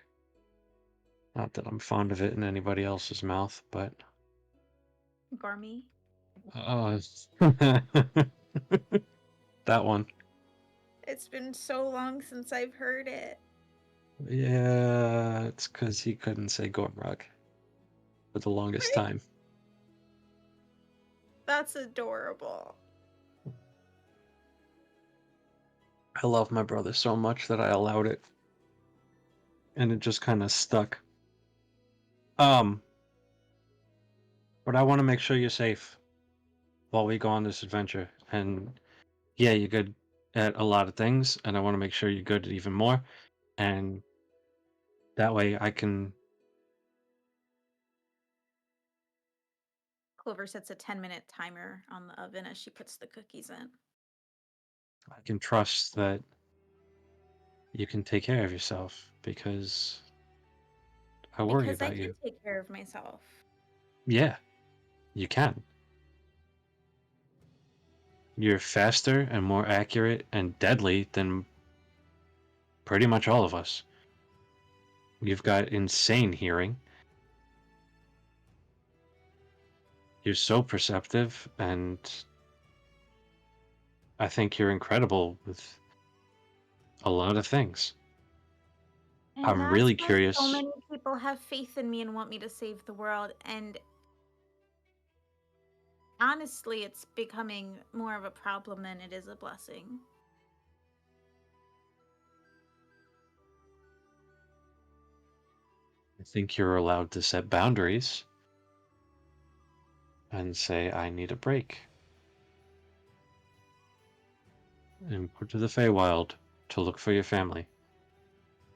Not that I'm fond of it in anybody else's mouth, but... Gormy. That one. It's been so long since I've heard it. Yeah, it's because he couldn't say Gormrug for the longest time. That's adorable. I love my brother so much that I allowed it. And it just kind of stuck. But I want to make sure you're safe while we go on this adventure. And yeah, you're good at a lot of things, and I want to make sure you're good at even more. And that way I can... Clover sets a 10-minute timer on the oven as she puts the cookies in. I can trust that you can take care of yourself, because I worry Because I about can you. take care of myself. Yeah, you can. You're faster and more accurate and deadly than pretty much all of us. You've got insane hearing. You're so perceptive, and I think you're incredible with a lot of things. And I'm that's really why curious. so many people have faith in me and want me to save the world. And honestly, it's becoming more of a problem than it is a blessing. I think you're allowed to set boundaries and say, I need a break. And go to the Feywild to look for your family.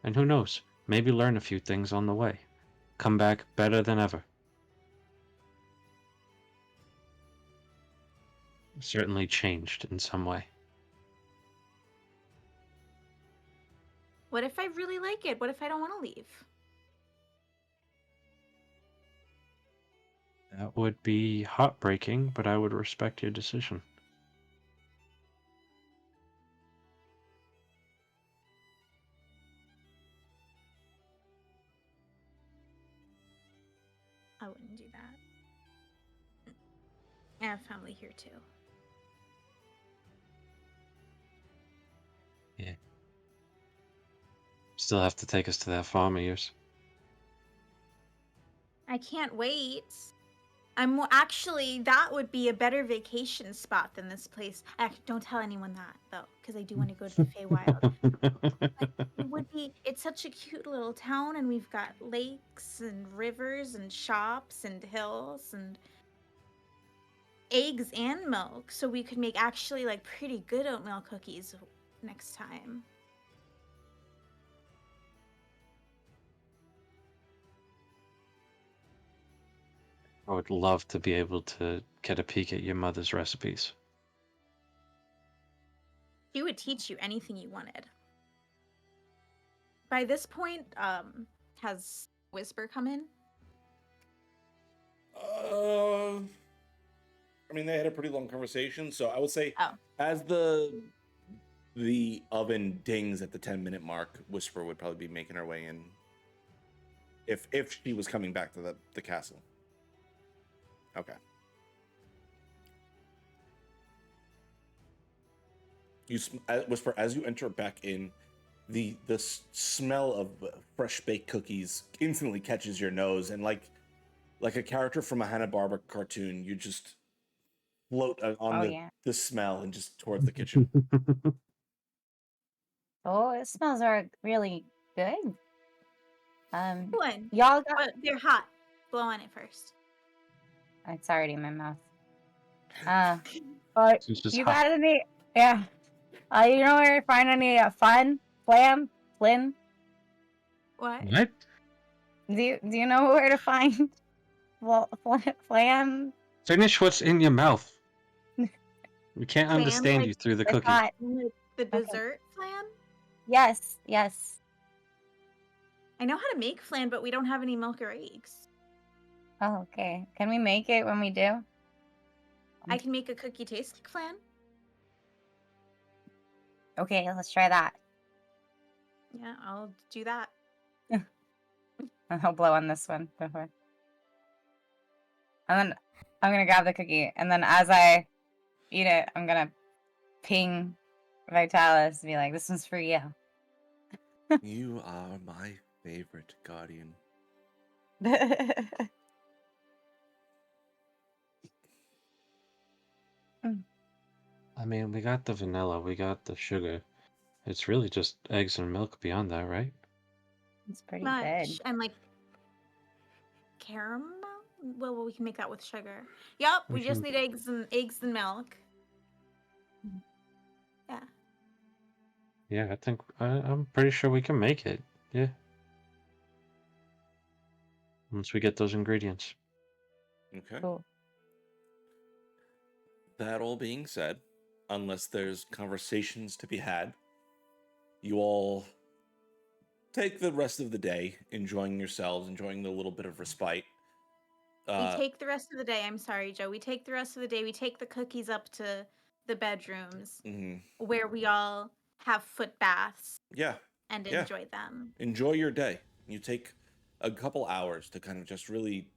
And who knows, maybe learn a few things on the way. Come back better than ever. Certainly changed in some way. What if I really like it? What if I don't want to leave? That would be heartbreaking, but I would respect your decision. I wouldn't do that. I have family here too. Yeah. Still have to take us to that farm of yours. I can't wait. Actually, that would be a better vacation spot than this place. Don't tell anyone that though, because I do want to go to the Feywild. It's such a cute little town, and we've got lakes and rivers and shops and hills and eggs and milk, so we could make actually like pretty good oatmeal cookies next time. I would love to be able to get a peek at your mother's recipes. She would teach you anything you wanted. By this point, has Whisper come in? I mean, they had a pretty long conversation, so I would say as the oven dings at the 10-minute mark, Whisper would probably be making her way in. If she was coming back to the castle. Okay. Whisper, as you enter back in, the smell of fresh baked cookies instantly catches your nose, and like a character from a Hanna-Barbera cartoon, you just float on the smell and just towards the kitchen. Oh, it smells really good. One. Y'all got... They're hot. Blow on it first. It's already in my mouth. But you hot. got any... Yeah. You know where to find any Flynn? What? What? Do you know where to find Flam? Finish what's in your mouth. We can't understand Like you through the it's cookie. hot. The dessert flan? Yes, yes. I know how to make flan, but we don't have any milk or eggs. Oh, okay. Can we make it when we do? I can make a cookie taste like flan. Okay, let's try that. Yeah, I'll do that. I'll blow on this one before. And then I'm gonna grab the cookie, and then as I eat it, I'm gonna ping Vitalis and be like, "This one's for you." You are my favorite guardian. I mean, we got the vanilla, we got the sugar. It's really just eggs and milk beyond that, right? It's pretty Much good. and like caramel. Well, we can make that with sugar. Yep, We we just can- need eggs and milk. Yeah. Yeah, I think I'm pretty sure we can make it. Yeah. Once we get those ingredients. Okay. Cool. That all being said, unless there's conversations to be had, you all take the rest of the day enjoying yourselves, enjoying the little bit of respite. We take the rest of the day. I'm sorry, Joe. We take the rest of the day. We take the cookies up to the bedrooms Mhm. where we all have foot baths Yeah, and Yeah. enjoy them. enjoy your day. You take a couple hours to kind of just really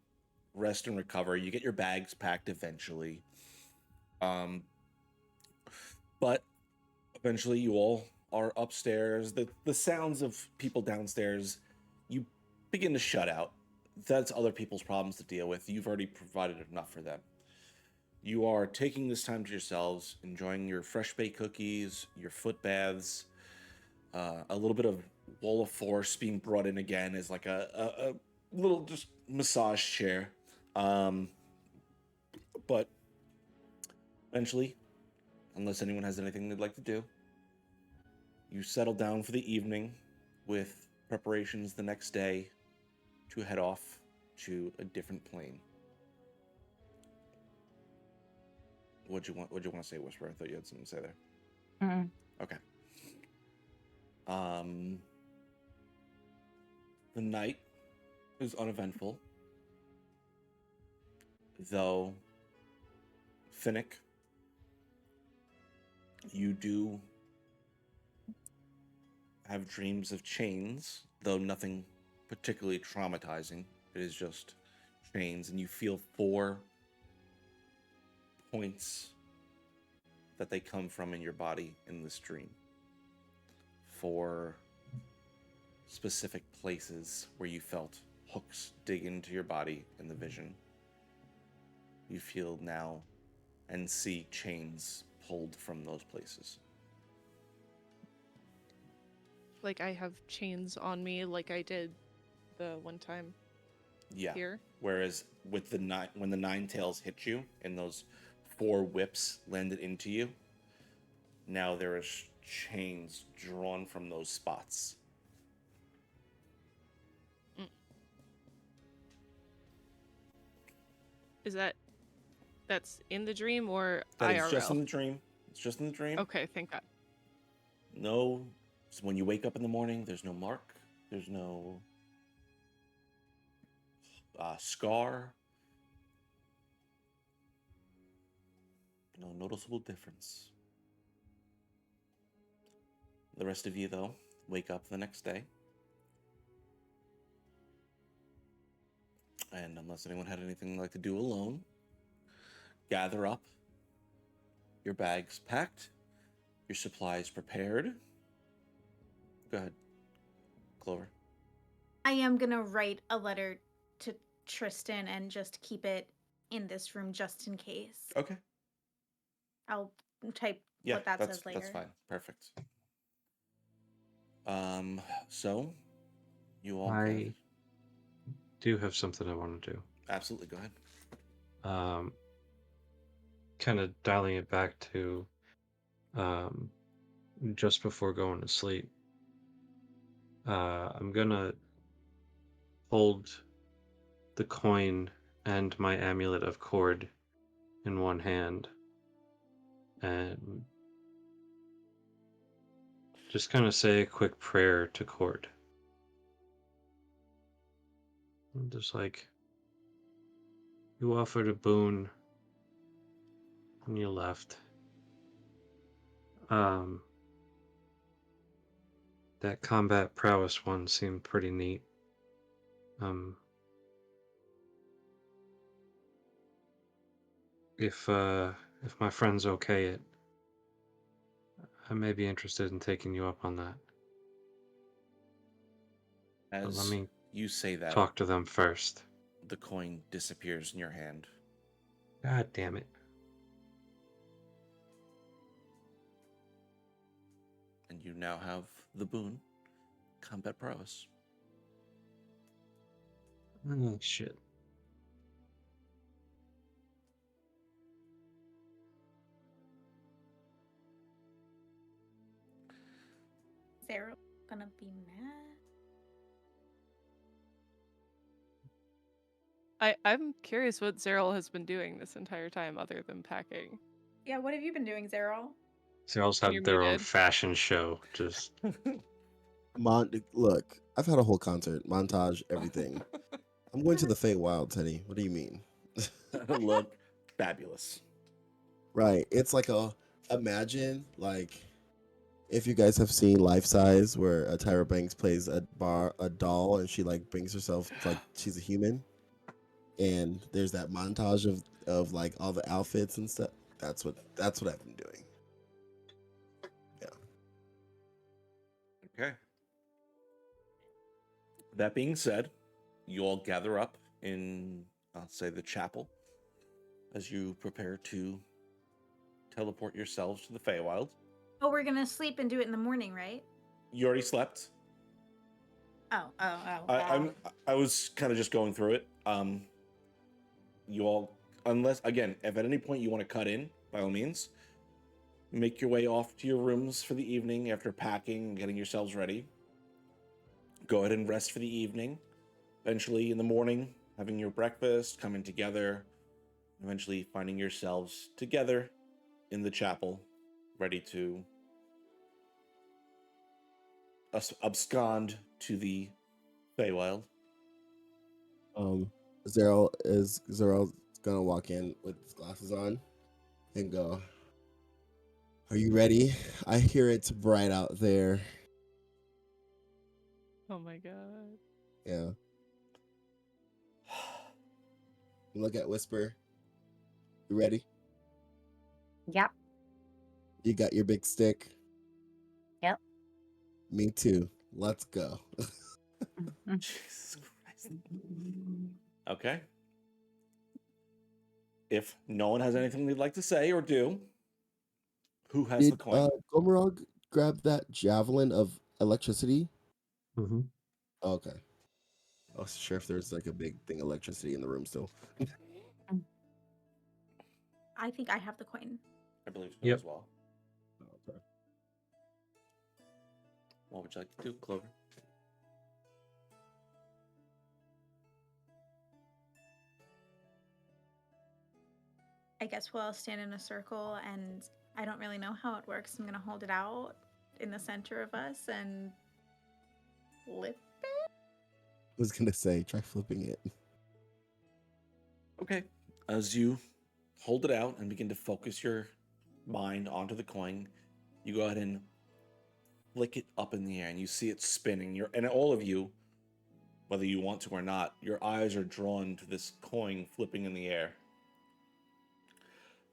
rest and recover. You get your bags packed eventually. But eventually you all are upstairs. The sounds of people downstairs, you begin to shut out. That's other people's problems to deal with. You've already provided enough for them. You are taking this time to yourselves, enjoying your fresh baked cookies, your foot baths, a little bit of wall of force being brought in again as like a little just massage chair. But eventually, unless anyone has anything they'd like to do, you settle down for the evening with preparations the next day to head off to a different plane. What'd you want to say, Whisper? I thought you had something to say there. Mm. Okay. The night is uneventful, though. Finnick, you do have dreams of chains, though nothing particularly traumatizing. It is just chains, and you feel 4 points that they come from in your body in this dream. 4 specific places where you felt hooks dig into your body in the vision. You feel now and see chains pulled from those places. Like I have chains on me, like I did the one time Yeah. here. Whereas with when the 9 tails hit you and those 4 whips landed into you, now there is chains drawn from those spots. Is that's in the dream or That IRL? is just in the dream. It's just in the dream. Okay, thank God. No, so when you wake up in the morning, there's no mark. There's no scar. No noticeable difference. The rest of you, though, wake up the next day. And unless anyone had anything they'd like to do alone, gather up, your bags packed, your supplies prepared. Go ahead, Clover. I am gonna write a letter to Tristan and just keep it in this room just in case. Okay. I'll type Yeah, what that that's says later. fine. Perfect. So you all I do have something I want to do. absolutely go ahead. Kind of dialing it back to just before going to sleep. I'm gonna hold the coin and my amulet of cord in one hand, and Just kind of say a quick prayer to Cord. Just like, you offered a boon when you left. That combat prowess one seemed pretty neat. If my friend's okay it, I may be interested in taking you up on that. But let As me you say that, talk to them first. the coin disappears in your hand. God damn it. And you now have the boon, combat prowess. Oh, shit. Zero gonna be mad. I'm curious what Zeril has been doing this entire time other than packing. Yeah, what have you been doing, Zero? They also You're have their own muted. fashion show. Just Look, I've had a whole concert, montage, everything. I'm going to the Feywild, Teddy. What do you mean? Look fabulous. Right. It's like imagine like if you guys have seen Life Size where Tyra Banks plays a doll and she like brings herself like she's a human. And there's that montage of like all the outfits and stuff. That's what I've been doing. Okay. That being said, you all gather up in, I'll say, the chapel as you prepare to teleport yourselves to the Feywild. Oh, we're gonna sleep and do it in the morning, right? You already slept. Oh. I was kind of just going through it. You all, unless again, if at any point you want to cut in, by all means, make your way off to your rooms for the evening after packing and getting yourselves ready. Go ahead and rest for the evening. Eventually, in the morning, having your breakfast, coming together, eventually finding yourselves together in the chapel, ready to abscond to the Feywild. Zeral's gonna walk in with his glasses on and go, "Are you ready? I hear it's bright out there." Oh my god. Yeah. You look at Whisper. You ready? Yep. You got your big stick? Yep. Me too. Let's go. Jesus Christ. Okay. If no one has anything they'd like to say or do, who has the Did coin? Gomorrah grab that javelin of electricity? mm-hmm. Oh, okay. I was sure if there's like a big thing of electricity in the room still. I think I have the coin. I believe so Yep. as well. Okay. What would you like to do, Clover? I guess we'll all stand in a circle, and I don't really know how it works. I'm gonna hold it out in the center of us and flip it. I was gonna say, try flipping it. Okay. As you hold it out and begin to focus your mind onto the coin, you go ahead and flick it up in the air, and you see it spinning. And all of you, whether you want to or not, your eyes are drawn to this coin flipping in the air.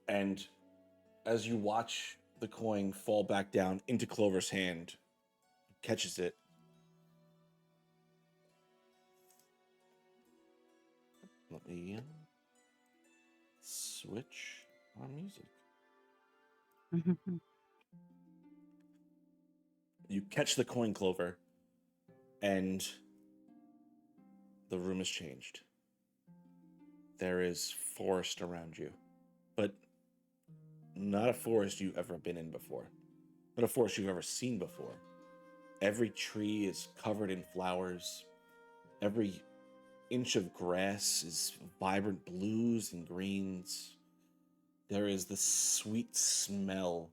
And as you watch the coin fall back down into Clover's hand, catches it. Let me switch our music. You catch the coin, Clover, and the room has changed. There is forest around you, but not a forest you've ever been in before. Not a forest you've ever seen before. Every tree is covered in flowers. Every inch of grass is vibrant blues and greens. There is the sweet smell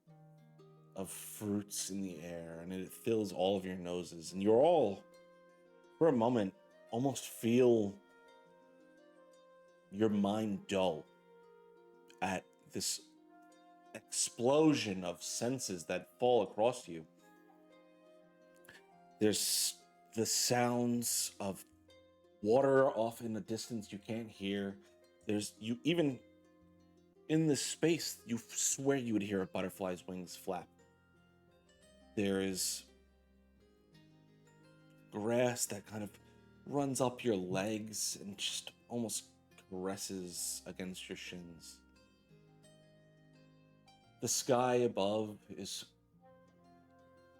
of fruits in the air, and it fills all of your noses, and you're all, for a moment, almost feel your mind dull at this explosion of senses that fall across you. There's the sounds of water off in the distance you can't hear. There's you even in this space, you swear you would hear a butterfly's wings flap. There is grass that kind of runs up your legs and just almost caresses against your shins. The sky above is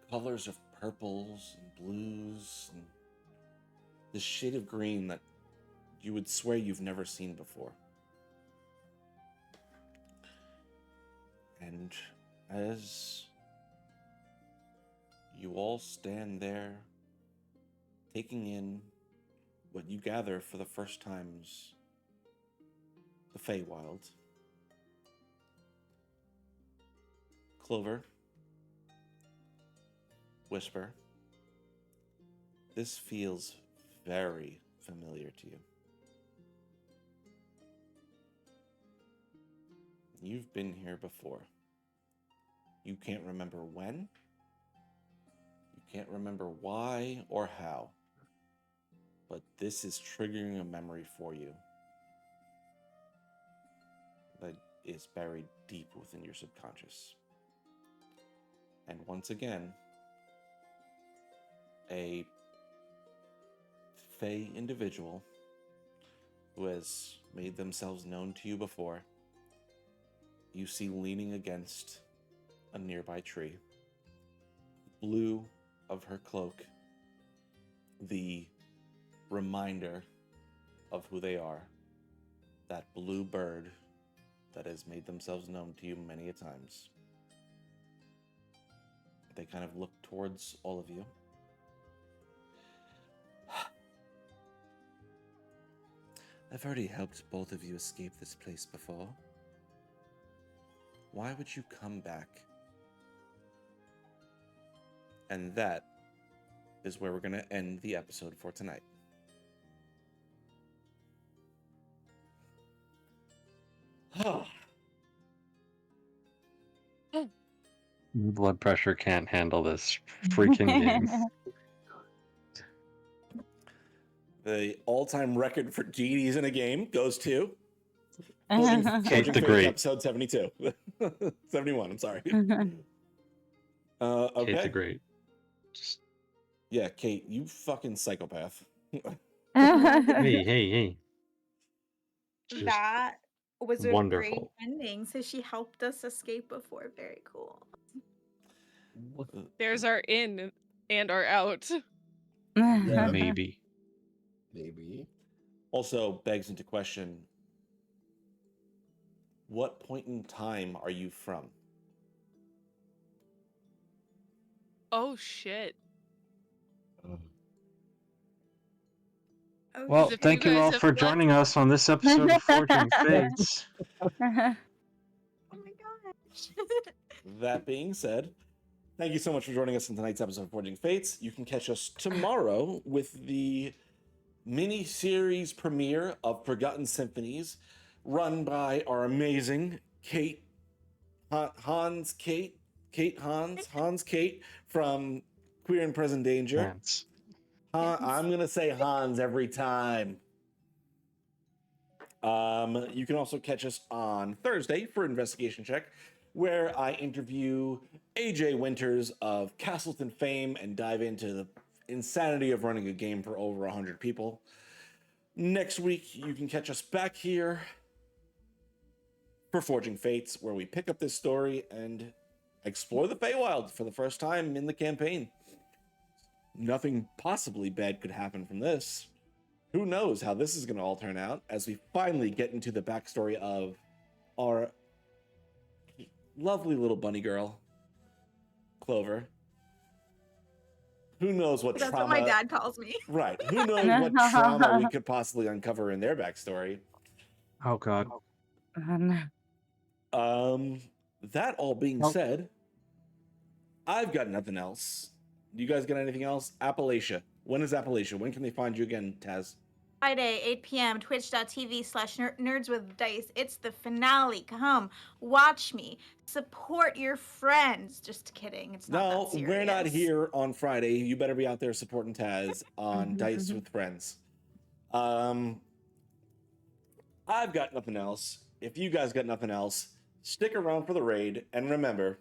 colors of purples and blues and this shade of green that you would swear you've never seen before. And as you all stand there, taking in what you gather for the first times, the Feywild, Clover, Whisper, this feels very familiar to you. You've been here before. You can't remember when, you can't remember why or how, but this is triggering a memory for you that is buried deep within your subconscious. And once again, a Fey individual who has made themselves known to you before, you see leaning against a nearby tree, blue of her cloak, the reminder of who they are, that blue bird that has made themselves known to you many a times. They kind of look towards all of you. I've already helped both of you escape this place before. Why would you come back? And that is where we're going to end the episode for tonight. Blood pressure can't handle this freaking game. The all-time record for GDs in a game goes to Kate Forging the Faith, Great. episode 72. 71, I'm sorry. Kate the Okay. Great. Just, Yeah, Kate, you fucking psychopath. hey. Just That was a great wonderful. ending. So she helped us escape before. Very cool. There's our in and our out. Yeah, Maybe. maybe. Also begs into question, what point in time are you from? Oh shit. Oh, Well, If thank you guys all have for left- joining us on this episode of Forging Fates. oh my gosh. That being said, thank you so much for joining us in tonight's episode of Forging Fates. You can catch us tomorrow with the mini-series premiere of Forgotten Symphonies, run by our amazing Kate Kate from Queer and Present Danger. Chance. I'm gonna say Hans every time. You can also catch us on Thursday for Investigation Check, where I interview AJ Winters of Castleton fame and dive into the insanity of running a game for over 100 people. Next week, you can catch us back here for Forging Fates, where we pick up this story and explore the Feywild for the first time in the campaign. Nothing possibly bad could happen from this. Who knows how this is going to all turn out as we finally get into the backstory of our lovely little bunny girl, Clover. Who knows what That's trauma... what my dad calls me. Right. Who knows what trauma we could possibly uncover in their backstory. Oh god. That all being Well- said, I've got nothing else. You guys got anything else? Appalachia. When is Appalachia? When can they find you again, Taz? Friday, 8 p.m., twitch.tv/nerds with dice. It's the finale. Come, watch me. Support your friends. Just kidding. It's not No, that serious. we're not here on Friday. You better be out there supporting Taz on Dice with Friends. I've got nothing else. If you guys got nothing else, stick around for the raid. And remember,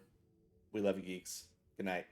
we love you, geeks. Good night.